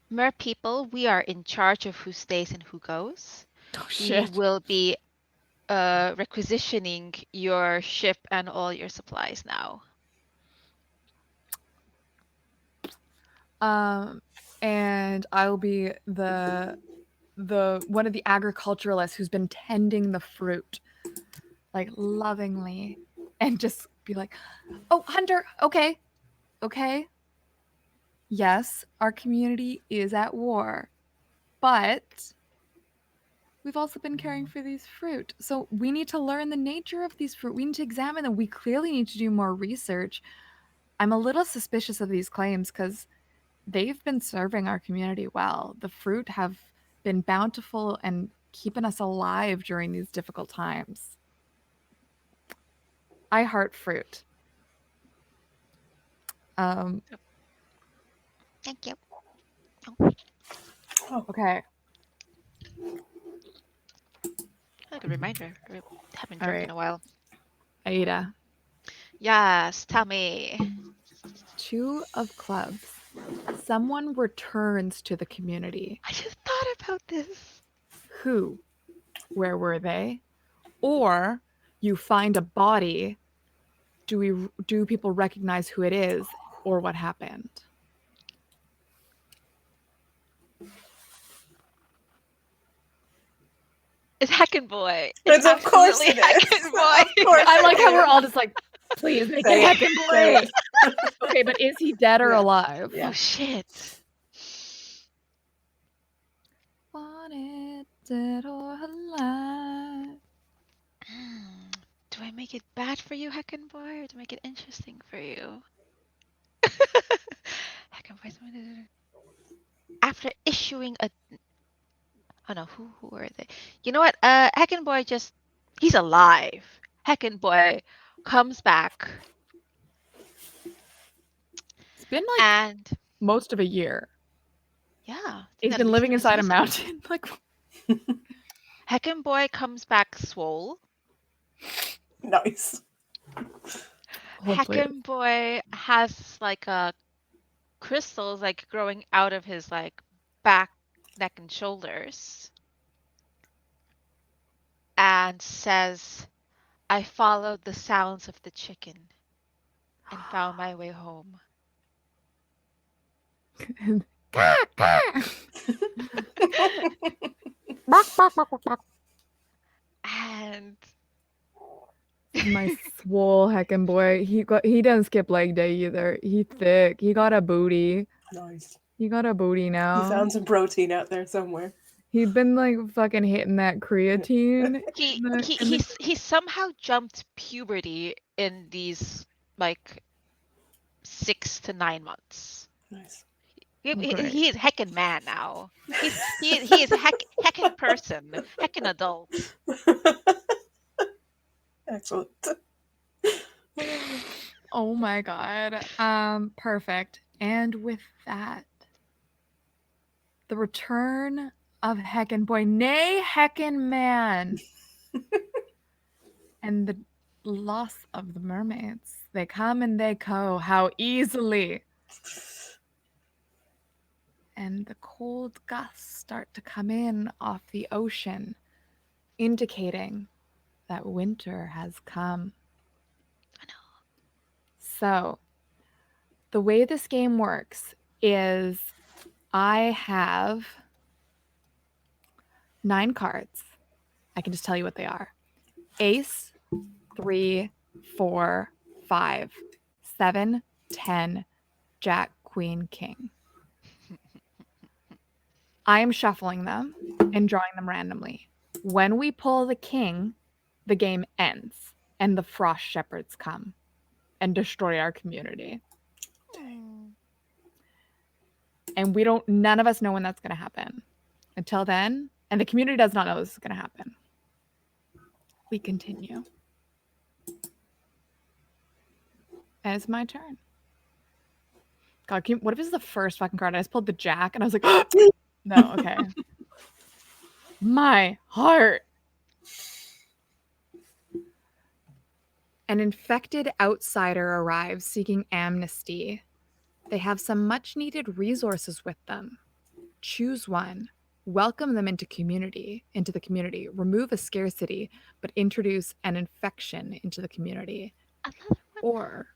mer people, we are in charge of who stays and who goes. Oh, We will be requisitioning your ship and all your supplies now. And I'll be the one of the agriculturalists who's been tending the fruit, like lovingly, and just be like, "Oh, Hunter, okay. Yes, our community is at war, but we've also been caring for these fruit. So we need to learn the nature of these fruit. We need to examine them. We clearly need to do more research. I'm a little suspicious of these claims because they've been serving our community well. The fruit have been bountiful and keeping us alive during these difficult times. I heart fruit." Thank you. Okay. Good reminder. I haven't All drunk right. in a while. Aida. Yes, tell me. 2 of clubs. Someone returns to the community. I just thought about this. Who? Where were they? Or you find a body. Do people recognize who it is or what happened? It's Heckin' Boy. It's of course it is. Heckin' Boy. Of course I like it how we're is. all just like, please make Say it it. Heckin' Say Boy. it. Okay, but is he dead or Yeah. alive? Yeah. Oh shit. Wanted dead or alive? Do I make it bad for you, Heckin' Boy, or do I make it interesting for you? Heckin' Boy. After issuing a. Oh no, who are they? You know what? Heckin' Boy he's alive. Heckin' Boy comes back. It's been like And most of a year. yeah. He's at been least living he was inside a missing. mountain. Like, Heckin' Boy comes back swole. Nice. hopefully. Heckin' Boy has like crystals like growing out of his like back, neck, and shoulders. And says, I followed the sounds of the chicken and found my way home. And My swole Heckin' Boy. He doesn't skip leg day either. He thick. He got a booty. Nice. He got a booty now. He found some protein out there somewhere. He'd been like fucking hitting that creatine. he somehow jumped puberty in these like 6 to 9 months. Nice. He is heckin' man now. He is a heckin' person, heckin' adult. Excellent. Oh my god. Perfect. And with that, the return of Heckin' Boy, nay Heckin' Man, and the loss of the mermaids. They come and they go. How easily. And the cold gusts start to come in off the ocean, indicating that winter has come. I know. So, the way this game works is I have 9 cards. I can just tell you what they are. Ace, 3, 4, 5, 7, 10, Jack, Queen, King. I am shuffling them and drawing them randomly. When we pull the king, the game ends and the frost shepherds come and destroy our community. And none of us know when that's going to happen. Until then, and the community does not know this is going to happen. We continue. And it's my turn. God, what if this is the first fucking card? I just pulled the jack and I was like, no, okay. My heart. An infected outsider arrives seeking amnesty. They have some much needed resources with them. Choose one. Welcome them into the community. Remove a scarcity, but introduce an infection into the community. Or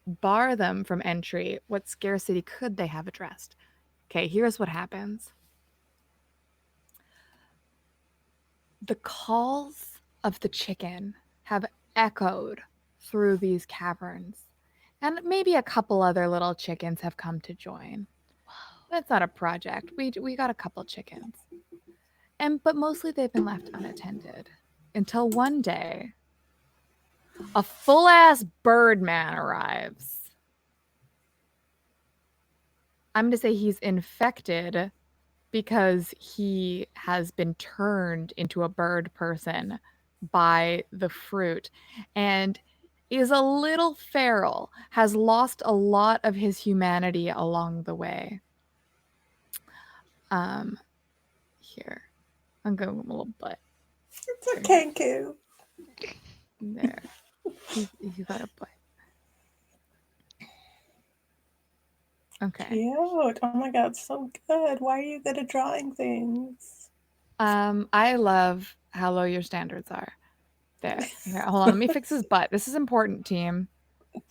bar them from entry. What scarcity could they have addressed? Okay, here's what happens. The calls of the chicken have echoed through these caverns, and maybe a couple other little chickens have come to join. That's not a project. We got a couple chickens. But mostly they've been left unattended until one day a full-ass bird man arrives. I'm going to say he's infected because he has been turned into a bird person by the fruit and is a little feral, has lost a lot of his humanity along the way. Here. I'm going with a little butt. It's a kangaroo. There. He's got a butt. Okay. Cute. Oh my god, so good. Why are you good at drawing things? I love how low your standards are. There. Here, hold on. Let me fix his butt. This is important, team.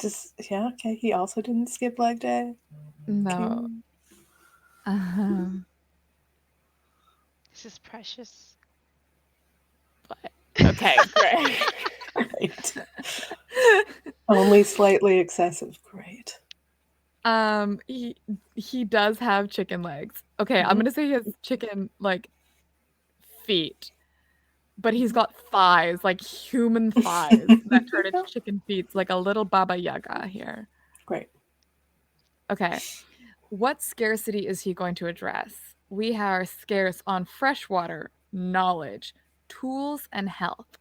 Okay. He also didn't skip leg day. No. This is precious. But okay, great. Right. Only slightly excessive. Great. He does have chicken legs. Okay, I'm gonna say he has chicken feet, but he's got thighs, like human thighs that turn into chicken feet, like a little Baba Yaga here. Great. Okay, what scarcity is he going to address? We are scarce on freshwater, knowledge, tools, and health.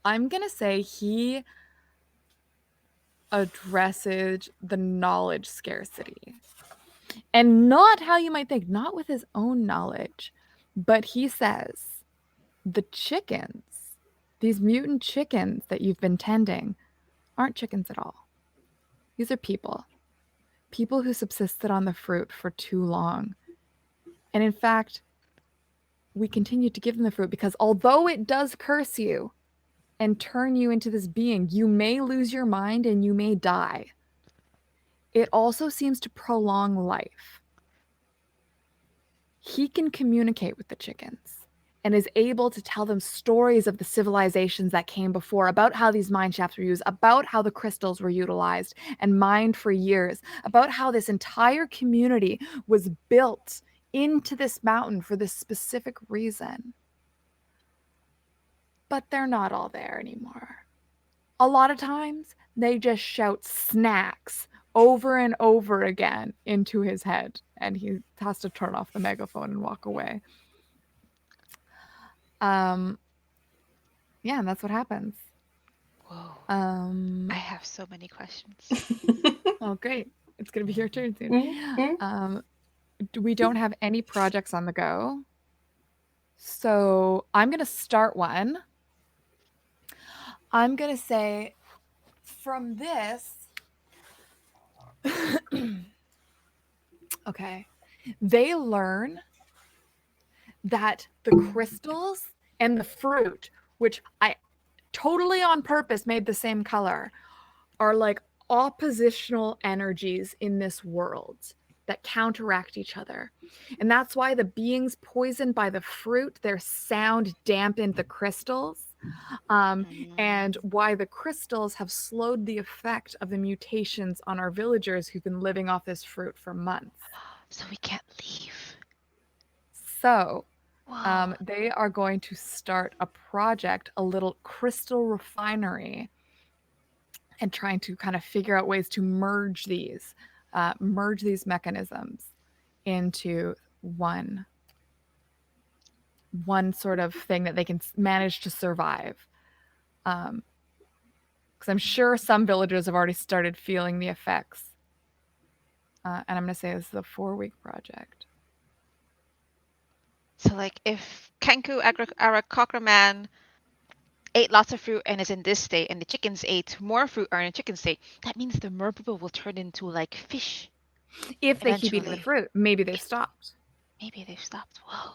I'm gonna say he addresses the knowledge scarcity. And not how you might think, not with his own knowledge, but he says the chickens, these mutant chickens that you've been tending, aren't chickens at all. These are people who subsisted on the fruit for too long. And in fact, we continue to give them the fruit because although it does curse you and turn you into this being, you may lose your mind and you may die. It also seems to prolong life. He can communicate with the chickens and is able to tell them stories of the civilizations that came before, about how these mine shafts were used, about how the crystals were utilized and mined for years, about how this entire community was built into this mountain for this specific reason. But they're not all there anymore. A lot of times, they just shout snacks over and over again into his head, and he has to turn off the megaphone and walk away. Yeah, and that's what happens. Whoa. I have so many questions. Oh, great. It's going to be your turn soon. We don't have any projects on the go. So I'm going to start one. I'm going to say from this, okay, they learn that the crystals and the fruit, which I totally on purpose made the same color, are like oppositional energies in this world that counteract each other. And that's why the beings poisoned by the fruit, their sound dampened the crystals. And why the crystals have slowed the effect of the mutations on our villagers who've been living off this fruit for months. So we can't leave. So Wow. they are going to start a project, a little crystal refinery, and trying to kind of figure out ways to merge these mechanisms into one sort of thing that they can manage to survive. Because I'm sure some villagers have already started feeling the effects. And I'm going to say this is a 4-week project. So like if Kenku Arakokraman ate lots of fruit and is in this state, and the chickens ate more fruit or in a chicken state, that means the mer people will turn into like fish. If they keep eating the Eventually. fruit, maybe they've stopped. Maybe they've stopped. Whoa.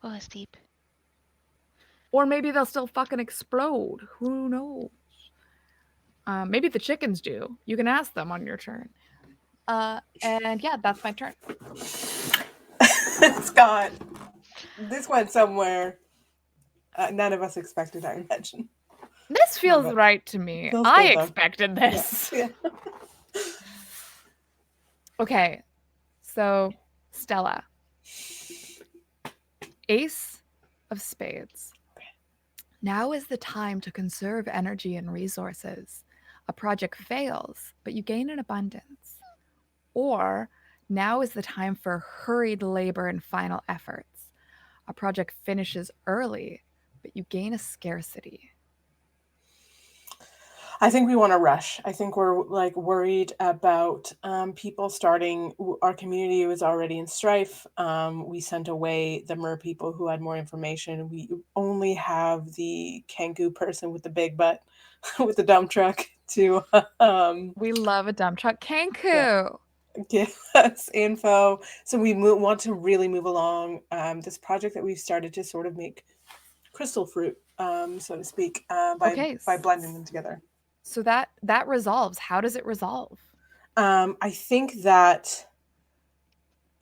Oh, that's deep. Or maybe they'll still fucking explode. Who knows? Maybe the chickens do. You can ask them on your turn. And yeah, that's my turn. Scott, this went somewhere none of us expected, I imagine. This feels but right to me. feels I good, though. expected this. Yeah. Okay, so Stella. Ace of Spades. Now is the time to conserve energy and resources. A project fails, but you gain an abundance. Or now is the time for hurried labor and final efforts. A project finishes early, but you gain a scarcity. I think we want to rush. I think we're like worried about people starting. Our community was already in strife. We sent away the mer people who had more information. We only have the Kenku person with the big butt, with the dump truck to We love a dump truck. Kenku! give us info. So we want to really move along this project that we've started to sort of make crystal fruit, so to speak, by blending them together. So that resolves. How does it resolve? I think that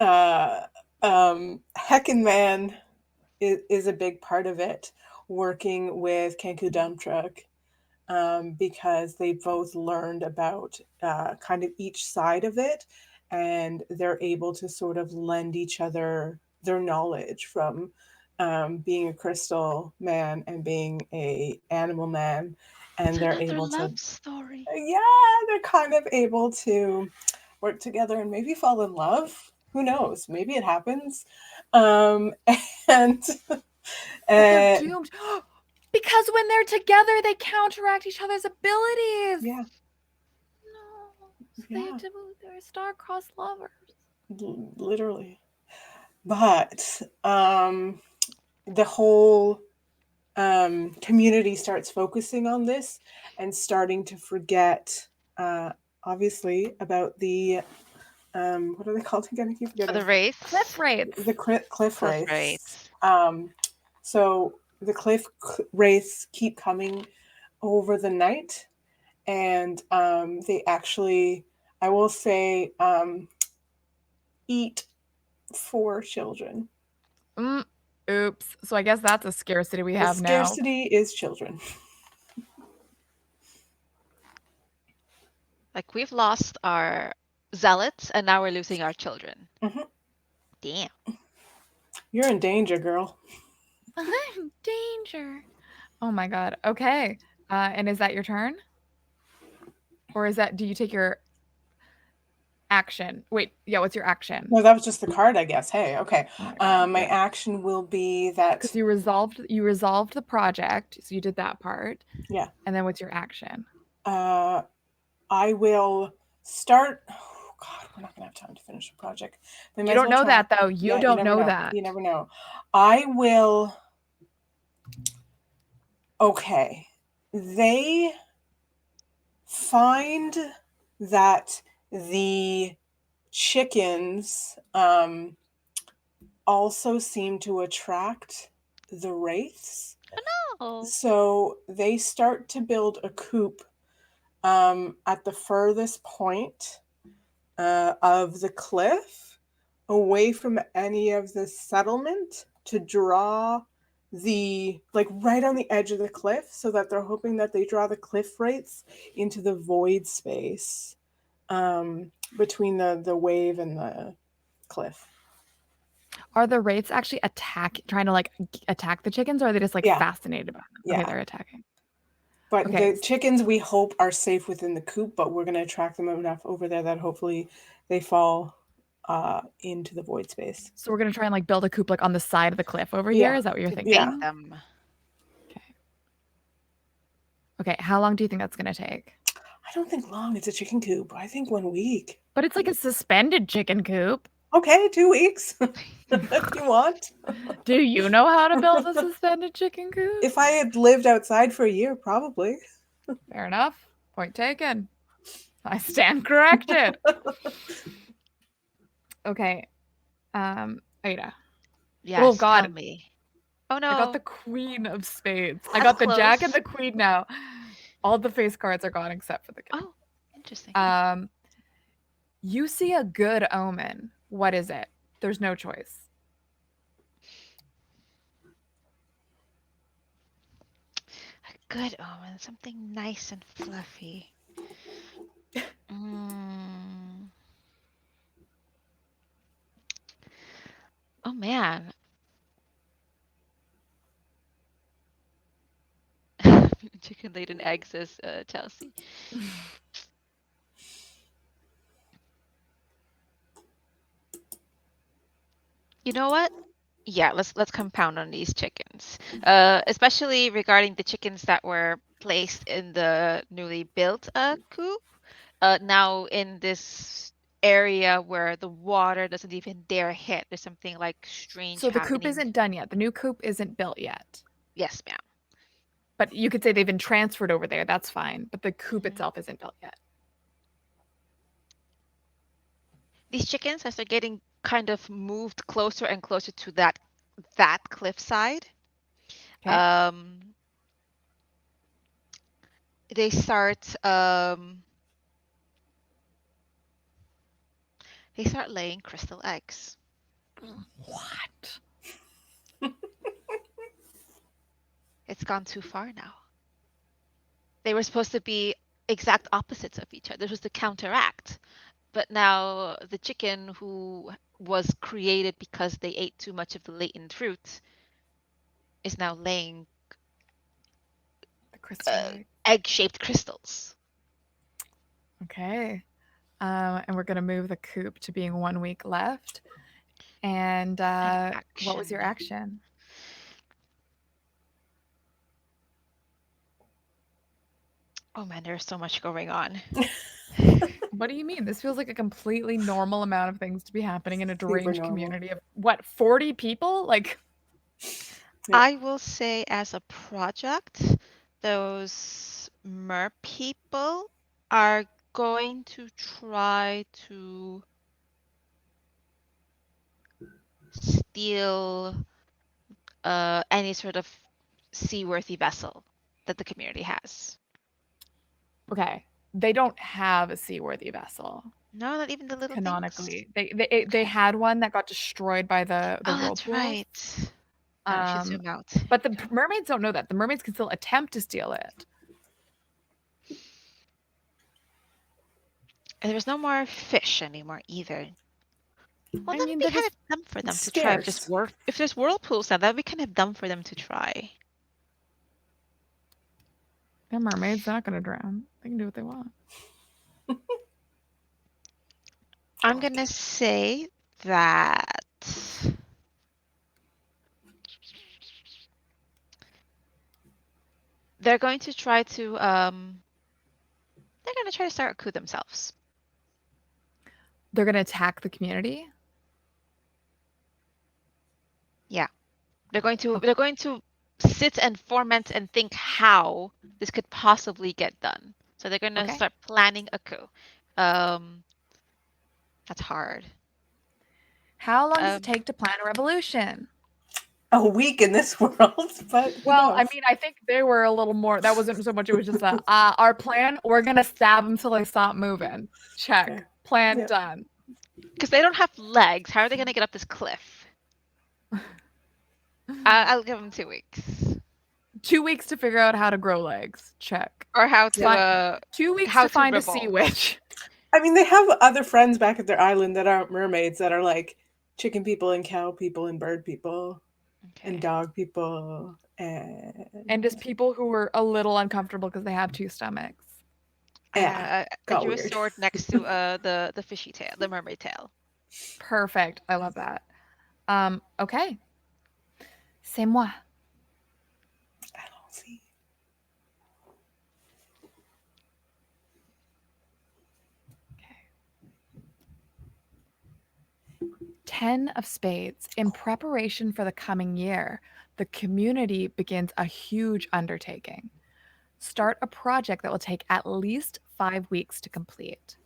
Heckin' Man is a big part of it, working with Kenku Dump Truck, because they both learned about kind of each side of it, and they're able to sort of lend each other their knowledge from being a crystal man and being a animal man, and they're able to love story. Yeah, they're kind of able to work together and maybe fall in love. Who knows? Maybe it happens. And They're doomed. Because when they're together, they counteract each other's abilities. Yeah. No. They're star-crossed lovers. Literally. But the whole community starts focusing on this and starting to forget, obviously, about the what are they called again? I keep forgetting. The wraiths. Cliff wraiths. The cliff wraiths. Wraiths. So the cliff wraiths keep coming over the night, and they actually, I will say, eat 4 children. Oops. So I guess that's a scarcity we have now. Scarcity is children. Like we've lost our zealots and now we're losing our children. Mm-hmm. Damn. You're in danger, girl. I'm in danger. Oh my god. Okay. And is that your turn? Or do you take your action? Wait, yeah, what's your action? No, that was just the card, I guess. Hey, okay. My action will be that because you resolved the project, so you did that part. Yeah. And then what's your action? I will start. Oh God, we're not gonna have time to finish the project. You don't know that though. You don't know that. You never know. I will. Okay, they find that the chickens also seem to attract the wraiths. Oh no. So they start to build a coop at the furthest point of the cliff, away from any of the settlement, to draw right on the edge of the cliff, so that they're hoping that they draw the cliff wraiths into the void space between the wave and the cliff. Are the wraiths actually trying to like attack the chickens, or are they just like Yeah. fascinated by them? Yeah. Okay, they're attacking. But Okay. the chickens, we hope, are safe within the coop, but we're going to attract them enough over there that hopefully they fall into the void space. So we're gonna try and like build a coop like on the side of the cliff over Yeah. here. Is that what you're To thinking? Yeah. bait them. Okay. How long do you think that's gonna take? I don't think long. It's a chicken coop. I think 1 week. But it's like a suspended chicken coop. Okay, 2 weeks if you want. Do you know how to build a suspended chicken coop? If I had lived outside for a year, probably. Fair enough. Point taken. I stand corrected. Okay. Ada. Yes, God. tell me. Oh no. I got the Queen of Spades. I That's got the close. Jack and the Queen now. All the face cards are gone except for the King. Oh, interesting. You see a good omen. What is it? There's no choice. A good omen, something nice and fluffy. Oh man. Chicken laid an egg, says Chelsea. You know what? Yeah, let's compound on these chickens. Especially regarding the chickens that were placed in the newly built coop. Now in this area where the water doesn't even dare hit, there's something like strange So the happening. coop isn't done yet. The new coop isn't built yet. Yes, ma'am. But you could say they've been transferred over there. That's fine. But the coop itself isn't built yet. These chickens, as they're getting kind of moved closer and closer to that cliffside, Okay. they start laying crystal eggs. What? It's gone too far now. They were supposed to be exact opposites of each other. This was to counteract. But now the chicken who was created because they ate too much of the latent fruit is now laying The crystal egg-shaped crystals. Okay. And we're going to move the coop to being 1 week left. And what was your action? Oh man, there's so much going on. What do you mean? This feels like a completely normal amount of things to be happening in a deranged normal. community of what, 40 people? Like, Yeah. I will say as a project, those mer people are going to try to steal any sort of seaworthy vessel that the community has. okay, they don't have a seaworthy vessel. No, not even the little Canonically, things. they had one that got destroyed by the Oh, whirlpool. that's right. I should zoom out. But the mermaids don't know that. The mermaids can still attempt to steal it. And there's no more fish anymore either. Well, I that mean, would be they're kind just of dumb for them it's to try. scarce. If there's whirlpools now, that would be kind of dumb for them to try. they're mermaids. They're not going to drown. They can do what they want. I'm going to say that they're going to try to start a coup themselves. They're going to attack the community. Yeah. They're going to sit and foment and think how this could possibly get done. So they're going to start planning a coup. That's hard. How long does it take to plan a revolution? A week in this world, but well, I mean, I think they were a little more. That wasn't so much. It was just our plan. We're gonna stab them till they stop moving. Check. Okay. Plan done. Because they don't have legs. How are they gonna get up this cliff? I'll give them 2 weeks. 2 weeks to figure out how to grow legs. Check. Or how to 2 weeks how to find a dribble. sea witch. I mean, they have other friends back at their island that aren't mermaids that are like chicken people and cow people and bird people and Okay. dog people and just people who were a little uncomfortable because they have two stomachs. yeah, I got drew a weird. sword next to the fishy tail, the mermaid tail. Perfect. I love that. Okay. C'est moi. Allons-y. 10 of spades. In preparation for the coming year, the community begins a huge undertaking. Start a project that will take at least 5 weeks to complete.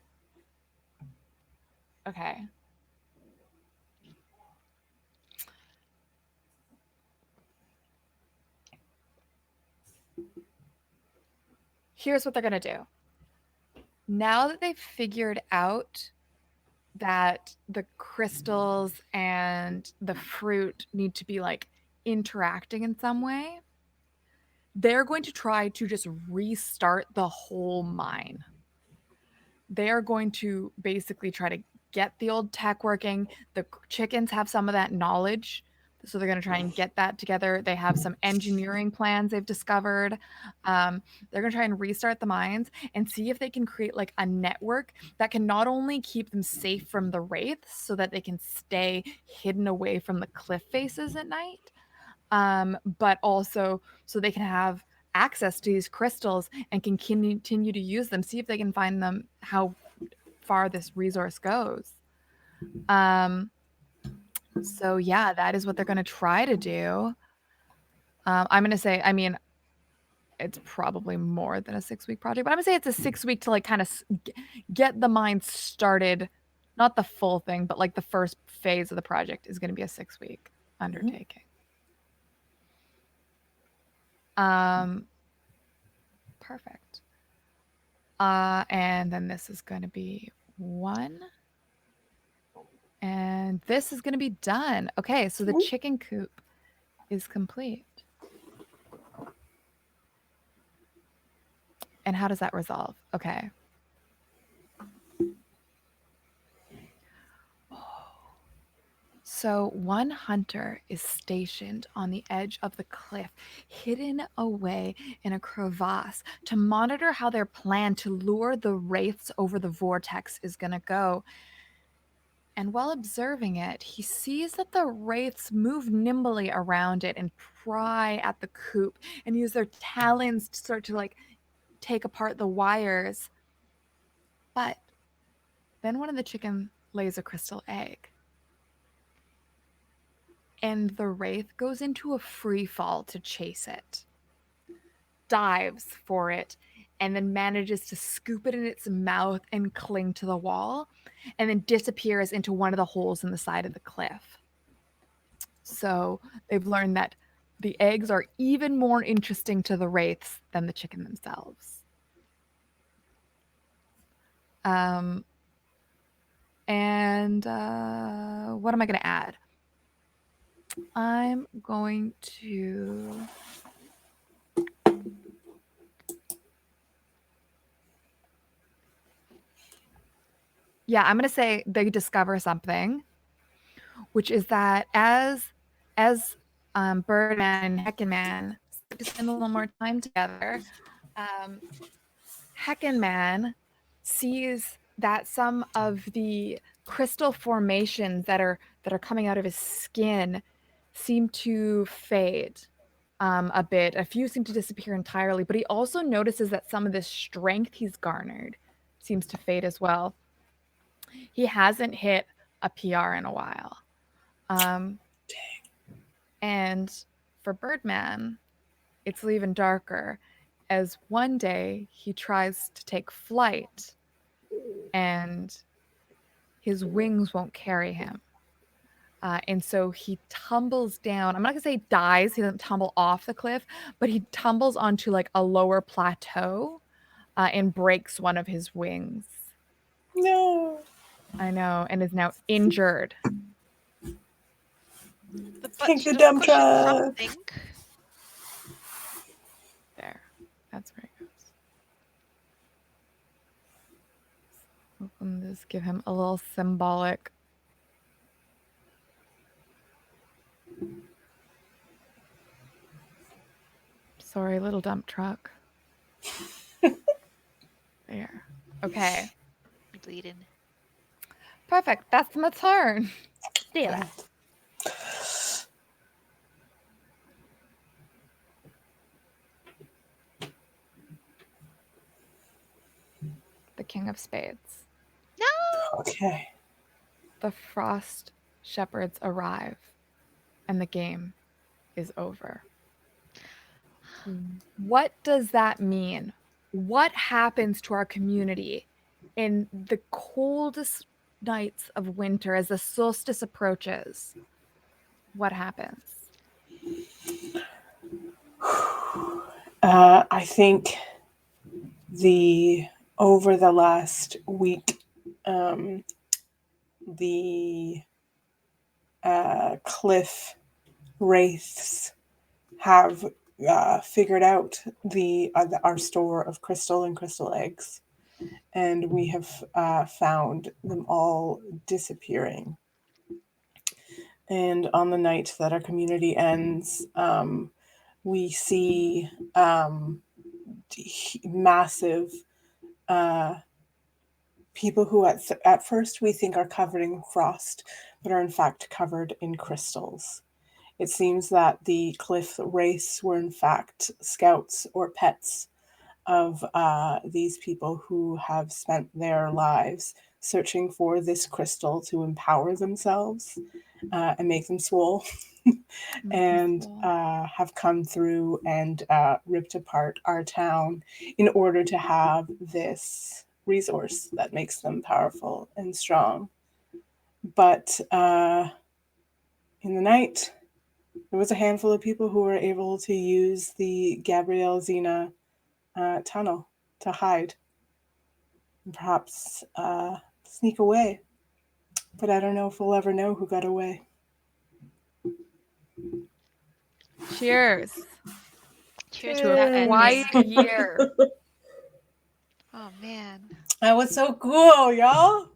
Okay. Here's what they're going to do. Now that they've figured out that the crystals and the fruit need to be like interacting in some way, they're going to try to just restart the whole mine. They are going to basically try to get the old tech working. The chickens have some of that knowledge, so they're going to try and get that together. They have some engineering plans they've discovered. They're going to try and restart the mines and see if they can create like a network that can not only keep them safe from the wraiths so that they can stay hidden away from the cliff faces at night, but also so they can have access to these crystals and can continue to use them, see if they can find them, how far this resource goes. So yeah, that is what they're going to try to do. I'm going to say, I mean, it's probably more than a 6-week project, but I'm going to say it's a 6-week to like kind of get the mine started. Not the full thing, but like the first phase of the project is going to be a 6-week undertaking. Perfect. And then this is going to be 1. And this is going to be done. Okay, so the chicken coop is complete. And how does that resolve? Okay. So one hunter is stationed on the edge of the cliff, hidden away in a crevasse to monitor how their plan to lure the wraiths over the vortex is going to go. And while observing it, he sees that the wraiths move nimbly around it and pry at the coop and use their talons to start to like take apart the wires. But then one of the chicken lays a crystal egg. And the wraith goes into a free fall to chase it, dives for it, and then manages to scoop it in its mouth and cling to the wall, and then disappears into one of the holes in the side of the cliff. So they've learned that the eggs are even more interesting to the wraiths than the chicken themselves. And what am I going to add? I'm going to... Yeah, I'm going to say they discover something, which is that as Birdman and Heckenman spend a little more time together, Heckenman sees that some of the crystal formations that are coming out of his skin seem to fade a bit. A few seem to disappear entirely, but he also notices that some of the strength he's garnered seems to fade as well. He hasn't hit a PR in a while. And for Birdman, it's even darker, as one day he tries to take flight and his wings won't carry him. And so he tumbles down. I'm not going to say dies. He doesn't tumble off the cliff, but he tumbles onto like a lower plateau and breaks one of his wings. No. I know, and is now injured. Take the dump truck. Something. There. That's where it goes. Let's give him a little symbolic Sorry, little dump truck. There. Okay. Bleeding. Perfect. That's my turn. Stella. The King of Spades. No. Okay. The Frost Shepherds arrive, and the game is over. What does that mean? What happens to our community in the coldest nights of winter as the solstice approaches? What happens? I think over the last week, the cliff wraiths have figured out our store of crystal and crystal eggs, and we have found them all disappearing. And on the night that our community ends, we see massive people who at first we think are covered in frost, but are in fact covered in crystals. It seems that the cliff wraiths were in fact scouts or pets of these people who have spent their lives searching for this crystal to empower themselves and make them swole. And have come through and ripped apart our town in order to have this resource that makes them powerful and strong. But in the night, there was a handful of people who were able to use the Gabrielle Zena tunnel to hide and perhaps sneak away. But I don't know if we'll ever know who got away. Cheers. Cheers to that ending. Quiet year. Oh man. That was so cool, y'all.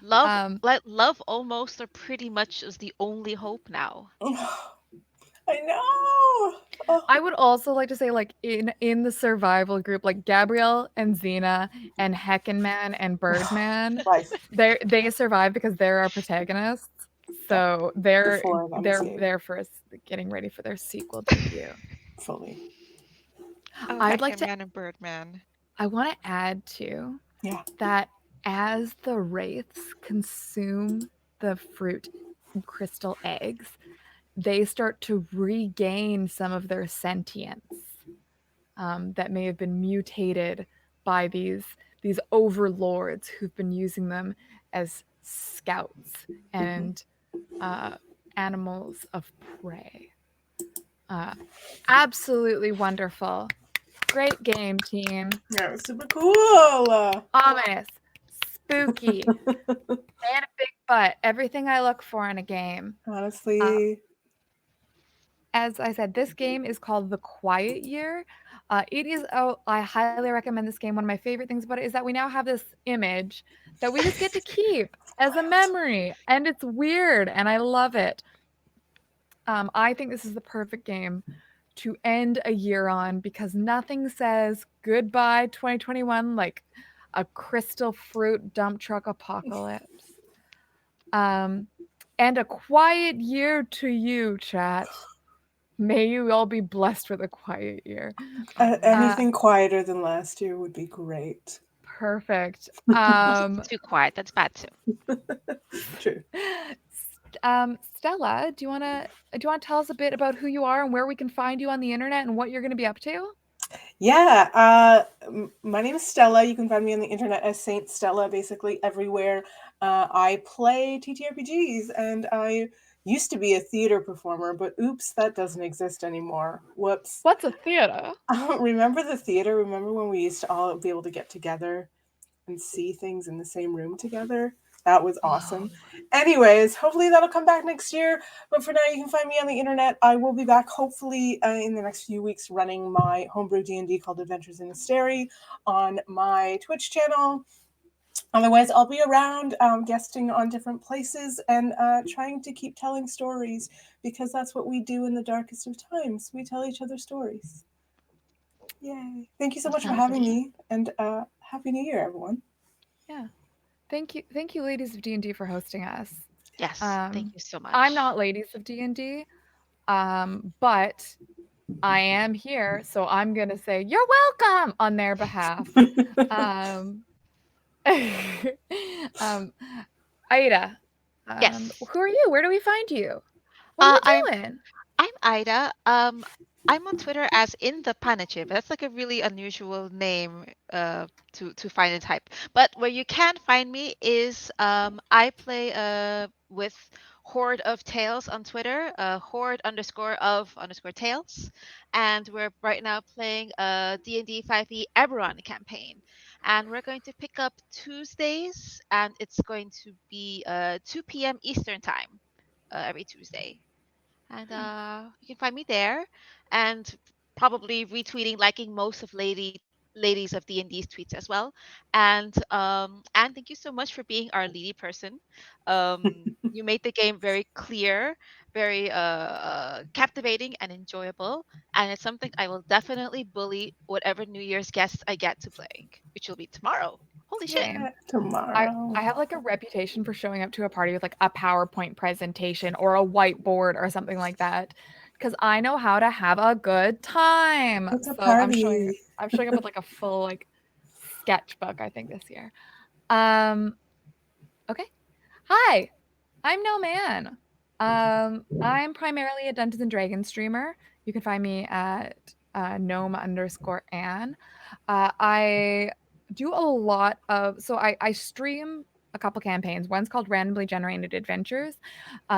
Love almost or pretty much is the only hope now. I know. Oh. I would also like to say, like, in the survival group, like Gabrielle and Xena and Heckenman and Birdman, they survive because they're our protagonists. So they're for getting ready for their sequel debut. Fully. Oh, I'd like to. Heckenman and Birdman. I want to add too that as the wraiths consume the fruit and crystal eggs, they start to regain some of their sentience that may have been mutated by these overlords who've been using them as scouts and animals of prey. Absolutely wonderful. Great game, team. Yeah, it was super cool. Ominous. Spooky. And a big butt. Everything I look for in a game. Honestly. As I said, this game is called The Quiet Year. It is, I highly recommend this game. One of my favorite things about it is that we now have this image that we just get to keep as a memory. And it's weird, and I love it. I think this is the perfect game to end a year on because nothing says goodbye 2021 like a crystal fruit dump truck apocalypse. And a quiet year to you, chat. May you all be blessed with a quiet year. Anything quieter than last year would be great. Perfect. Too quiet. That's bad too. True. Stella, do you want to tell us a bit about who you are and where we can find you on the internet and what you're going to be up to? Yeah, my name is Stella. You can find me on the internet as Saint Stella, basically everywhere. I play TTRPGs, and I used to be a theater performer, but oops, that doesn't exist anymore. Whoops. What's a theater? Remember the theater? Remember when we used to all be able to get together and see things in the same room together? That was awesome. Anyways, hopefully that'll come back next year. But for now, you can find me on the internet. I will be back hopefully in the next few weeks running my homebrew D&D called Adventures in Asteri on my Twitch channel. Otherwise, I'll be around guesting on different places and trying to keep telling stories because that's what we do in the darkest of times. We tell each other stories. Yay. Thank you so much for Sounds having good. me, and Happy New Year, everyone. Yeah. Thank you, ladies of D&D, for hosting us. Yes, thank you so much. I'm not ladies of D&D, but I am here, so I'm gonna say you're welcome on their behalf. um, Aida, Yes. who are you? Where do we find you? What are I'm you doing? Ida. I'm on Twitter as in the Panichip. That's like a really unusual name to find and type. But where you can find me is I play with Horde of Tales on Twitter, Horde _of_ Tales, and we're right now playing a D&D 5e Eberron campaign, and we're going to pick up Tuesdays, and it's going to be 2 p.m. Eastern time every Tuesday. And you can find me there, and probably retweeting, liking most of ladies of D&D's tweets as well. And thank you so much for being our leady person. You made the game very clear, very captivating and enjoyable, and it's something I will definitely bully whatever New Year's guests I get to play, which will be tomorrow. Holy shit! Same. Tomorrow. I have like a reputation for showing up to a party with like a PowerPoint presentation or a whiteboard or something like that, because I know how to have a good time. It's a So I'm party. showing up with like a full like sketchbook, I think, this year. Okay. Hi, I'm No Man. I'm primarily a Dungeons and Dragons streamer. You can find me at gnome_Ann. I do a lot of, so I stream a couple campaigns. One's called Randomly Generated Adventures,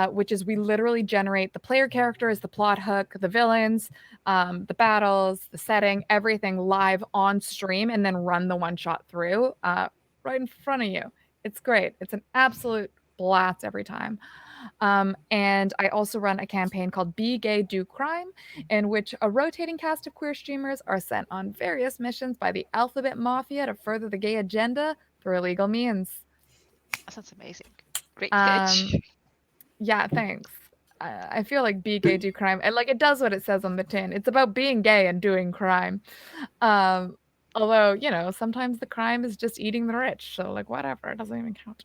which is we literally generate the player characters, the plot hook, the villains, the battles, the setting, everything live on stream, and then run the one shot through right in front of you. It's great. It's an absolute blast every time. And I also run a campaign called Be Gay, Do Crime, in which a rotating cast of queer streamers are sent on various missions by the Alphabet Mafia to further the gay agenda through illegal means. That sounds amazing. Great pitch. Yeah, thanks. I feel like Be Gay, Do Crime, and like it does what it says on the tin. It's about being gay and doing crime. Although, you know, sometimes the crime is just eating the rich. So like whatever, it doesn't even count.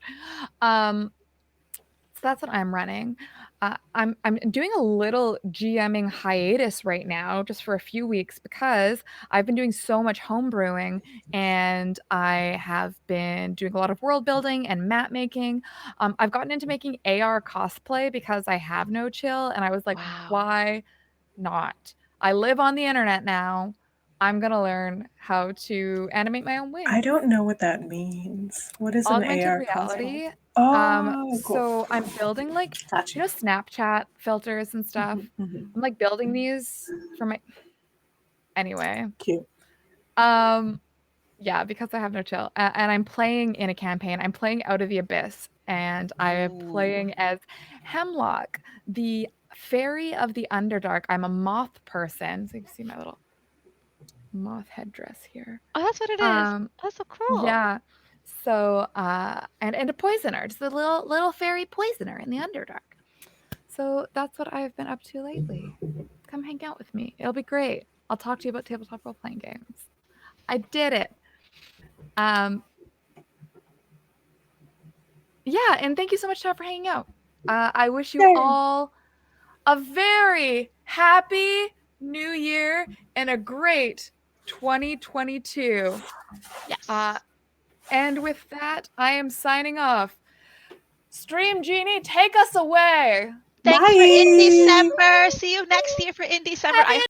So that's what I'm running. I'm doing a little GMing hiatus right now, just for a few weeks, because I've been doing so much homebrewing, and I have been doing a lot of world building and map making. I've gotten into making AR cosplay because I have no chill, and I was like, Wow. why not? I live on the internet now. I'm gonna learn how to animate my own wings. I don't know what that means. What is an Augmented AR reality. cosplay? Oh, cool. So I'm building like, Gotcha. you know, Snapchat filters and stuff. Mhm. I'm like building these for my anyway. Cute. Yeah, because I have no chill. And I'm playing in a campaign. I'm playing Out of the Abyss, and I am Ooh. playing as Hemlock, the fairy of the Underdark. I'm a moth person. So you can see my little moth headdress here. Oh, that's what it is. That's so cool. Yeah. So and a poisoner, just a little fairy poisoner in the Underdark. So that's what I've been up to lately. Come hang out with me. It'll be great. I'll talk to you about tabletop role playing games. I did it. Yeah, and thank you so much, Todd, for hanging out. I wish you Yay. all a very happy New Year and a great 2022. Yes. And with that, I am signing off. Stream Genie, take us away. Thanks for In December. See you next year for In December. Happy